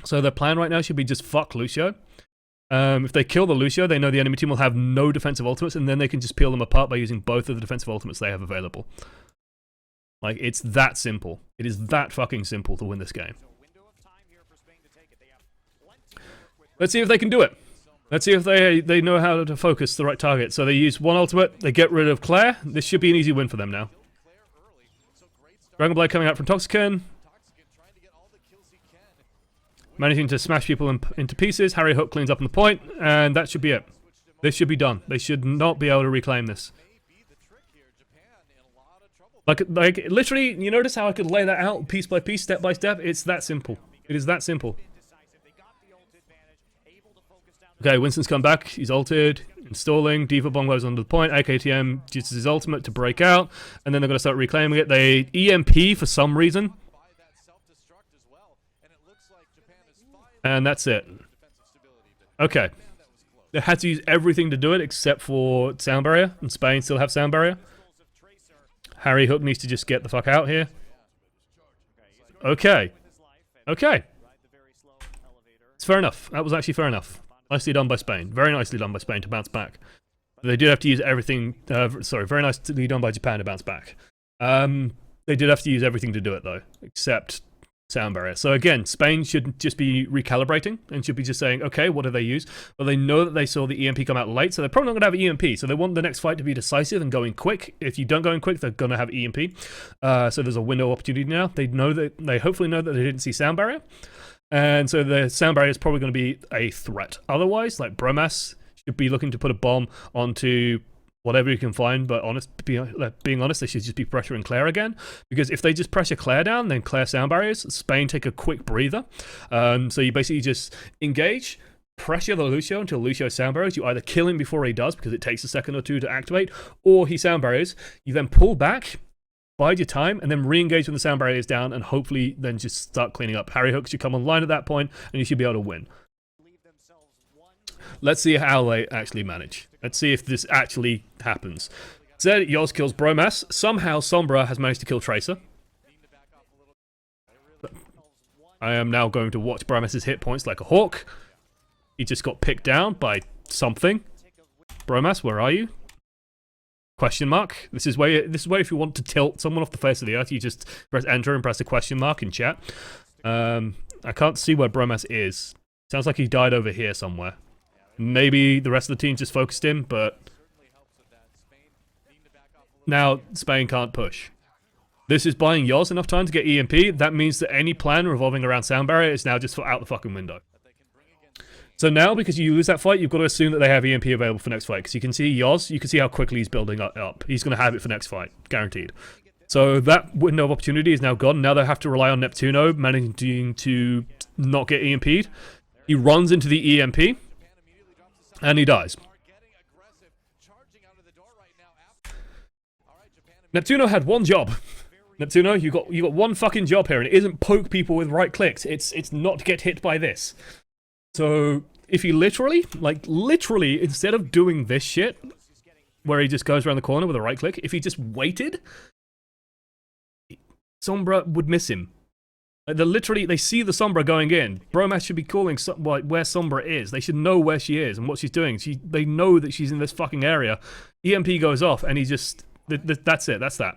So their plan right now should be just fuck Lucio. If they kill the Lucio, they know the enemy team will have no defensive ultimates, and then they can just peel them apart by using both of the defensive ultimates they have available. Like, it's that simple. It is that fucking simple to win this game. Let's see if they can do it. Let's see if they know how to focus the right target. So they use one ultimate, they get rid of Claire. This should be an easy win for them now. Dragon Blade coming out from Toxican. Managing to smash people into pieces. Harry Hook cleans up on the point, and that should be it. This should be done. They should not be able to reclaim this. Like literally, you notice how I could lay that out piece by piece, step by step? It's that simple. It is that simple. Okay, Winston's come back. He's ulted, installing. Diva Bomb goes onto the point. AKTM uses his ultimate to break out, and then they're going to start reclaiming it. They EMP for some reason. And that's it. Okay. They had to use everything to do it except for sound barrier, and Spain still have sound barrier. Harry Hook needs to just get the fuck out here. Okay. Okay. It's fair enough. That was actually fair enough. Nicely done by Spain. Very nicely done by Spain to bounce back. They did have to use everything... sorry, very nicely done by Japan to bounce back. They did have to use everything to do it, though, except sound barrier. So again, Spain should just be recalibrating and should be just saying, okay, what do they use? Well, they know that they saw the EMP come out late, so they're probably not going to have EMP. So they want the next fight to be decisive and going quick. If you don't go in quick, they're going to have EMP. So there's a window opportunity now. They know that they hopefully know that they didn't see sound barrier. And so the sound barrier is probably going to be a threat. Otherwise, like Bromas should be looking to put a bomb onto whatever you can find, but being honest, they should just be pressuring Claire again. Because if they just pressure Claire down, then Claire sound barriers, Spain take a quick breather. So you basically just engage, pressure the Lucio until Lucio sound barriers. You either kill him before he does, because it takes a second or two to activate, or he sound barriers. You then pull back, bide your time, and then re-engage when the sound barrier is down, and hopefully then just start cleaning up. Harry Hook should come online at that point, and you should be able to win. Let's see how they actually manage. Let's see if this actually happens. Zed, Yoz kills Bromas. Somehow Sombra has managed to kill Tracer. I am now going to watch Bromas' hit points like a hawk. He just got picked down by something. Bromas, where are you? Question mark. This is where if you want to tilt someone off the face of the earth, you just press enter and press a question mark in chat. I can't see where Bromas is. Sounds like he died over here somewhere. Maybe the rest of the team just focused him, but now Spain can't push. This is buying Yoz enough time to get EMP. That means that any plan revolving around sound barrier is now just out the fucking window. So now, because you lose that fight, you've got to assume that they have EMP available for next fight. Because you can see Yoz, you can see how quickly he's building up. He's going to have it for next fight, guaranteed. So that window of opportunity is now gone. Now they have to rely on Neptuno managing to not get EMP'd. He runs into the EMP. And he dies. Neptuno had one job. Neptuno, you got one fucking job here, and it isn't poke people with right clicks. It's not get hit by this. So if he literally, instead of doing this shit, where he just goes around the corner with a right click, if he just waited, Sombra would miss him. Like they see the Sombra going in. Bromas should be calling where Sombra is. They should know where she is and what she's doing. They know that she's in this fucking area. EMP goes off, and he just... That's it. That's that.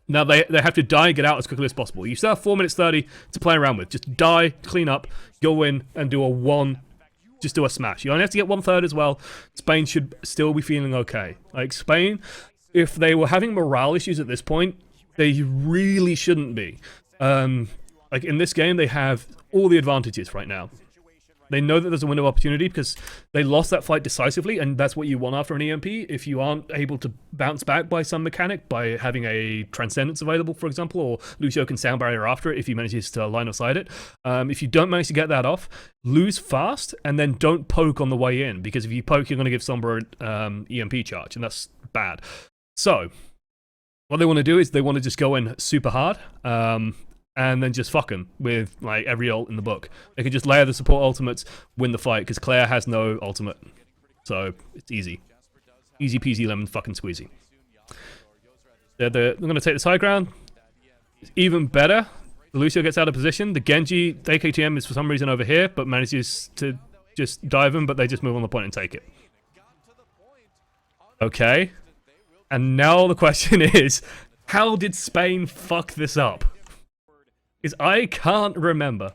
Now they have to die and get out as quickly as possible. You still have 4 minutes 30 to play around with. Just die, clean up, go in, and do a one. Just do a smash. You only have to get 1/3 as well. Spain should still be feeling okay. Like, Spain, if they were having morale issues at this point, they really shouldn't be. Like, in this game, they have all the advantages right now. They know that there's a window of opportunity because they lost that fight decisively, and that's what you want after an EMP. If you aren't able to bounce back by some mechanic, by having a Transcendence available, for example, or Lucio can sound barrier after it if he manages to line of sight it. If you don't manage to get that off, lose fast, and then don't poke on the way in, because if you poke, you're going to give Sombra EMP charge, and that's bad. So, what they want to do is they want to just go in super hard, and then just fuck him with, like, every ult in the book. They can just layer the support ultimates, win the fight, because Claire has no ultimate. So, it's easy. Easy peasy lemon fucking squeezy. They're going to take this high ground. It's even better. The Lucio gets out of position. The Genji, AKTM is for some reason over here, but manages to just dive him, but they just move on the point and take it. Okay. And now the question is, how did Spain fuck this up? Because I can't remember.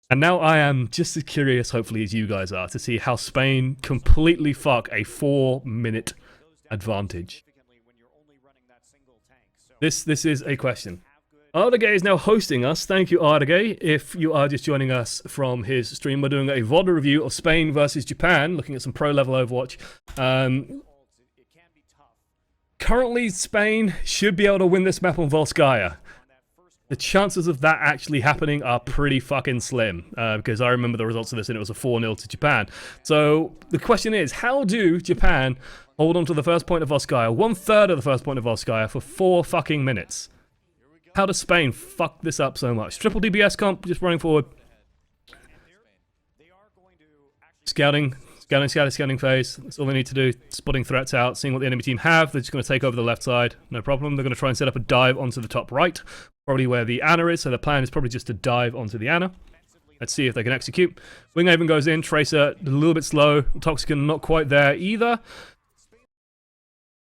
And now I am just as curious, hopefully, as you guys are, to see how Spain completely fuck a 4-minute advantage. This is a question. Ardagay is now hosting us. Thank you, Ardagay. If you are just joining us from his stream, we're doing a VoD review of Spain versus Japan, looking at some pro-level Overwatch. Currently, Spain should be able to win this map on Volskaya. The chances of that actually happening are pretty fucking slim, because I remember the results of this and it was a 4-0 to Japan. So the question is, how do Japan hold on to the first point of Volskaya, 1/3 of the first point of Volskaya, for 4 fucking minutes? How does Spain fuck this up so much? Triple DPS comp, just running forward. Scouting phase. That's all they need to do. Spotting threats out, seeing what the enemy team have. They're just going to take over the left side. No problem. They're going to try and set up a dive onto the top right. Probably where the Ana is. So the plan is probably just to dive onto the Ana. Let's see if they can execute. Winghaven goes in. Tracer a little bit slow. Toxicant not quite there either.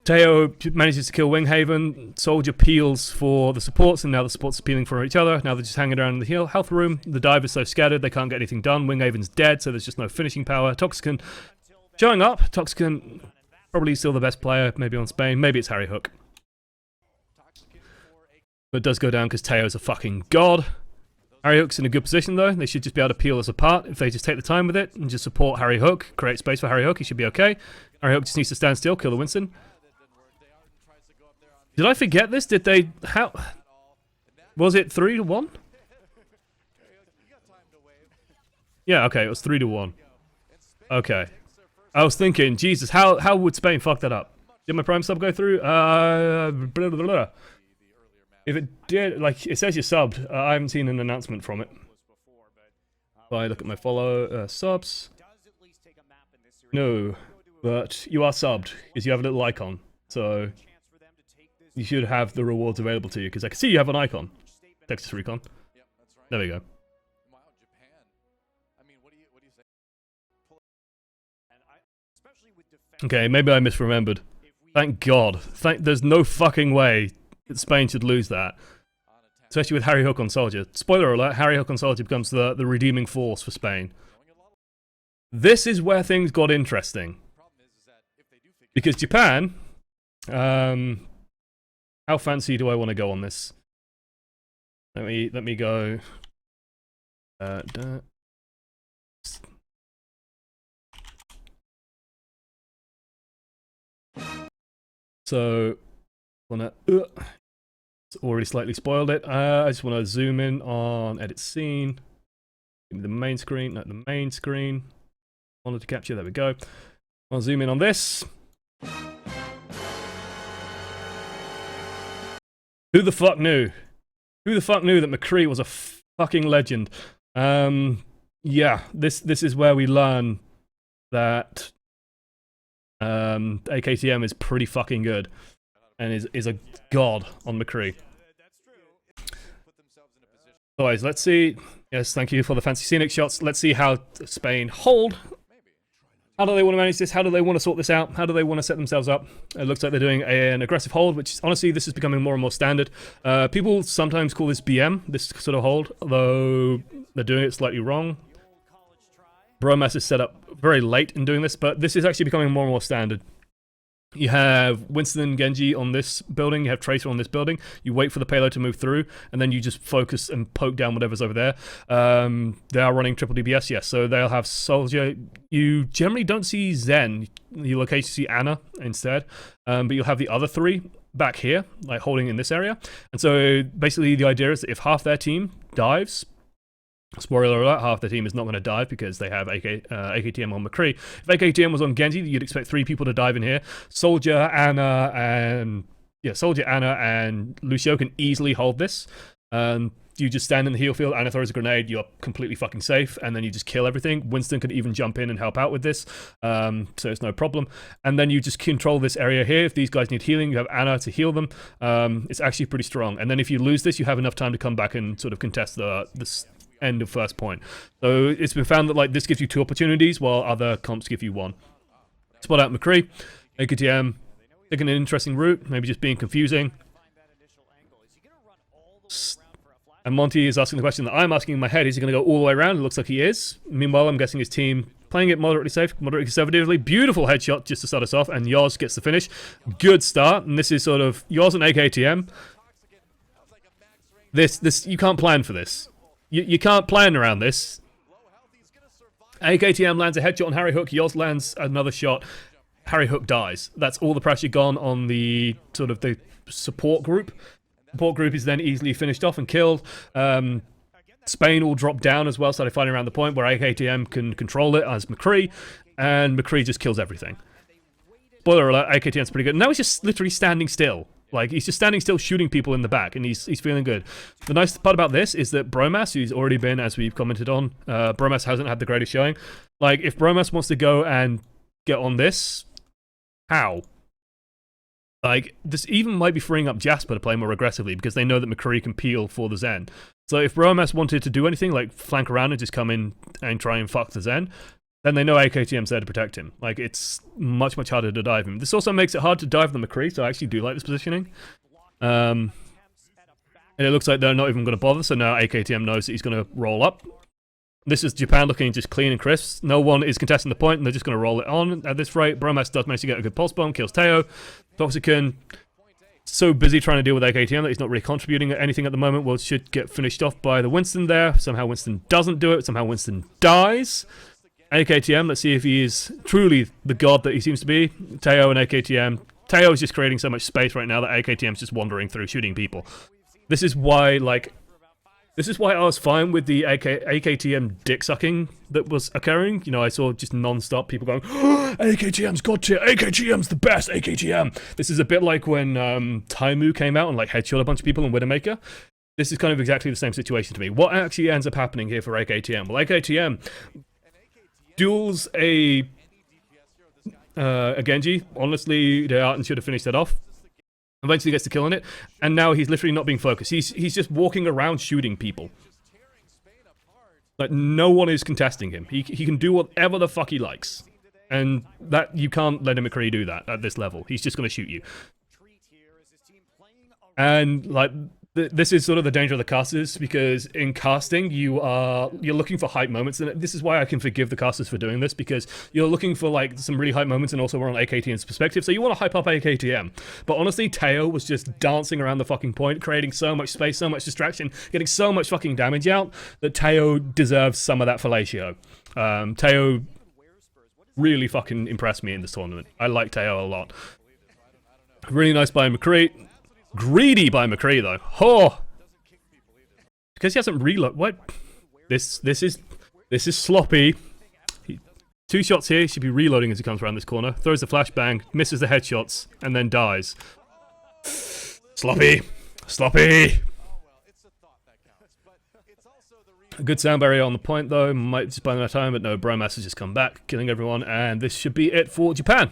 Teo manages to kill Winghaven. Soldier peels for the supports, and now the supports are peeling for each other. Now they're just hanging around in the health room. The dive is so scattered they can't get anything done. Winghaven's dead, so there's just no finishing power. Toxicant showing up. Toxicant probably still the best player, maybe on Spain. Maybe it's Harry Hook. But it does go down because Teo's a fucking god. Harry Hook's in a good position though. They should just be able to peel us apart if they just take the time with it and just support Harry Hook. Create space for Harry Hook. He should be okay. Harry Hook just needs to stand still, kill the Winston. Did I forget this? Did they... How... Was it 3-1? Yeah, okay, it was 3-1. Okay. I was thinking, Jesus, how would Spain fuck that up? Did my Prime sub go through? Blah, blah, blah. If it did, like, it says you subbed. I haven't seen an announcement from it. If I look at my follow subs. No, but you are subbed, because you have a little icon. So... you should have the rewards available to you, because I can see you have an icon. Texas Recon. There we go. Okay, maybe I misremembered. Thank God. There's no fucking way that Spain should lose that. Especially with Harry Hook on Soldier. Spoiler alert, Harry Hook on Soldier becomes the redeeming force for Spain. This is where things got interesting. Because Japan... how fancy do I want to go on this? Let me go. So, wanna. It's already slightly spoiled it. I just want to zoom in on edit scene. Give me the main screen. Not the main screen. Wanted to capture. There we go. I'll zoom in on this. Who the fuck knew? Who the fuck knew that McCree was a fucking legend? Yeah, this is where we learn that AKTM is pretty fucking good and is a god on McCree. Guys, let's see. Yes, thank you for the fancy scenic shots. Let's see how Spain hold. How do they want to manage this? How do they want to sort this out? How do they want to set themselves up? It looks like they're doing an aggressive hold, which honestly, this is becoming more and more standard. People sometimes call this BM, this sort of hold, although they're doing it slightly wrong. Bromas is set up very late in doing this, but this is actually becoming more and more standard. You have Winston and Genji on this building, you have Tracer on this building, you wait for the payload to move through, and then you just focus and poke down whatever's over there. They are running triple DPS, yes, so they'll have Soldier. You generally don't see Zen, you'll occasionally see Anna instead, but you'll have the other three back here, like holding in this area. And so basically the idea is that if half their team dives, spoiler alert, half the team is not going to dive because they have AKTM on McCree. If AKTM was on Genji, you'd expect 3 people to dive in here. Soldier, Anna, and Lucio can easily hold this. You just stand in the heal field, Anna throws a grenade, you're completely fucking safe, and then you just kill everything. Winston could even jump in and help out with this, so it's no problem. And then you just control this area here. If these guys need healing, you have Anna to heal them. It's actually pretty strong. And then if you lose this, you have enough time to come back and sort of contest this end of first point. So it's been found that like this gives you 2 opportunities while other comps give you 1. Spot out McCree, AKTM, taking an interesting route, maybe just being confusing. And Monty is asking the question that I'm asking in my head, is he going to go all the way around? It looks like he is. Meanwhile, I'm guessing his team playing it moderately safe, moderately conservatively. Beautiful headshot just to start us off, and Yoz gets the finish. Good start, and this is sort of Yoz and AKTM. This you can't plan for this. You can't plan around this. AKTM lands a headshot on Harry Hook. Yoz lands another shot. Harry Hook dies. That's all the pressure gone on the sort of the support group. Support group is then easily finished off and killed. Spain will drop down as well, started fighting around the point where AKTM can control it as McCree, and McCree just kills everything. Spoiler alert, AKTM's pretty good. Now he's just literally standing still. Like, he's just standing still shooting people in the back, and he's feeling good. The nice part about this is that Bromas, who's already been, as we've commented on, Bromas hasn't had the greatest showing. Like, if Bromas wants to go and get on this, how? Like, this even might be freeing up Jasper to play more aggressively, because they know that McCree can peel for the Zen. So if Bromas wanted to do anything, like flank around and just come in and try and fuck the Zen, then they know AKTM's there to protect him. Like, it's much, much harder to dive him. This also makes it hard to dive the McCree, so I actually do like this positioning. And it looks like they're not even going to bother, so now AKTM knows that he's going to roll up. This is Japan looking just clean and crisp. No one is contesting the point, and they're just going to roll it on at this rate. Bromas does manage to get a good pulse bomb, kills Teo. Toxicon, so busy trying to deal with AKTM that he's not really contributing anything at the moment. Well, should get finished off by the Winston there. Somehow Winston doesn't do it. Somehow Winston dies. AKTM, let's see if he is truly the god that he seems to be. Teo and AKTM. Teo is just creating so much space right now that AKTM is just wandering through, shooting people. This is why, like, this is why I was fine with the AKTM dick sucking that was occurring. You know, I saw just non-stop people going, oh, AKTM's god tier, AKTM's the best, AKTM. This is a bit like when Taimu came out and like headshot a bunch of people in Widowmaker. This is kind of exactly the same situation to me. What actually ends up happening here for AKTM? Well, AKTM duels a Genji. Honestly, they out and should have finished that off. Eventually gets the kill on it, and now he's literally not being focused. He's just walking around shooting people. Like, no one is contesting him. He can do whatever the fuck he likes. And that you can't let a McCree do that at this level. He's just going to shoot you. And, like, this is sort of the danger of the casters, because in casting you're looking for hype moments, and this is why I can forgive the casters for doing this, because you're looking for like some really hype moments, and also we're on AKTM's perspective, so you want to hype up AKTM. But honestly, Teo was just dancing around the fucking point, creating so much space, so much distraction, getting so much fucking damage out, that Teo deserves some of that fellatio. Teo really fucking impressed me in this tournament. I like Teo a lot. Really nice by McCree. Greedy by McCree though. Oh, because he hasn't reloaded. What? This is sloppy. 2 shots here, he should be reloading as he comes around this corner. Throws the flashbang, misses the headshots, and then dies. Sloppy! Sloppy! A good sound barrier on the point though, might just buy enough time, but no, Bromas has just come back, killing everyone, and this should be it for Japan.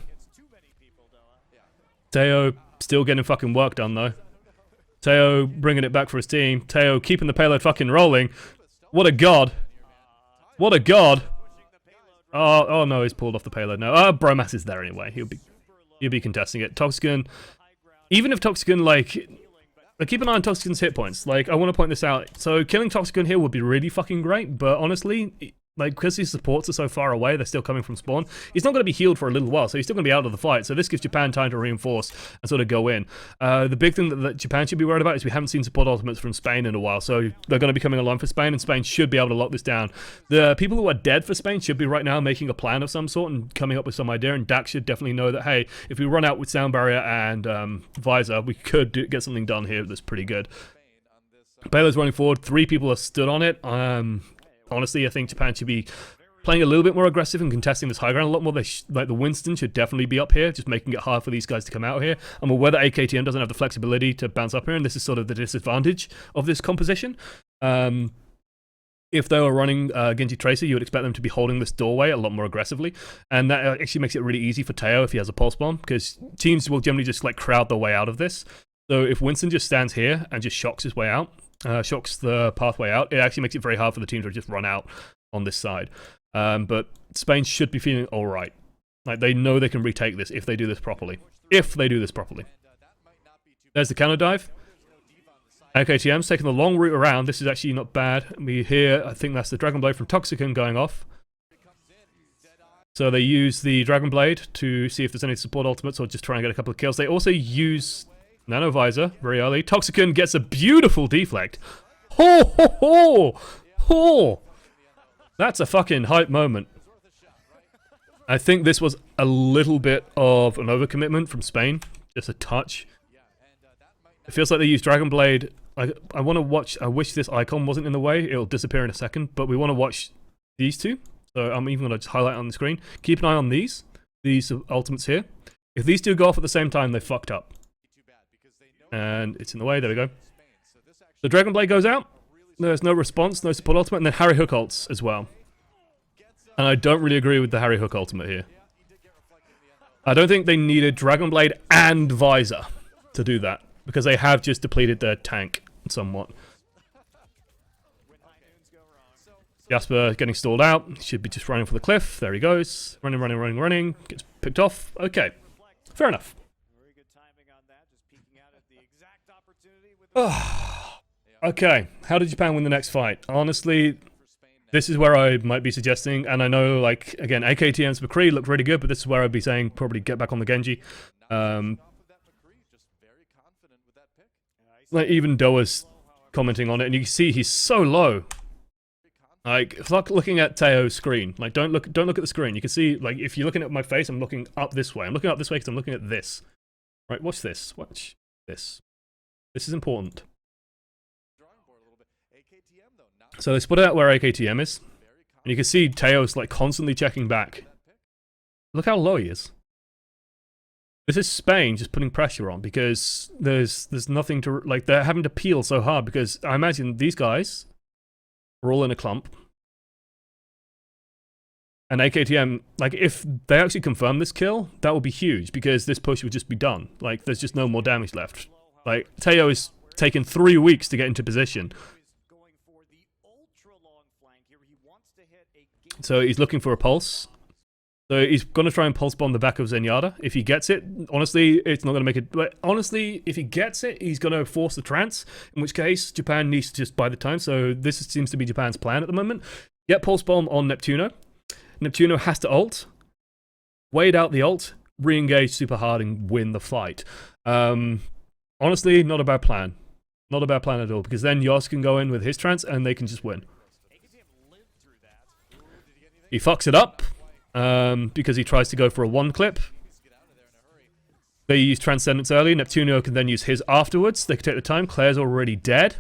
Teo still getting fucking work done though. Teo bringing it back for his team. Teo keeping the payload fucking rolling. What a god. What a god. Oh no, he's pulled off the payload now. Bromas is there anyway. He'll be contesting it. Toxican, even if Toxican, like keep an eye on Toxican's hit points. Like, I want to point this out. So killing Toxican here would be really fucking great, but honestly, like, because his supports are so far away, they're still coming from spawn, he's not going to be healed for a little while, so he's still going to be out of the fight. So this gives Japan time to reinforce and sort of go in. The big thing that Japan should be worried about is we haven't seen support ultimates from Spain in a while, so they're going to be coming along for Spain, and Spain should be able to lock this down. The people who are dead for Spain should be right now making a plan of some sort and coming up with some idea, and Dak should definitely know that, hey, if we run out with sound barrier and visor, we could get something done here that's pretty good. Payload's running forward, 3 people are stood on it. Honestly, I think Japan should be playing a little bit more aggressive and contesting this high ground a lot more. Like the Winston should definitely be up here, just making it hard for these guys to come out here. I'm aware that AKTM doesn't have the flexibility to bounce up here, and this is sort of the disadvantage of this composition. If they were running Genji Tracer, you would expect them to be holding this doorway a lot more aggressively, and that actually makes it really easy for Teo if he has a pulse bomb, because teams will generally just like crowd their way out of this. So if Winston just stands here and just shocks his way out, shocks the pathway out, it actually makes it very hard for the team to just run out on this side. But Spain should be feeling alright. Like, they know they can retake this if they do this properly. If they do this properly. There's the counter dive. AKTM's taking the long route around. This is actually not bad. We hear, I think that's the Dragon Blade from Toxican going off. So they use the Dragon Blade to see if there's any support ultimates or just try and get a couple of kills. They also use Nano Visor very early. Toxican gets a beautiful deflect. Ho ho ho! Ho! That's a fucking hype moment. I think this was a little bit of an overcommitment from Spain. Just a touch. It feels like they used Dragon Blade. I want to watch. I wish this icon wasn't in the way. It'll disappear in a second. But we want to watch these two. So I'm even going to just highlight on the screen. Keep an eye on these ultimates here. If these two go off at the same time, they fucked up. And it's in the way. There we go. The Dragon Blade goes out. There's no response, no support ultimate, and then Harry Hook ults as well. And I don't really agree with the Harry Hook ultimate here. I don't think they needed Dragon Blade and Visor to do that, because they have just depleted their tank somewhat. Jasper getting stalled out. Should be just running for the cliff. There he goes. Running, running, running, running. Gets picked off. Okay. Fair enough. Okay, how did Japan win the next fight? Honestly, this is where I might be suggesting, and I know, like, again, AKTM's McCree looked really good, but this is where I'd be saying probably get back on the Genji. Like, even Doa's commenting on it, and you can see he's so low. Like, it's like looking at Teo's screen. Like, don't look at the screen. You can see, like, if you're looking at my face, I'm looking up this way. I'm looking up this way because I'm looking at this. Right, watch this. Watch this. This is important. So they split out where AKTM is, and you can see Teo's like constantly checking back. Look how low he is. This is Spain just putting pressure on because there's nothing to, like, they're having to peel so hard because I imagine these guys are all in a clump. And AKTM, like, if they actually confirm this kill, that would be huge because this push would just be done. Like, there's just no more damage left. Like, Teo is taking 3 weeks to get into position. So he's looking for a pulse. So he's going to try and pulse bomb the back of Zenyatta. If he gets it, honestly, it's not going to make it. But honestly, if he gets it, he's going to force the trance. In which case, Japan needs to just buy the time. So this seems to be Japan's plan at the moment. Get pulse bomb on Neptuno. Neptuno has to ult. Wait out the ult. Re-engage super hard and win the fight. Honestly, not a bad plan. Not a bad plan at all. Because then Yos can go in with his trance and they can just win. He fucks it up because he tries to go for a one clip. They use Transcendence early. Neptuno can then use his afterwards. They can take the time. Claire's already dead.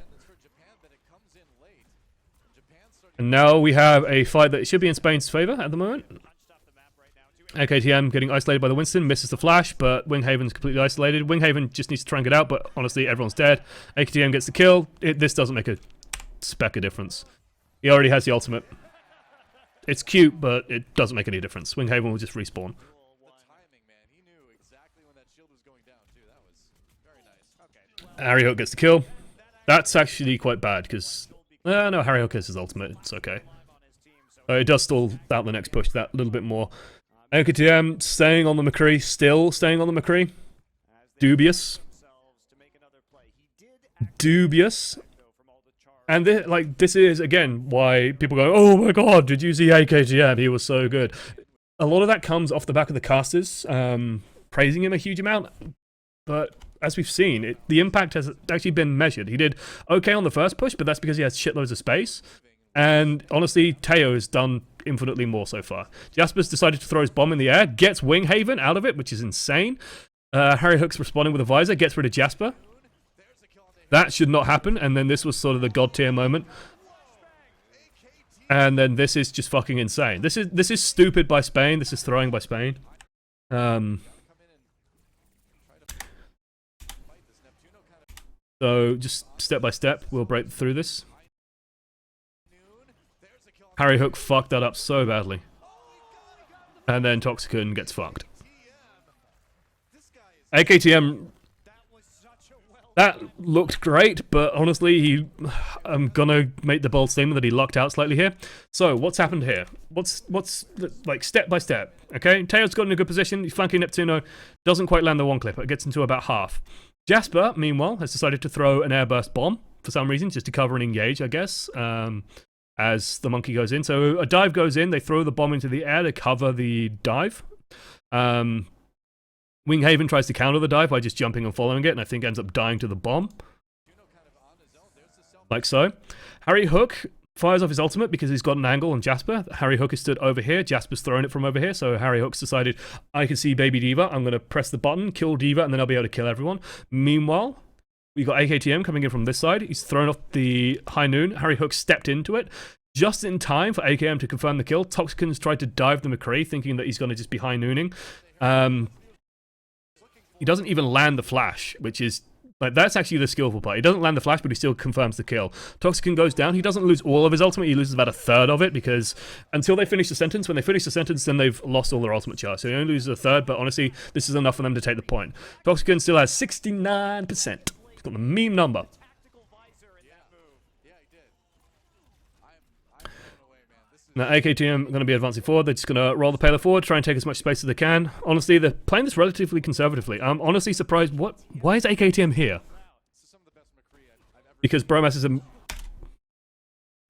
And now we have a fight that should be in Spain's favor at the moment. AKTM getting isolated by the Winston, misses the flash, but Winghaven's completely isolated. Winghaven just needs to try and get out, but honestly, everyone's dead. AKTM gets the kill. This doesn't make a speck of difference. He already has the ultimate. It's cute, but it doesn't make any difference. Winghaven will just respawn. Harry Hook gets the kill. That's actually quite bad, because... no, Harry Hook has his ultimate. It's okay. It does stall out the next push that little bit more. AKTM staying on the McCree. Still staying on the McCree. Dubious. Dubious. And this is, again, why people go, oh my god, did you see AKTM? He was so good. A lot of that comes off the back of the casters, praising him a huge amount. But as we've seen, the impact has actually been measured. He did okay on the first push, but that's because he has shitloads of space. And honestly, Teo has done infinitely more so far. Jasper's decided to throw his bomb in the air, gets Winghaven out of it, which is insane. Harry Hook's responding with a visor, gets rid of Jasper. That should not happen, and then this was sort of the god tier moment. And then this is just fucking insane. This is stupid by Spain. This is throwing by Spain. So just step by step, we'll break through this. Harry Hook fucked that up so badly. And then Toxicon gets fucked. AKTM, that looked great, but honestly, I'm gonna make the bold statement that he lucked out slightly here. So, what's happened here? What's like, step by step, okay? Teo's got in a good position, he's flanking Neptuno, doesn't quite land the one clip, it gets into about half. Jasper, meanwhile, has decided to throw an airburst bomb, for some reason, just to cover and engage, I guess, as the monkey goes in. So, a dive goes in, they throw the bomb into the air to cover the dive. Winghaven tries to counter the dive by just jumping and following it, and I think ends up dying to the bomb. Like so. Harry Hook fires off his ultimate because he's got an angle on Jasper. Harry Hook is stood over here, Jasper's throwing it from over here, so Harry Hook's decided, I can see Baby D.Va, I'm going to press the button, kill D.Va, and then I'll be able to kill everyone. Meanwhile, we got AKTM coming in from this side, he's thrown off the high noon, Harry Hook stepped into it, just in time for AKM to confirm the kill. Toxicon's tried to dive the McCree, thinking that he's going to just be high nooning. He doesn't even land the flash, which is, like, that's actually the skillful part. He doesn't land the flash, but he still confirms the kill. Toxicon goes down. He doesn't lose all of his ultimate. He loses about a third of it, because until they finish the sentence, when they finish the sentence, then they've lost all their ultimate charge. So he only loses a third, but honestly, this is enough for them to take the point. Toxicon still has 69%. He's got the meme number. Now, AKTM are going to be advancing forward. They're just going to roll the payload forward, try and take as much space as they can. Honestly, they're playing this relatively conservatively. I'm honestly surprised. Why is AKTM here? Because Bromas is a...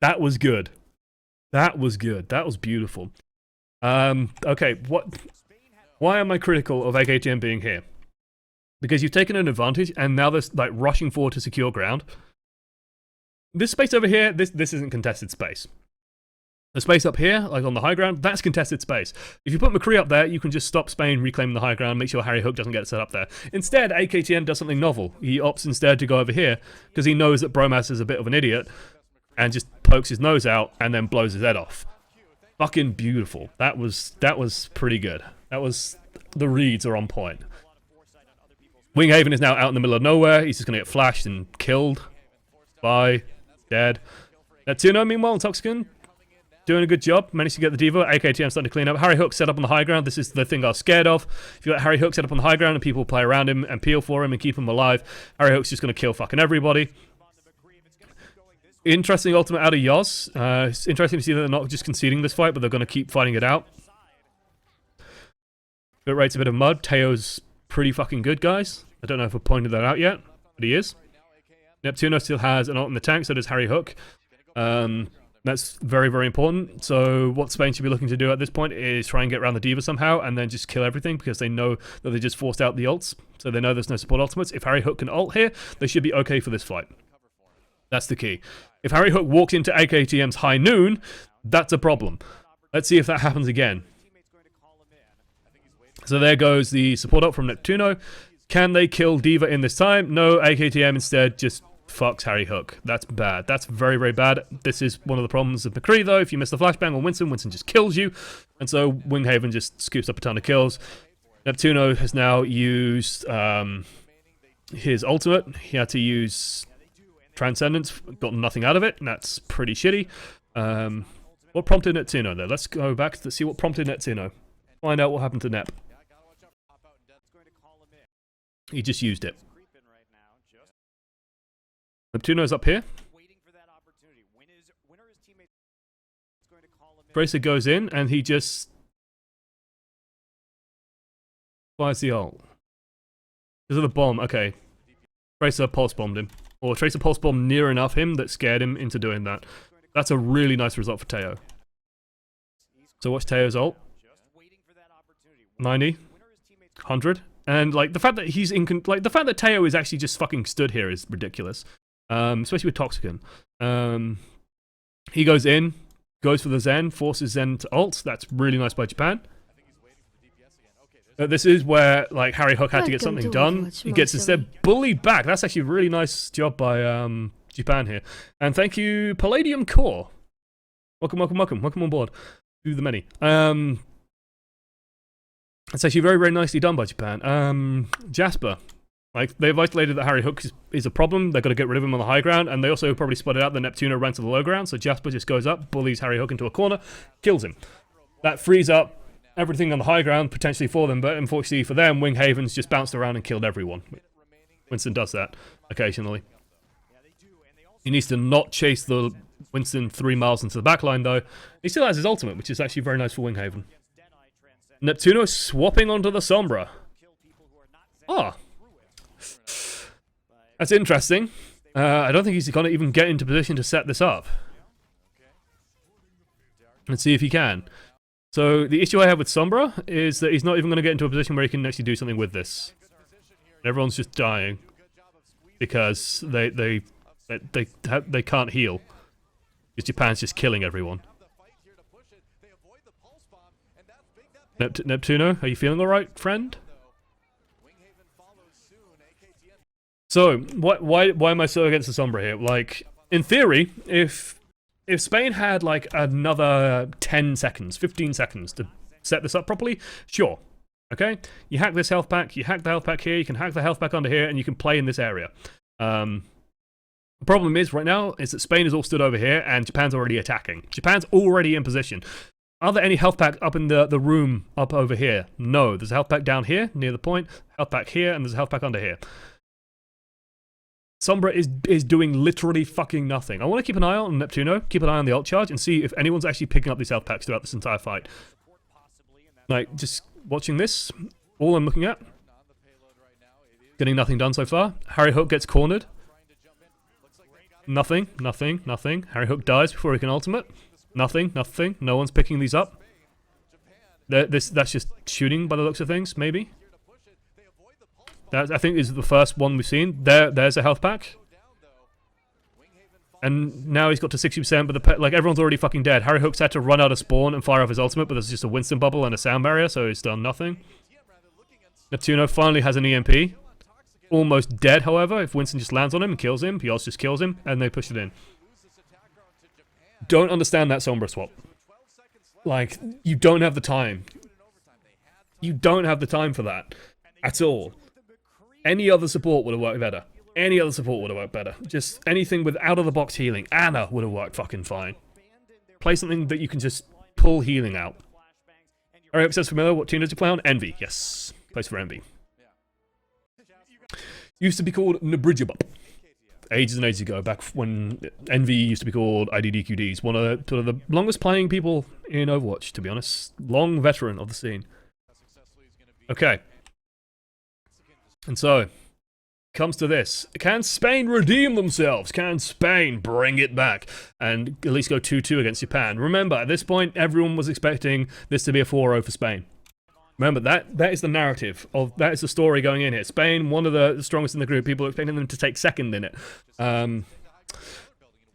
That was good. That was good. That was beautiful. Okay, why am I critical of AKTM being here? Because you've taken an advantage, and now they're, like, rushing forward to secure ground. This space over here, this isn't contested space. The space up here, like on the high ground, that's contested space. If you put McCree up there, you can just stop Spain reclaiming the high ground, make sure Harry Hook doesn't get set up there. Instead, AKTM does something novel. He opts instead to go over here, because he knows that Bromas is a bit of an idiot, and just pokes his nose out, and then blows his head off. Fucking beautiful. That was pretty good. The reads are on point. Winghaven is now out in the middle of nowhere. He's just going to get flashed and killed. Bye. Dead. Neptuno, meanwhile, Toxicon, doing a good job, managed to get the D.Va. AKTM starting to clean up. Harry Hook set up on the high ground. This is the thing I was scared of. If you let Harry Hook set up on the high ground and people play around him and peel for him and keep him alive, Harry Hook's just going to kill fucking everybody. Interesting ultimate out of Yoz. It's interesting to see that they're not just conceding this fight, but they're going to keep fighting it out. Bit rates a bit of mud. Teo's pretty fucking good, guys. I don't know if I pointed that out yet, but he is. Neptuno still has an ult in the tank, so does Harry Hook. That's very, very important. So what Spain should be looking to do at this point is try and get around the D.Va somehow and then just kill everything, because they know that they just forced out the ults. So they know there's no support ultimates. If Harry Hook can ult here, they should be okay for this fight. That's the key. If Harry Hook walks into AKTM's high noon, that's a problem. Let's see if that happens again. So there goes the support ult from Neptuno. Can they kill D.Va in this time? No, AKTM instead just fucks Harry Hook. That's bad. That's very, very bad. This is one of the problems of McCree, though. If you miss the flashbang on Winston, Winston just kills you. And so Winghaven just scoops up a ton of kills. Neptuno has now used his ultimate. He had to use Transcendence. Got nothing out of it, and that's pretty shitty. What prompted Neptuno, though? Let's go back to see what prompted Neptuno. Find out what happened to Nep. He just used it. Neptuno's up here. Tracer goes in, and he just fires the ult. Because of the bomb, okay. Tracer pulse bombed him. Or Tracer pulse bombed near enough him that scared him into doing that. That's a really nice result for Teo. So watch Teo's ult. 90. 100. And like the fact that he's in, like the fact that Teo is actually just fucking stood here is ridiculous. Especially with Toxicon. He goes in, goes for the Zen, forces Zen to ult. That's really nice by Japan. This is where like Harry Hook had to get something done. He gets instead bullied back. That's actually a really nice job by Japan here. And thank you, Palladium Core. Welcome on board to the many. It's actually very, very nicely done by Japan. Jasper. Like, they've isolated that Harry Hook is a problem. They've got to get rid of him on the high ground, and they also probably spotted out that Neptuno ran to the low ground, so Jasper just goes up, bullies Harry Hook into a corner, kills him. That frees up everything on the high ground, potentially for them, but unfortunately for them, Winghaven's just bounced around and killed everyone. Winston does that, occasionally. He needs to not chase the Winston 3 miles into the back line, though. He still has his ultimate, which is actually very nice for Winghaven. Neptuno swapping onto the Sombra. Ah. That's interesting. I don't think he's going to even get into position to set this up. Let's see if he can. So the issue I have with Sombra is that he's not even going to get into a position where he can actually do something with this. Everyone's just dying because they can't heal. Because Japan's just killing everyone. Neptuno, are you feeling alright, friend? So, why am I so against the Sombra here? Like, in theory, if Spain had, like, another 10 seconds, 15 seconds to set this up properly, sure. Okay? You hack this health pack, you hack the health pack here, you can hack the health pack under here, and you can play in this area. The problem is, right now, is that Spain is all stood over here, and Japan's already attacking. Japan's already in position. Are there any health pack up in the room up over here? No. There's a health pack down here, near the point, health pack here, and there's a health pack under here. Sombra is doing literally fucking nothing. I want to keep an eye on Neptuno, keep an eye on the ult charge, and see if anyone's actually picking up these health packs throughout this entire fight. Like, just watching this, all I'm looking at, getting nothing done so far. Harry Hook gets cornered. Nothing. Harry Hook dies before he can ultimate. Nothing. No one's picking these up. That's just shooting by the looks of things, maybe. That, I think, is the first one we've seen. There's a health pack. And now he's got to 60%, but like everyone's already fucking dead. Harry Hook's had to run out of spawn and fire off his ultimate, but there's just a Winston bubble and a sound barrier, so he's done nothing. Neptuno finally has an EMP. Almost dead, however. If Winston just lands on him and kills him, Pios just kills him, and they push it in. Don't understand that Sombra swap. Like, you don't have the time. You don't have the time for that. At all. Any other support would have worked better. Any other support would have worked better. Just anything with out-of-the-box healing. Anna would have worked fucking fine. Play something that you can just pull healing out. Eric says familiar, what team does he play on? Envy, yes. Plays for Envy. Used to be called Nabridgeabup. Ages and ages ago, back when Envy used to be called IDDQDs. One of the longest playing people in Overwatch, to be honest. Long veteran of the scene. Okay. And so, comes to this. Can Spain redeem themselves? Can Spain bring it back? And at least go 2-2 against Japan. Remember, at this point, everyone was expecting this to be a 4-0 for Spain. Remember, that is the narrative. That is the story going in here. Spain, one of the strongest in the group. People are expecting them to take second in it.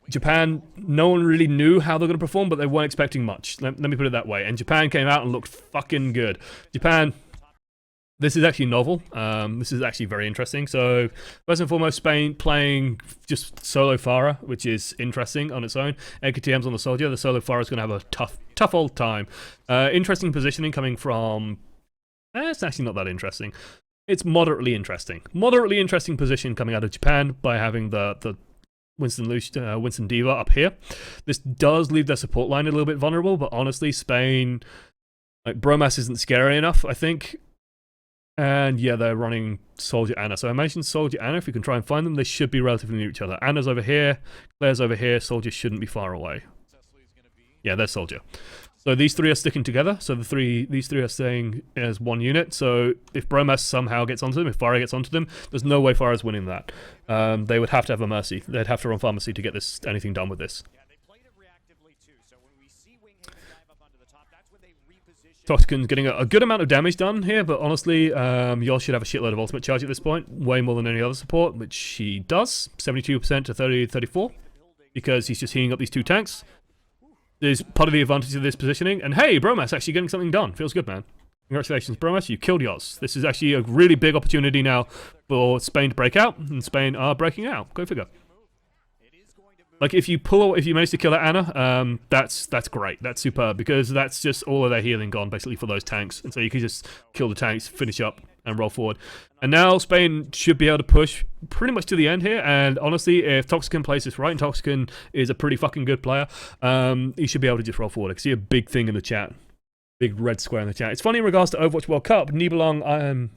Japan, no one really knew how they were going to perform, but they weren't expecting much. Let me put it that way. And Japan came out and looked fucking good. Japan... This is actually novel. This is actually very interesting. So, first and foremost, Spain playing just solo Farah, which is interesting on its own. AKTM's on the soldier. The solo Farah is going to have a tough old time. Interesting positioning coming from... it's actually not that interesting. It's moderately interesting. Moderately interesting position coming out of Japan by having the Winston Diva up here. This does leave their support line a little bit vulnerable, but honestly, Spain... Like, Bromas isn't scary enough, I think. And yeah, they're running Soldier Anna. So I mentioned Soldier Anna. If we can try and find them, they should be relatively near each other. Anna's over here, Claire's over here, Soldier shouldn't be far away. Yeah, there's Soldier. So these three are sticking together. So these three are staying as one unit. So if Bromas somehow gets onto them, if Farah gets onto them, there's no way Farah's winning that. They would have to have a Mercy. They'd have to run Pharmacy to get anything done with this. Toxican's getting a good amount of damage done here, but honestly, Yos should have a shitload of ultimate charge at this point, way more than any other support, which he does, 72% to 34, because he's just healing up these two tanks. There's part of the advantage of this positioning, and hey, Bromas actually getting something done. Feels good, man. Congratulations, Bromas, you killed Yos. This is actually a really big opportunity now for Spain to break out, and Spain are breaking out. Go figure. Like, if you manage to kill that Anna, that's great. That's superb, because that's just all of their healing gone, basically, for those tanks. And so you can just kill the tanks, finish up, and roll forward. And now Spain should be able to push pretty much to the end here, and honestly, if Toxican plays this right, and Toxican is a pretty fucking good player, he should be able to just roll forward. I can see a big thing in the chat. Big red square in the chat. It's funny in regards to Overwatch World Cup, Nibelung,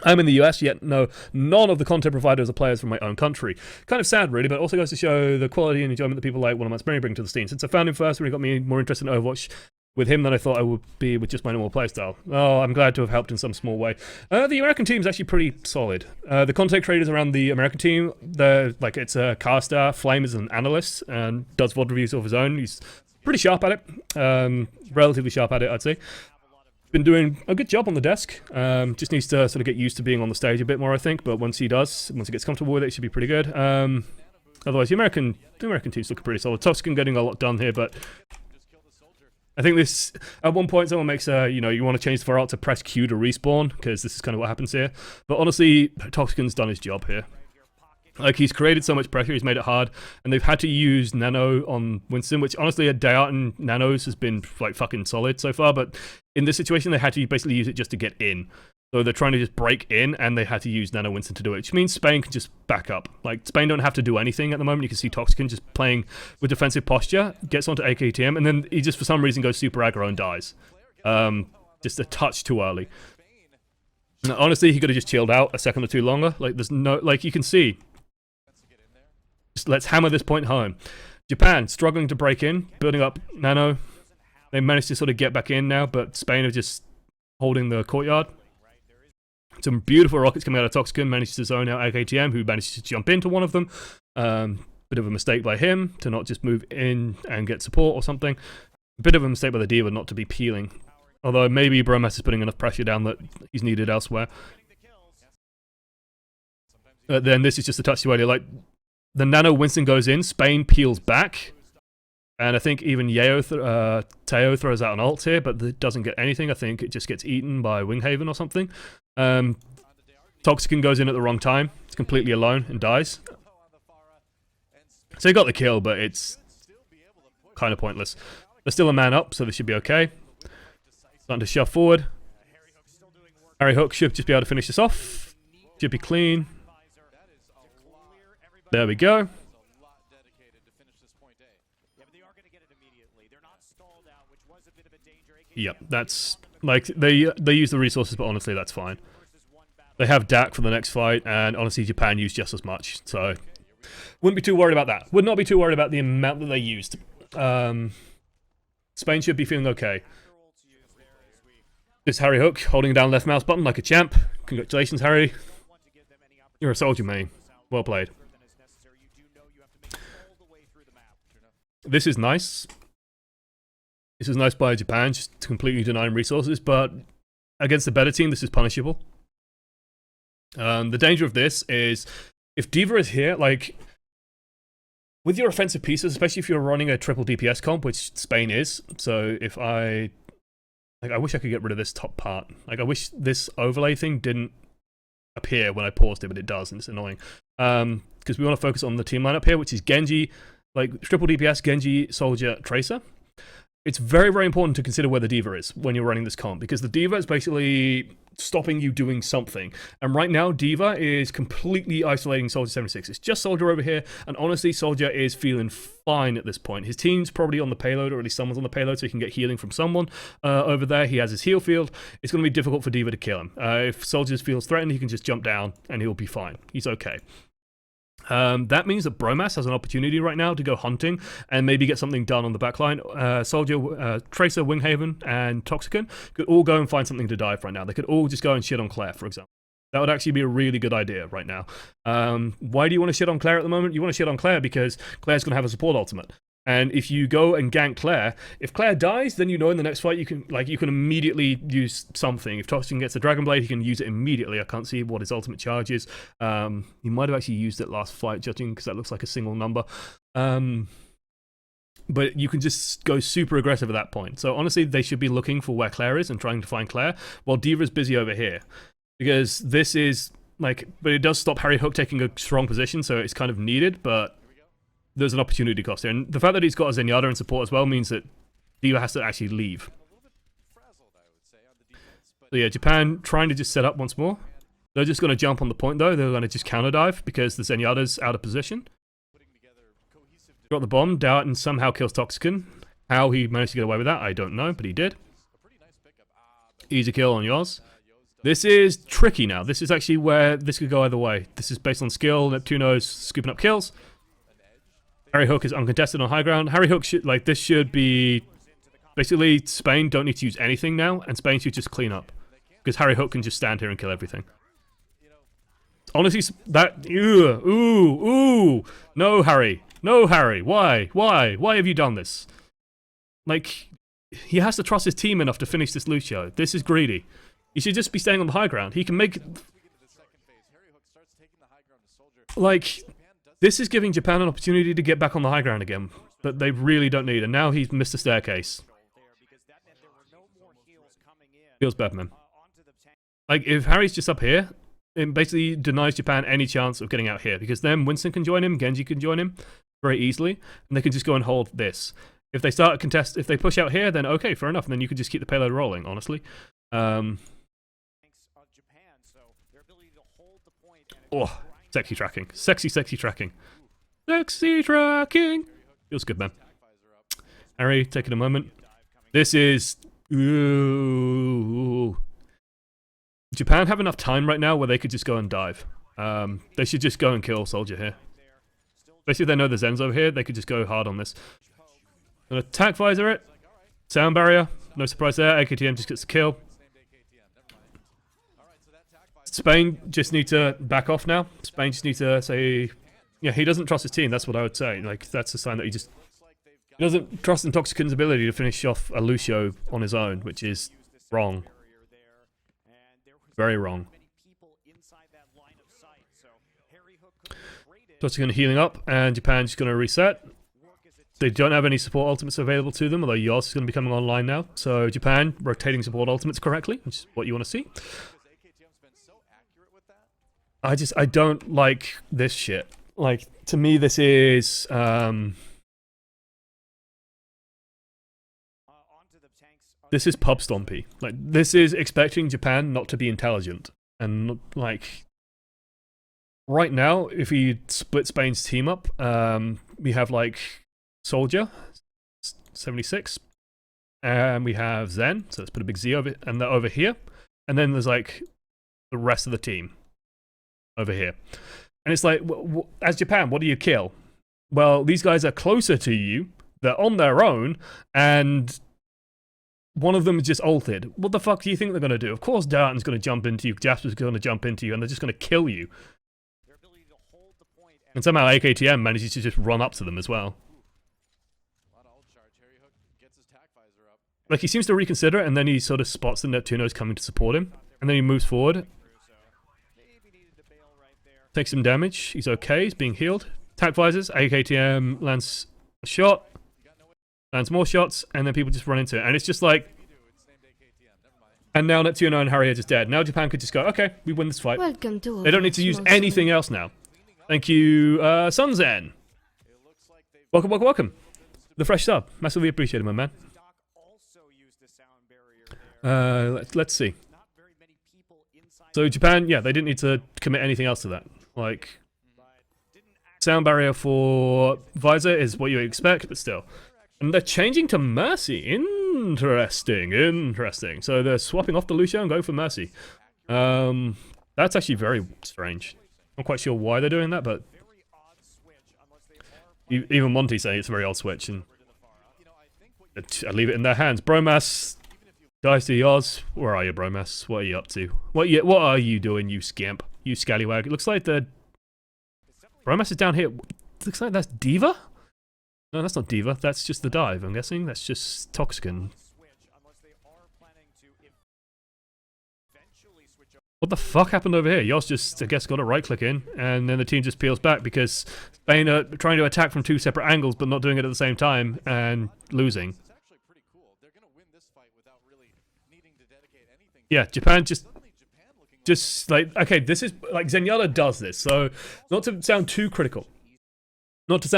I'm in the US, yet no, none of the content providers are players from my own country. Kind of sad, really, but also goes to show the quality and enjoyment that people like OneAmongstMany bring to the scene. Since I found him first, really got me more interested in Overwatch with him than I thought I would be with just my normal playstyle. Oh, I'm glad to have helped in some small way. The American team is actually pretty solid. The content creators around the American team, it's a caster, Flame is an analyst, and does VoD reviews of his own. He's pretty sharp at it, relatively sharp at it, I'd say. Been doing a good job on the desk. Just needs to sort of get used to being on the stage a bit more, I think. But once he gets comfortable with it, it should be pretty good. Otherwise, the American team's looking pretty solid. Toxican getting a lot done here, but I think this at one point someone makes you want to change the far to press Q to respawn, because this is kind of what happens here. But honestly, Toxican's done his job here. Like, he's created so much pressure, he's made it hard, and they've had to use Nano on Winston, which honestly, a day out in Nanos has been, like, fucking solid so far, but in this situation, they had to basically use it just to get in. So they're trying to just break in, and they had to use Nano Winston to do it, which means Spain can just back up. Like, Spain don't have to do anything at the moment. You can see Toxican just playing with defensive posture, gets onto AKTM, and then he just, for some reason, goes super aggro and dies. Just a touch too early. Now, honestly, he could have just chilled out a second or two longer. Like, there's no, like, you can see. Just let's hammer this point home. Japan struggling to break in, building up Nano. They managed to sort of get back in now, but Spain are just holding the courtyard. Some beautiful rockets coming out of Toxican, managed to zone out AKTM, who managed to jump into one of them. Bit of a mistake by him to not just move in and get support or something. Bit of a mistake by the Diva not to be peeling. Although maybe Bromas is putting enough pressure down that he's needed elsewhere. Then this is just a touch too early. Like, the Nano Winston goes in, Spain peels back, and I think even Teo throws out an ult here, but it doesn't get anything. I think it just gets eaten by Winghaven or something. Toxican goes in at the wrong time. It's completely alone and dies. So he got the kill, but it's kind of pointless. There's still a man up, so this should be okay. Starting to shove forward. Harry Hook should just be able to finish this off. Should be clean. There we go. Yep, that's like they use the resources, but honestly, that's fine. They have DAC for the next fight, and honestly, Japan used just as much, so wouldn't be too worried about that. Would not be too worried about the amount that they used. Spain should be feeling okay. This Harry Hook holding down left mouse button like a champ. Congratulations, Harry. You're a soldier, man. Well played. This is nice. This is nice by Japan, just completely denying resources, but against the better team, this is punishable. The danger of this is, if Diva is here, like, with your offensive pieces, especially if you're running a triple DPS comp, which Spain is, so if I Like, I wish I could get rid of this top part. Like, I wish this overlay thing didn't appear when I paused it, but it does, and it's annoying. Because we want to focus on the team lineup here, which is Genji, like triple DPS, Genji, Soldier, Tracer. It's very, very important to consider where the D.Va is when you're running this comp, because the D.Va is basically stopping you doing something. And right now, D.Va is completely isolating Soldier 76. It's just Soldier over here, and honestly, Soldier is feeling fine at this point. His team's probably on the payload, or at least someone's on the payload, so he can get healing from someone over there. He has his heal field. It's going to be difficult for D.Va to kill him. If Soldier feels threatened, he can just jump down, and he'll be fine. He's okay. That means that Bromas has an opportunity right now to go hunting and maybe get something done on the backline. Soldier, Tracer, Winghaven, and Toxicant could all go and find something to dive right now. They could all just go and shit on Claire, for example. That would actually be a really good idea right now. Why do you want to shit on Claire at the moment? You want to shit on Claire because Claire's going to have a support ultimate. And if you go and gank Claire, if Claire dies, then you know in the next fight you can immediately use something. If Toxin gets the Dragon Blade, he can use it immediately. I can't see what his ultimate charge is. He might have actually used it last fight, judging because that looks like a single number. But you can just go super aggressive at that point. So honestly, they should be looking for where Claire is and trying to find Claire, while D.Va's busy over here. Because this is, like, but it does stop Harry Hook taking a strong position, so it's kind of needed, but there's an opportunity cost here. And the fact that he's got a Zenyatta in support as well means that D.Va has to actually leave. So yeah, Japan trying to just set up once more. They're just going to jump on the point though. They're going to just counter dive because the Zenyatta's out of position. Got the bomb. Doughton somehow kills Toxicant. How he managed to get away with that, I don't know, but he did. Easy kill on yours. This is tricky now. This is actually where this could go either way. This is based on skill. Neptuno's scooping up kills. Harry Hook is uncontested on high ground. Harry Hook should, like, this should be... Basically, Spain don't need to use anything now, and Spain should just clean up. Because Harry Hook can just stand here and kill everything. Honestly, that... Ooh. No, Harry. No, Harry. Why? Why have you done this? Like, he has to trust his team enough to finish this Lucio. This is greedy. He should just be staying on the high ground. He can make... Like... This is giving Japan an opportunity to get back on the high ground again, that they really don't need. And now he's missed the staircase. Feels bad, man. Like, if Harry's just up here, it basically denies Japan any chance of getting out here, because then Winston can join him, Genji can join him very easily, and they can just go and hold this. If they start a contest, if they push out here, then okay, fair enough, and then you can just keep the payload rolling, honestly. Oh. Sexy tracking. Sexy tracking. Sexy tracking! Feels good, man. Harry, taking a moment. This is... Ooh. Japan have enough time right now where they could just go and dive. They should just go and kill Soldier here. Basically, they know the Zen's over here. They could just go hard on this. An attack visor it. Sound barrier. No surprise there. AKTM just gets the kill. Spain just need to back off now. Spain just need to say, yeah, he doesn't trust his team. That's what I would say. Like, that's a sign that he doesn't trust Intoxicant's ability to finish off a Lucio on his own, which is wrong. Very wrong. Toxicant healing up, and Japan's just going to reset. They don't have any support ultimates available to them, although Yos is going to be coming online now. So Japan rotating support ultimates correctly, which is what you want to see. I don't like this shit. Like, to me, this is, this is pub stompy. Like, this is expecting Japan not to be intelligent. And, like, right now, if we split Spain's team up, we have, like, Soldier, 76, and we have Zen, so let's put a big Z over it, and over here, and then there's, like, the rest of the team over here. And it's like, as Japan, what do you kill? Well, these guys are closer to you, they're on their own, and one of them is just ulted. What the fuck do you think they're going to do? Of course Darton's going to jump into you, Jasper's going to jump into you, and they're just going to kill you. And somehow AKTM manages to just run up to them as well. Like, he seems to reconsider, and then he sort of spots the Neptunos coming to support him, and then he moves forward. Takes some damage. He's okay. He's being healed. Attack visors. AKTM lands a shot. Lands more shots. And then people just run into it. And it's just like... And now Neptuno and Harry are just dead. Now Japan could just go, okay, we win this fight. Welcome to They don't need to use anything else now. Thank you, Sunzen. Welcome, welcome, welcome. The fresh sub. Massively appreciated, my man. Doc also used a sound barrier there. Let's see. Not very many people inside, So Japan, yeah, they didn't need to commit anything else to that. Like, but didn't act sound barrier for visor is what you expect, but still. And they're changing to Mercy. Interesting, interesting. So they're swapping off the Lucio and go for Mercy. That's actually very strange. I'm not quite sure why they're doing that, but very odd switch unless they are even Monty saying it's a very odd switch, and I leave it in their hands. Bromas dies to Yoz. Where are you, Bromas? What are you up to? What are you doing, you scamp? You scallywag. It looks like the Bromas is down here. Looks like that's Diva? No, that's not Diva. That's just the dive, I'm guessing. That's just Toxican. switch unless they are planning to eventually switch over. What the fuck happened over here? Yoz just, I guess, got a right click in, and then the team just peels back because Spain are trying to attack from two separate angles, but not doing it at the same time, and losing. It's actually pretty cool. They're going to win this fight without really needing to dedicate anything. Yeah, Japan just Suddenly Japan looking like, okay, this is like Zenyatta does this, so not to sound too critical. Zenyatta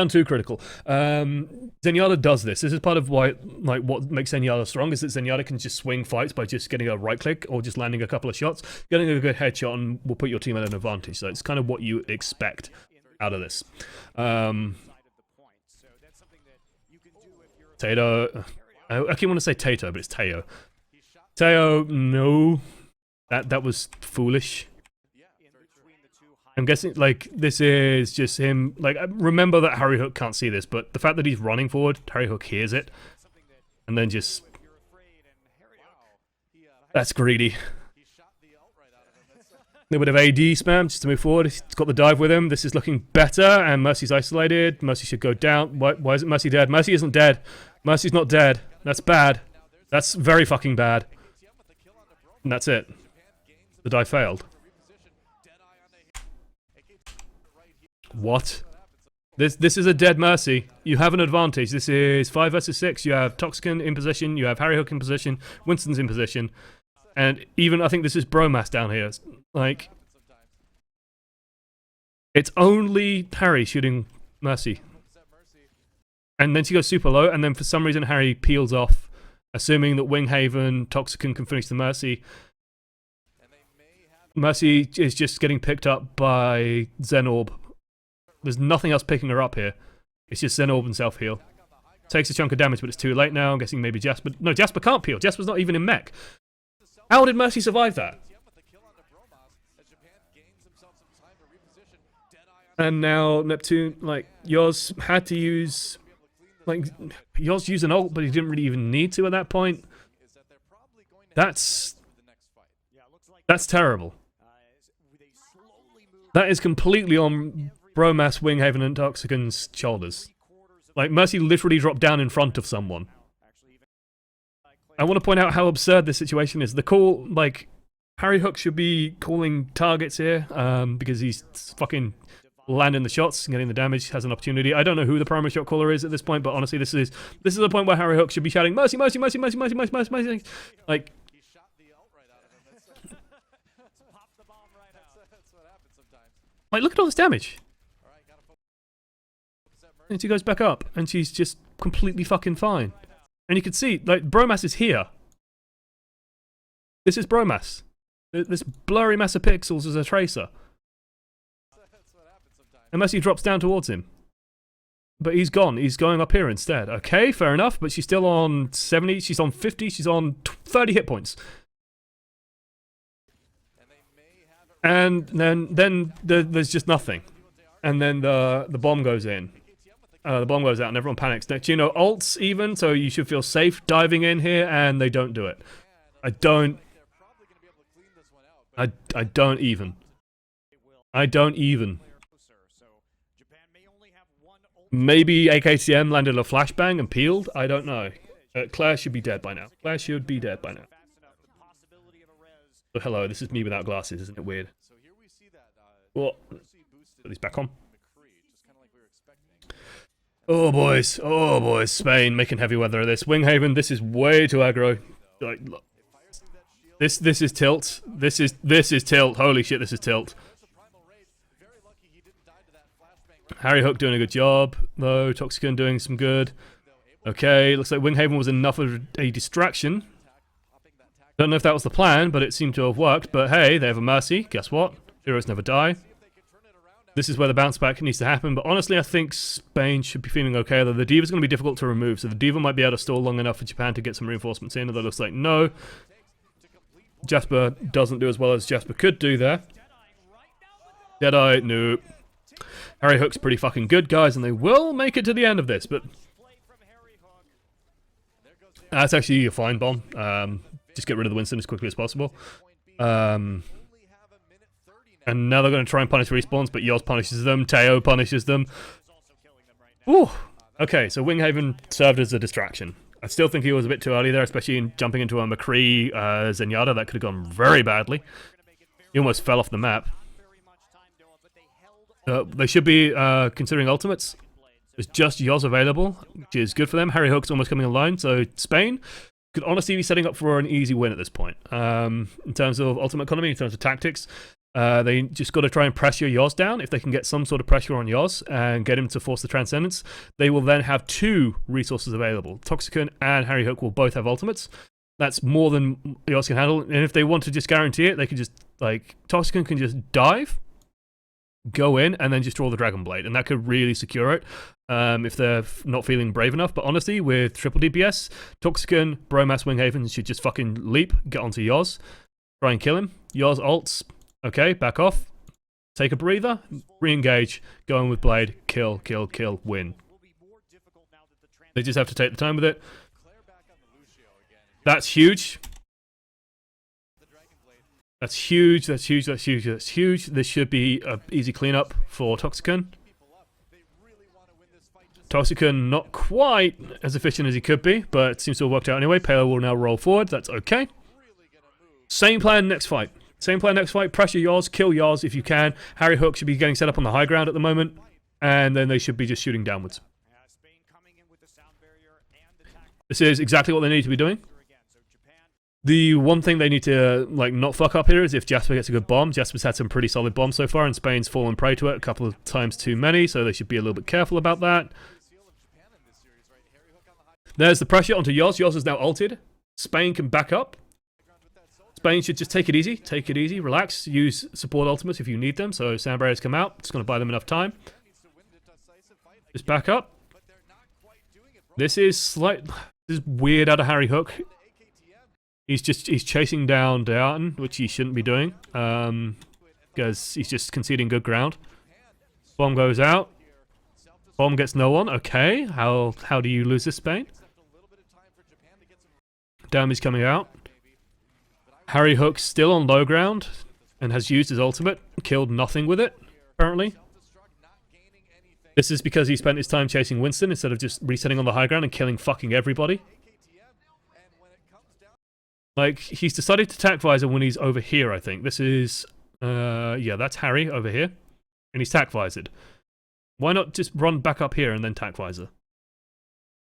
does this. This is part of why, like, what makes Zenyatta strong is that Zenyatta can just swing fights by just getting a right click or just landing a couple of shots. Getting a good headshot and will put your team at an advantage. So it's kind of what you expect out of this. Side of the point. So that's something that you can do if you're Tato. I keep want to say Tato, but it's Teo. Teo, no. That was foolish. in between the two high I'm guessing, like, this is just him. Like, remember that Harry Hook can't see this, but the fact that he's running forward, Harry Hook hears it, something that and then just, you're afraid and Harry Hook that's greedy. he shot the ult right out of him. That's A little bit of AD spam just to move forward. He's got the dive with him. This is looking better, and Mercy's isolated. Mercy should go down. Why isn't Mercy dead? Mercy isn't dead. Mercy's not dead. That's bad. That's very fucking bad. And that's it. The dive failed. What? This is a dead Mercy. You have an advantage. This is 5 versus 6. You have Toxican in position. You have Harry Hook in position. Winston's in position. And even, I think this is Bromas down here. Like, it's only Harry shooting Mercy. And then she goes super low, and then for some reason Harry peels off, assuming that Winghaven, Toxican can finish the Mercy. Mercy is just getting picked up by Zenorb. There's nothing else picking her up here. It's just Zenorb and self-heal. Takes a chunk of damage, but it's too late now. I'm guessing maybe Jasper... No, Jasper can't peel. Jasper's not even in mech. How did Mercy survive that? And now Neptune, like, Yoz had to use... Like, Yoz used an ult, but he didn't really even need to at that point. That's terrible. they slowly move That is completely on Bromas, Winghaven, and Toxican's shoulders. Like, Mercy literally dropped down in front of someone. actually even I want to point out how absurd this situation is. The call, like, Harry Hook should be calling targets here, because he's fucking landing the shots and getting the damage, has an opportunity. I don't know who the primary shot caller is at this point, but honestly, this is the point where Harry Hook should be shouting, Mercy, Mercy, Mercy, Mercy, Mercy, Mercy, Mercy, Mercy. Like, pop the bomb right out. That's what happens sometimes. like, look at all this damage. All right, gotta focus that Mercy. And she goes back up, and she's just completely fucking fine. And you can see, like, Bromas is here. This is Bromas. This blurry mass of pixels is a tracer. That's what happens sometimes. Unless he drops down towards him. But he's gone. He's going up here instead. Okay, fair enough, but she's still on 70, she's on 50, she's on 30 hit points. And then there's just nothing. And then the bomb goes in. The bomb goes out and everyone panics. Neptuno ults even, so you should feel safe diving in here, and they don't do it. I don't even. So Japan may only have one ult. Maybe AKTM landed a flashbang and peeled? I don't know. Claire should be dead by now. Claire should be dead by now. Fast enough, the possibility of a res. Oh, hello, this is me without glasses, isn't it weird? So here we see that What? Mercy boosted Put these back on. McCree, just kind of like we were expecting. Oh boys, Spain making heavy weather of this. Winghaven, this is way too aggro. Like, look. This is tilt. This is tilt. Holy shit, this is tilt. Harry Hook doing a good job, though. Toxicon doing some good. Okay, looks like Winghaven was enough of a distraction. Don't know if that was the plan, but it seemed to have worked. But hey, they have a mercy. Guess what? Heroes never die. This is where the bounce back needs to happen. But honestly, I think Spain should be feeling okay. Though the Diva's going to be difficult to remove. So the Diva might be able to stall long enough for Japan to get some reinforcements in. Although it looks like no. Jasper doesn't do as well as Jasper could do there. Deadeye, nope. Harry Hook's pretty fucking good, guys, and they will make it to the end of this, but that's actually a fine bomb. Just get rid of the Winston as quickly as possible. And now they're going to try and punish respawns, but Yoz punishes them, Teo punishes them. Ooh. Okay, so Winghaven served as a distraction. I still think he was a bit too early there, especially in jumping into a McCree Zenyatta. That could have gone very badly. He almost fell off the map. They should be considering ultimates. There's just Yoz available, which is good for them. Harry Hook's almost coming online, so Spain could honestly be setting up for an easy win at this point. In terms of ultimate economy, in terms of tactics, they just got to try and pressure Yoz down. If they can get some sort of pressure on Yoz and get him to force the Transcendence, they will then have 2 resources available. Toxicon and Harry Hook will both have ultimates. That's more than Yoz can handle. And if they want to just guarantee it, they can just, like, Toxicon can just dive, go in, and then just draw the Dragon Blade, and that could really secure it if they're not feeling brave enough. But honestly, with triple DPS, Toxicon, Bromas, Winghaven should just fucking leap, get onto Yoz, try and kill him. Yoz ults, okay, back off, take a breather, re-engage, go in with Blade, kill, kill, kill, win. They just have to take the time with it. That's huge. That's huge, that's huge, that's huge, that's huge. This should be an easy cleanup for Toxicon. Toxicon not quite as efficient as he could be, but it seems to have worked out anyway. Palo will now roll forward, that's okay. Same plan next fight. Same plan next fight, pressure Yoz, kill Yoz if you can. Harry Hook should be getting set up on the high ground at the moment, and then they should be just shooting downwards. This is exactly what they need to be doing. The one thing they need to not fuck up here is if Jasper gets a good bomb. Jasper's had some pretty solid bombs so far, and Spain's fallen prey to it a couple of times too many, so they should be a little bit careful about that. There's the pressure onto Yoz. Yoz is now ulted. Spain can back up. Spain should just take it easy, relax, use support ultimates if you need them, so Sound Barriers come out. It's going to buy them enough time. Just back up. This is weird out of Harry Hook. He's chasing down Darton, which he shouldn't be doing, because he's just conceding good ground. Bomb goes out. Bomb gets no one. Okay, how do you lose this, Spain? Damage coming out. Harry Hook's still on low ground and has used his ultimate. Killed nothing with it, apparently. This is because he spent his time chasing Winston instead of just resetting on the high ground and killing fucking everybody. Like, he's decided to tack visor when he's over here, I think. This is, yeah, that's Harry over here. And he's tack visored. Why not just run back up here and then tack visor?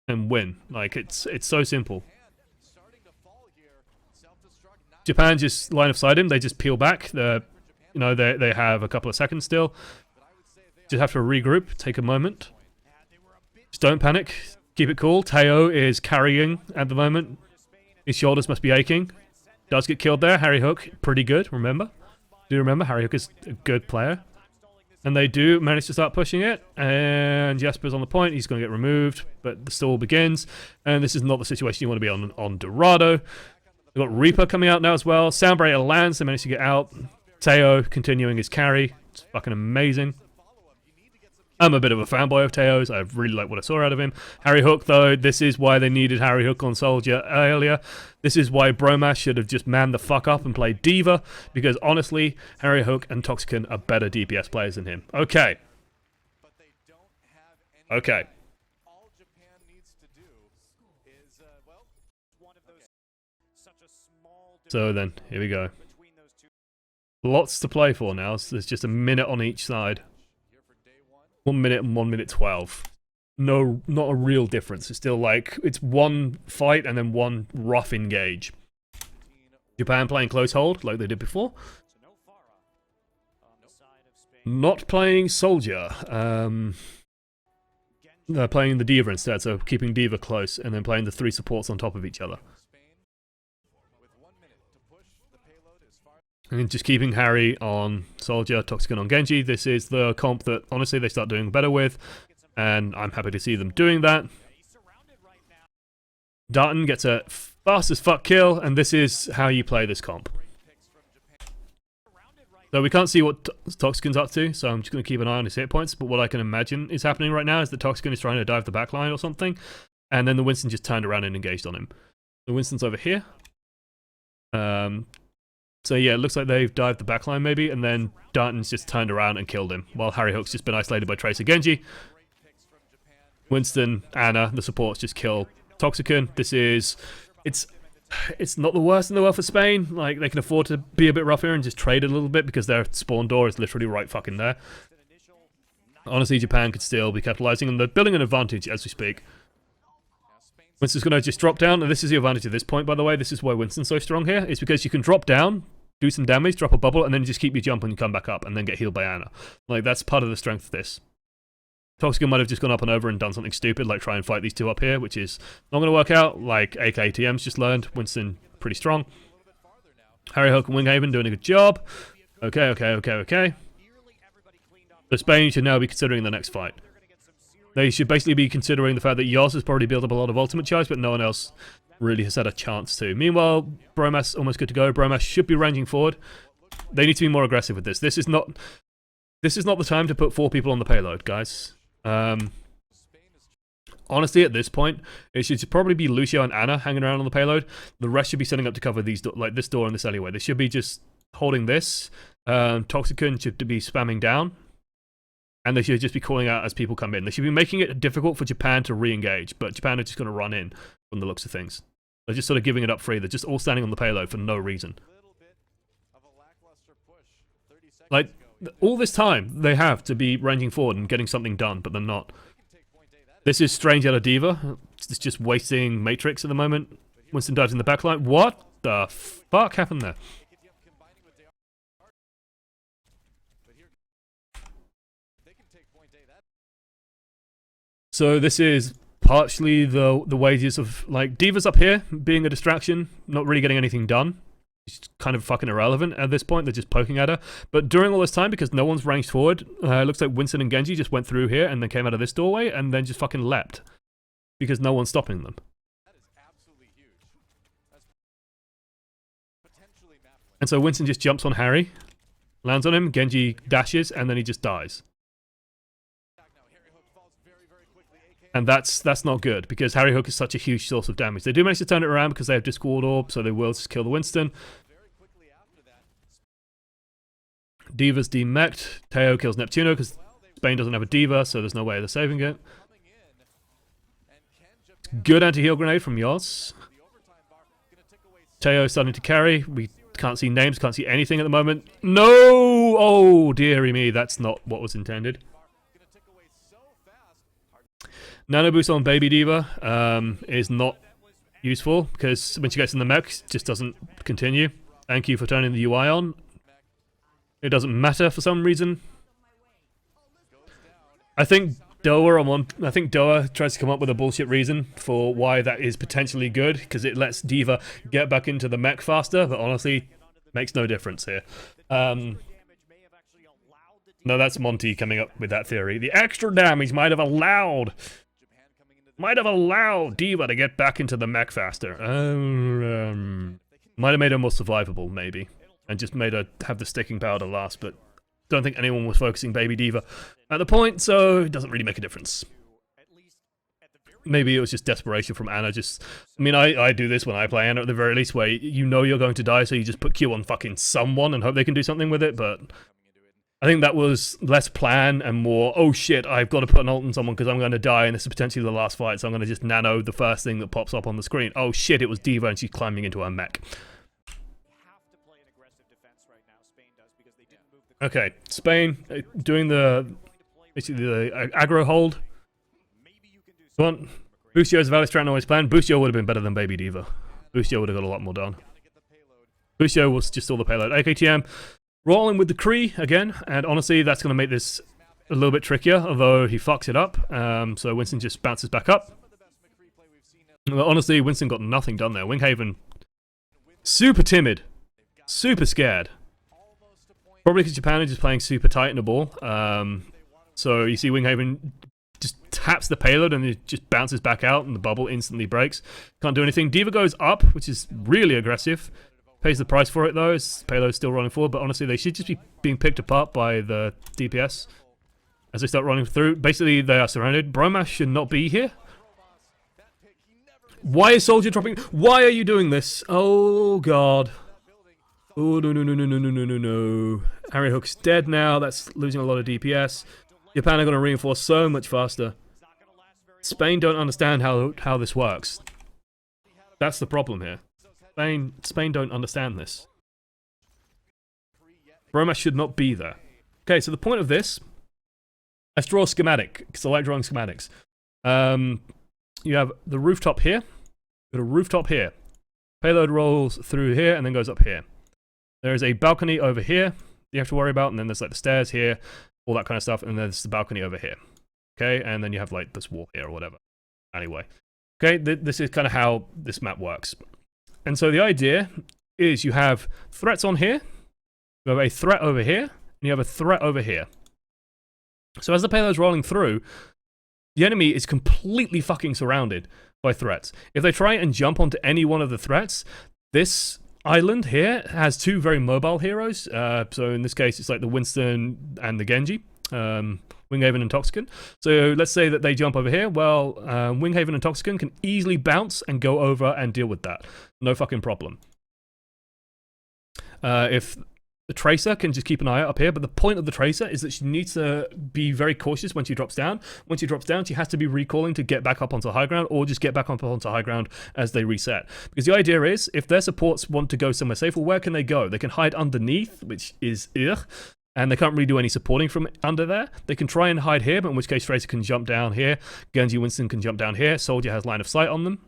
And win. Like, it's so simple. Japan just line of sight him. They just peel back. They have a couple of seconds still. Just have to regroup. Take a moment. Just don't panic. Keep it cool. Teo is carrying at the moment. His shoulders must be aching. Does get killed there. Harry Hook, pretty good, remember? Do remember, Harry Hook is a good player. And they do manage to start pushing it. And Jasper's on the point. He's going to get removed. But the stall begins. And this is not the situation you want to be on Dorado. We've got Reaper coming out now as well. Sound Barrier lands. They manage to get out. Teo continuing his carry. It's fucking amazing. I'm a bit of a fanboy of Teo's. I really like what I saw out of him. Harry Hook, though, this is why they needed Harry Hook on Soldier earlier. This is why Bromas should have just manned the fuck up and played Diva, because honestly, Harry Hook and Toxicon are better DPS players than him. Okay. Okay. So then, here we go. Lots to play for now. So there's just a minute on each side. 1 minute and 1 minute 12. No, not a real difference. It's still like, it's one fight and then one rough engage. Japan playing close hold like they did before. So no Farah on the side of Spain. Not playing Soldier. They're playing the Diva instead, so keeping Diva close and then playing the 3 supports on top of each other. And just keeping Harry on Soldier, Toxicon on Genji. This is the comp that, honestly, they start doing better with. And I'm happy to see them doing that. Darton gets a fast as fuck kill, and this is how you play this comp. So we can't see what Toxicon's up to, so I'm just going to keep an eye on his hit points. But what I can imagine is happening right now is that Toxicon is trying to dive the backline or something. And then the Winston just turned around and engaged on him. The Winston's over here. So yeah, it looks like they've dived the backline maybe, and then Darton's just turned around and killed him, while Harry Hook's just been isolated by Tracer Genji. Winston, Anna, the supports just kill Toxicon. This is... It's not the worst in the world for Spain. Like, they can afford to be a bit rough here and just trade a little bit because their spawn door is literally right fucking there. Honestly, Japan could still be capitalizing, and they're building an advantage as we speak. Winston's going to just drop down, and this is the advantage at this point, by the way. This is why Winston's so strong here. It's because you can drop down, do some damage, drop a bubble, and then just keep your jump and you come back up, and then get healed by Anna. Like, that's part of the strength of this. Toxicon might have just gone up and over and done something stupid, like try and fight these two up here, which is not going to work out, like AKTM's just learned. Winston, pretty strong. Harry Hook and Winghaven doing a good job. Okay. So Spain should now be considering the next fight. They should basically be considering the fact that Yoz has probably built up a lot of ultimate charge, but no one else really has had a chance to. Meanwhile, Bromas almost good to go. Bromas should be ranging forward. They need to be more aggressive with this. This is not the time to put 4 people on the payload, guys. Honestly, at this point, it should probably be Lucio and Anna hanging around on the payload. The rest should be setting up to cover these, like this door and this alleyway. They should be just holding this. Toxicon should be spamming down. And they should just be calling out as people come in. They should be making it difficult for Japan to re-engage, but Japan are just going to run in from the looks of things. They're just sort of giving it up free. They're just all standing on the payload for no reason. Like, all this time they have to be ranging forward and getting something done, but they're not. This is strange out of Diva. It's just wasting Matrix at the moment. Winston dives in the backline. What the fuck happened there? So this is partially the wages of, like, Diva's up here being a distraction, not really getting anything done. She's kind of fucking irrelevant at this point. They're just poking at her. But during all this time, because no one's ranged forward, it looks like Winston and Genji just went through here and then came out of this doorway and then just fucking leapt. Because no one's stopping them. That is absolutely huge. That's potentially map win. And so Winston just jumps on Harry, lands on him, Genji dashes, and then he just dies. And that's not good, because Harry Hook is such a huge source of damage. They do manage to turn it around because they have Discord Orb, so they will just kill the Winston. Diva's demech'd. Teo kills Neptuno because Spain doesn't have a Diva, so there's no way they're saving it. Good anti-heal grenade from Yoz. Teo starting to carry. We can't see names, can't see anything at the moment. No! Oh, dearie me, that's not what was intended. Nano boost on Baby Diva is not useful because when she gets in the mech, it just doesn't continue. Thank you for turning the UI on. It doesn't matter for some reason. I think Doa tries to come up with a bullshit reason for why that is potentially good because it lets Diva get back into the mech faster, but honestly, makes no difference here. No, that's Monty coming up with that theory. The extra damage might have allowed Diva to get back into the mech faster. Might have made her more survivable, maybe. And just made her have the sticking power to last, but don't think anyone was focusing Baby Diva at the point, so it doesn't really make a difference. Maybe it was just desperation from Anna. I mean, I do this when I play Anna at the very least, where you know you're going to die, so you just put Q on fucking someone and hope they can do something with it, but I think that was less plan and more, oh shit, I've got to put an ult on someone because I'm going to die and this is potentially the last fight, so I'm going to just nano the first thing that pops up on the screen. Oh shit, it was Diva and she's climbing into her mech. Okay, Spain doing basically the aggro hold. Come on, Busio is a valid strat always planned. Busio would have been better than Baby Diva. Busio would have got a lot more done. Lucio was just all the payload. AKTM rolling with the Kree again, and honestly, that's going to make this a little bit trickier, although he fucks it up. So Winston just bounces back up. But honestly, Winston got nothing done there. Winghaven, super timid, super scared. Probably because Japan is just playing super tight in the ball. So you see Winghaven just taps the payload and it just bounces back out and the bubble instantly breaks. Can't do anything. Diva goes up, which is really aggressive. Pays the price for it though. His payload's still running forward, but honestly they should just be being picked apart by the DPS as they start running through. Basically they are surrounded. Bromas should not be here. Why is Soldier dropping? Why are you doing this? Oh god. Oh no no no no no no no no no. Harry Hook's dead now. That's losing a lot of DPS. Japan are going to reinforce so much faster. Spain don't understand how this works. That's the problem here. Spain don't understand this. Bromas should not be there. Okay, so the point of this, let's draw a schematic, because I like drawing schematics. You have the rooftop here. Got a rooftop here. Payload rolls through here and then goes up here. There is a balcony over here you have to worry about, and then there's like the stairs here, all that kind of stuff, and then there's the balcony over here. Okay, and then you have like this wall here or whatever. Anyway. Okay, this is kind of how this map works. And so the idea is you have threats on here, you have a threat over here, and you have a threat over here. So as the payload's rolling through, the enemy is completely fucking surrounded by threats. If they try and jump onto any one of the threats, this island here has two very mobile heroes. So in this case, it's like the Winston and the Genji, Winghaven and Toxicant. So let's say that they jump over here. Well, Winghaven and Toxicant can easily bounce and go over and deal with that. No fucking problem. If the Tracer can just keep an eye out up here, but the point of the Tracer is that she needs to be very cautious when she drops down. When she drops down, she has to be recalling to get back up onto high ground, or just get back up onto high ground as they reset. Because the idea is, if their supports want to go somewhere safe, well, where can they go? They can hide underneath, which is ugh, and they can't really do any supporting from under there. They can try and hide here, but in which case Tracer can jump down here, Genji Winston can jump down here, Soldier has line of sight on them.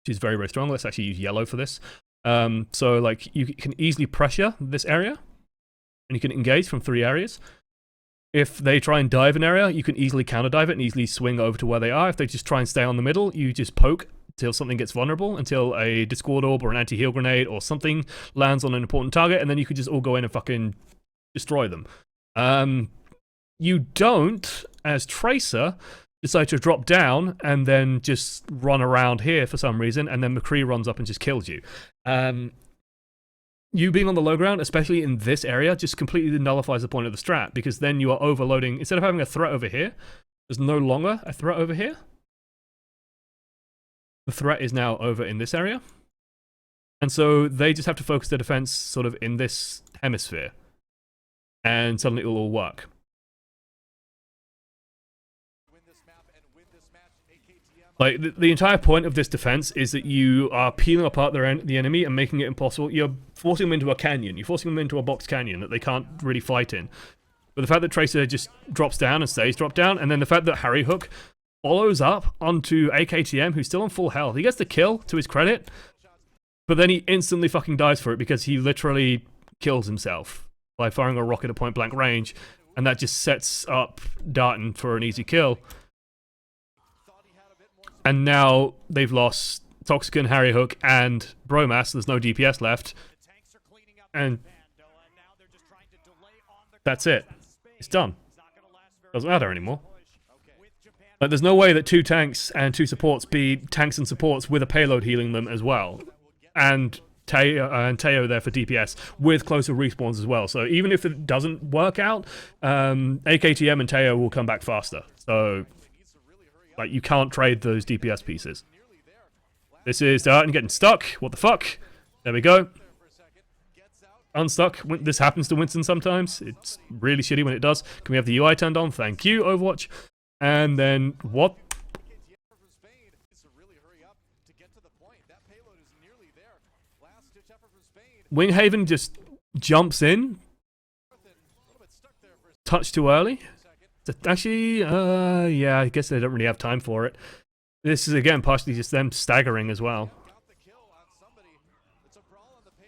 She's very, very strong. Let's actually use yellow for this. So like you can easily pressure this area and you can engage from 3 areas. If they try and dive an area, you can easily counter dive it and easily swing over to where they are. If they just try and stay on the middle, you just poke until something gets vulnerable, until a Discord orb or an anti-heal grenade or something lands on an important target, and then you could just all go in and fucking destroy them. You don't, as Tracer, decide to drop down and then just run around here for some reason, and then McCree runs up and just kills you. You being on the low ground, especially in this area, just completely nullifies the point of the strat, because then you are overloading. Instead of having a threat over here, there's no longer a threat over here. The threat is now over in this area. And so they just have to focus their defense sort of in this hemisphere. And suddenly it'll all work. Like, the entire point of this defense is that you are peeling apart the enemy and making it impossible. You're forcing them into a canyon. You're forcing them into a box canyon that they can't really fight in. But the fact that Tracer just drops down and stays dropped down, and then the fact that Harry Hook follows up onto AKTM, who's still on full health. He gets the kill, to his credit, but then he instantly fucking dies for it because he literally kills himself by firing a rocket at point blank range, and that just sets up Darton for an easy kill. And now they've lost Toxicant, Harry Hook, and Bromas. There's no DPS left. And that's it. It's done. Doesn't matter anymore. Like, there's no way that 2 tanks and 2 supports be tanks and supports with a payload healing them as well. And Teo there for DPS with closer respawns as well. So even if it doesn't work out, AKTM and Teo will come back faster. So like, you can't trade those DPS pieces. This is Darton getting stuck. What the fuck? There we go. Unstuck. This happens to Winston sometimes. It's really shitty when it does. Can we have the UI turned on? Thank you, Overwatch. And then, what? Winghaven just jumps in. Touch too early. Actually, yeah, I guess they don't really have time for it. This is, again, partially just them staggering as well.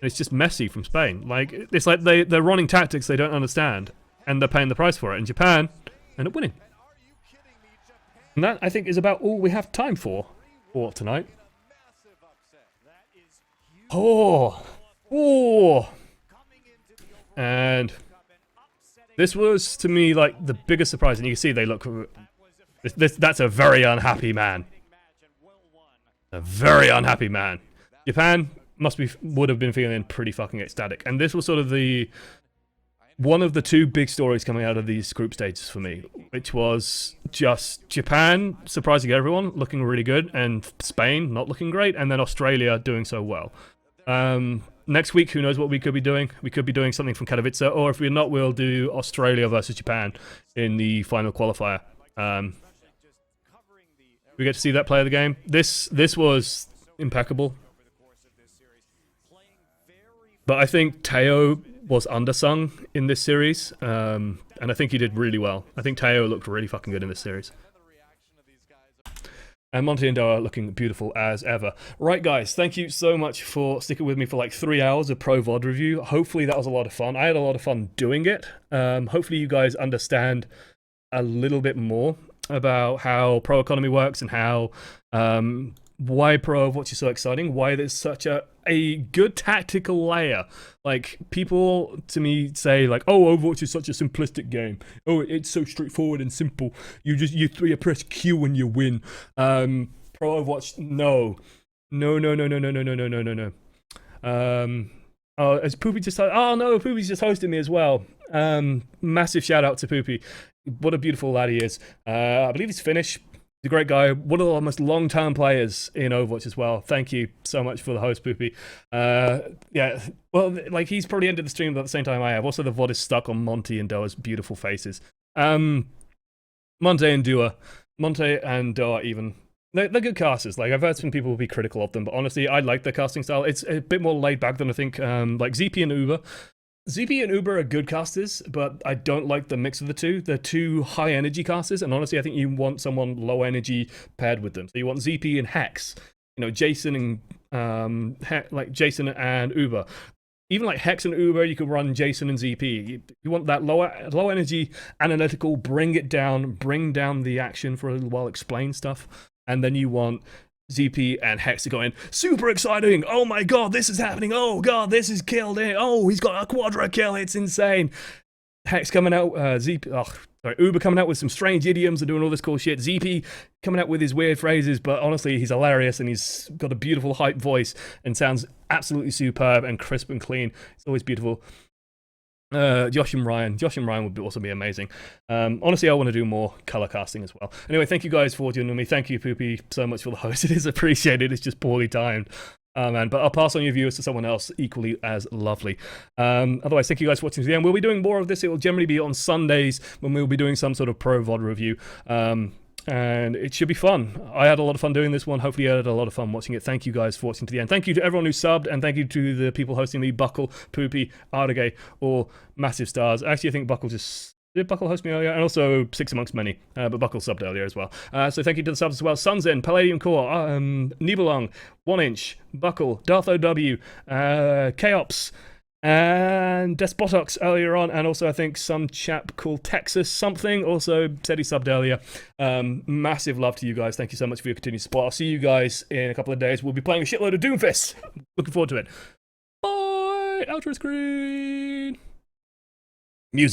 It's just messy from Spain. Like, it's like they're running tactics they don't understand, and they're paying the price for it. And Japan end up winning. And that, I think, is about all we have time for tonight. Oh, and this was, to me, like the biggest surprise. And you can see they look. That's a very unhappy man. A very unhappy man. Japan would have been feeling pretty fucking ecstatic. And this was sort of one of the two big stories coming out of these group stages for me, which was just Japan surprising everyone, looking really good, and Spain not looking great, and then Australia doing so well. Next week, who knows what we could be doing? We could be doing something from Katowice, or if we're not, we'll do Australia versus Japan in the final qualifier. We get to see that play of the game. This was impeccable. But I think Teo was undersung in this series, and I think he did really well. I think Teo looked really fucking good in this series. And Monty and Doa looking beautiful as ever. Right, guys, thank you so much for sticking with me for like 3 hours of Pro VoD review. Hopefully that was a lot of fun. I had a lot of fun doing it. Hopefully you guys understand a little bit more about how Pro Economy works and how why Pro Overwatch is so exciting, why there's such a good tactical layer. Like, people to me say like, oh, Overwatch is such a simplistic game. Oh, it's so straightforward and simple. You press Q and you win. Pro Overwatch, no. Oh, is Poopy just? Oh no, Poopy's just hosting me as well. Massive shout out to Poopy. What a beautiful lad he is. I believe he's Finnish. He's a great guy. One of the most long-term players in Overwatch as well. Thank you so much for the host, Poopy. Yeah, well, like, he's probably ended the stream at the same time I have. Also, the VoD is stuck on Monty and Doa's beautiful faces. Monte and Doa even. They're good casters. Like, I've heard some people be critical of them, but honestly, I like their casting style. It's a bit more laid back than I think. Like ZP and Uber. ZP and Uber are good casters, but I don't like the mix of the two. They're two high energy casters, and honestly, I think you want someone low energy paired with them. So you want ZP and Hex. You know, Jason and Jason and Uber. Even like Hex and Uber, you could run Jason and ZP. You want that low energy, analytical, bring down the action for a little while, explain stuff, and then you want ZP and Hex to go in. Super exciting! Oh my god, this is happening! Oh god, this is killed! Oh, he's got a quadra kill! It's insane! Hex coming out, Uber coming out with some strange idioms and doing all this cool shit. ZP coming out with his weird phrases, but honestly, he's hilarious and he's got a beautiful hype voice and sounds absolutely superb and crisp and clean. It's always beautiful. Josh and Ryan would also be amazing. Honestly, I want to do more color casting as well. Anyway, thank you guys for joining me. Thank you, Poopy, so much for the host. It is appreciated. It's just poorly timed. Man, but I'll pass on your viewers to someone else equally as lovely. Otherwise, thank you guys for watching to the end. We'll be doing more of this. It will generally be on Sundays when we'll be doing some sort of Pro VoD review. And it should be fun. I had a lot of fun doing this one. Hopefully you had a lot of fun watching it. Thank you guys for watching to the end. Thank you to everyone who subbed, and thank you to the people hosting me, Buckle, Poopy, Ardagay, all massive stars. Actually, I think Buckle did Buckle host me earlier? And also McCree, but Buckle subbed earlier as well. So thank you to the subs as well. Sunzen, Palladium Core, Nibelung, 1 Inch, Buckle, Darth OW, Chaops, and Despotox earlier on, and also I think some chap called Texas something also said he subbed earlier. Massive love to you guys. Thank you so much for your continued support. I'll see you guys in a couple of days. We'll be playing a shitload of Doomfist. Looking forward to it. Bye! Outro screen!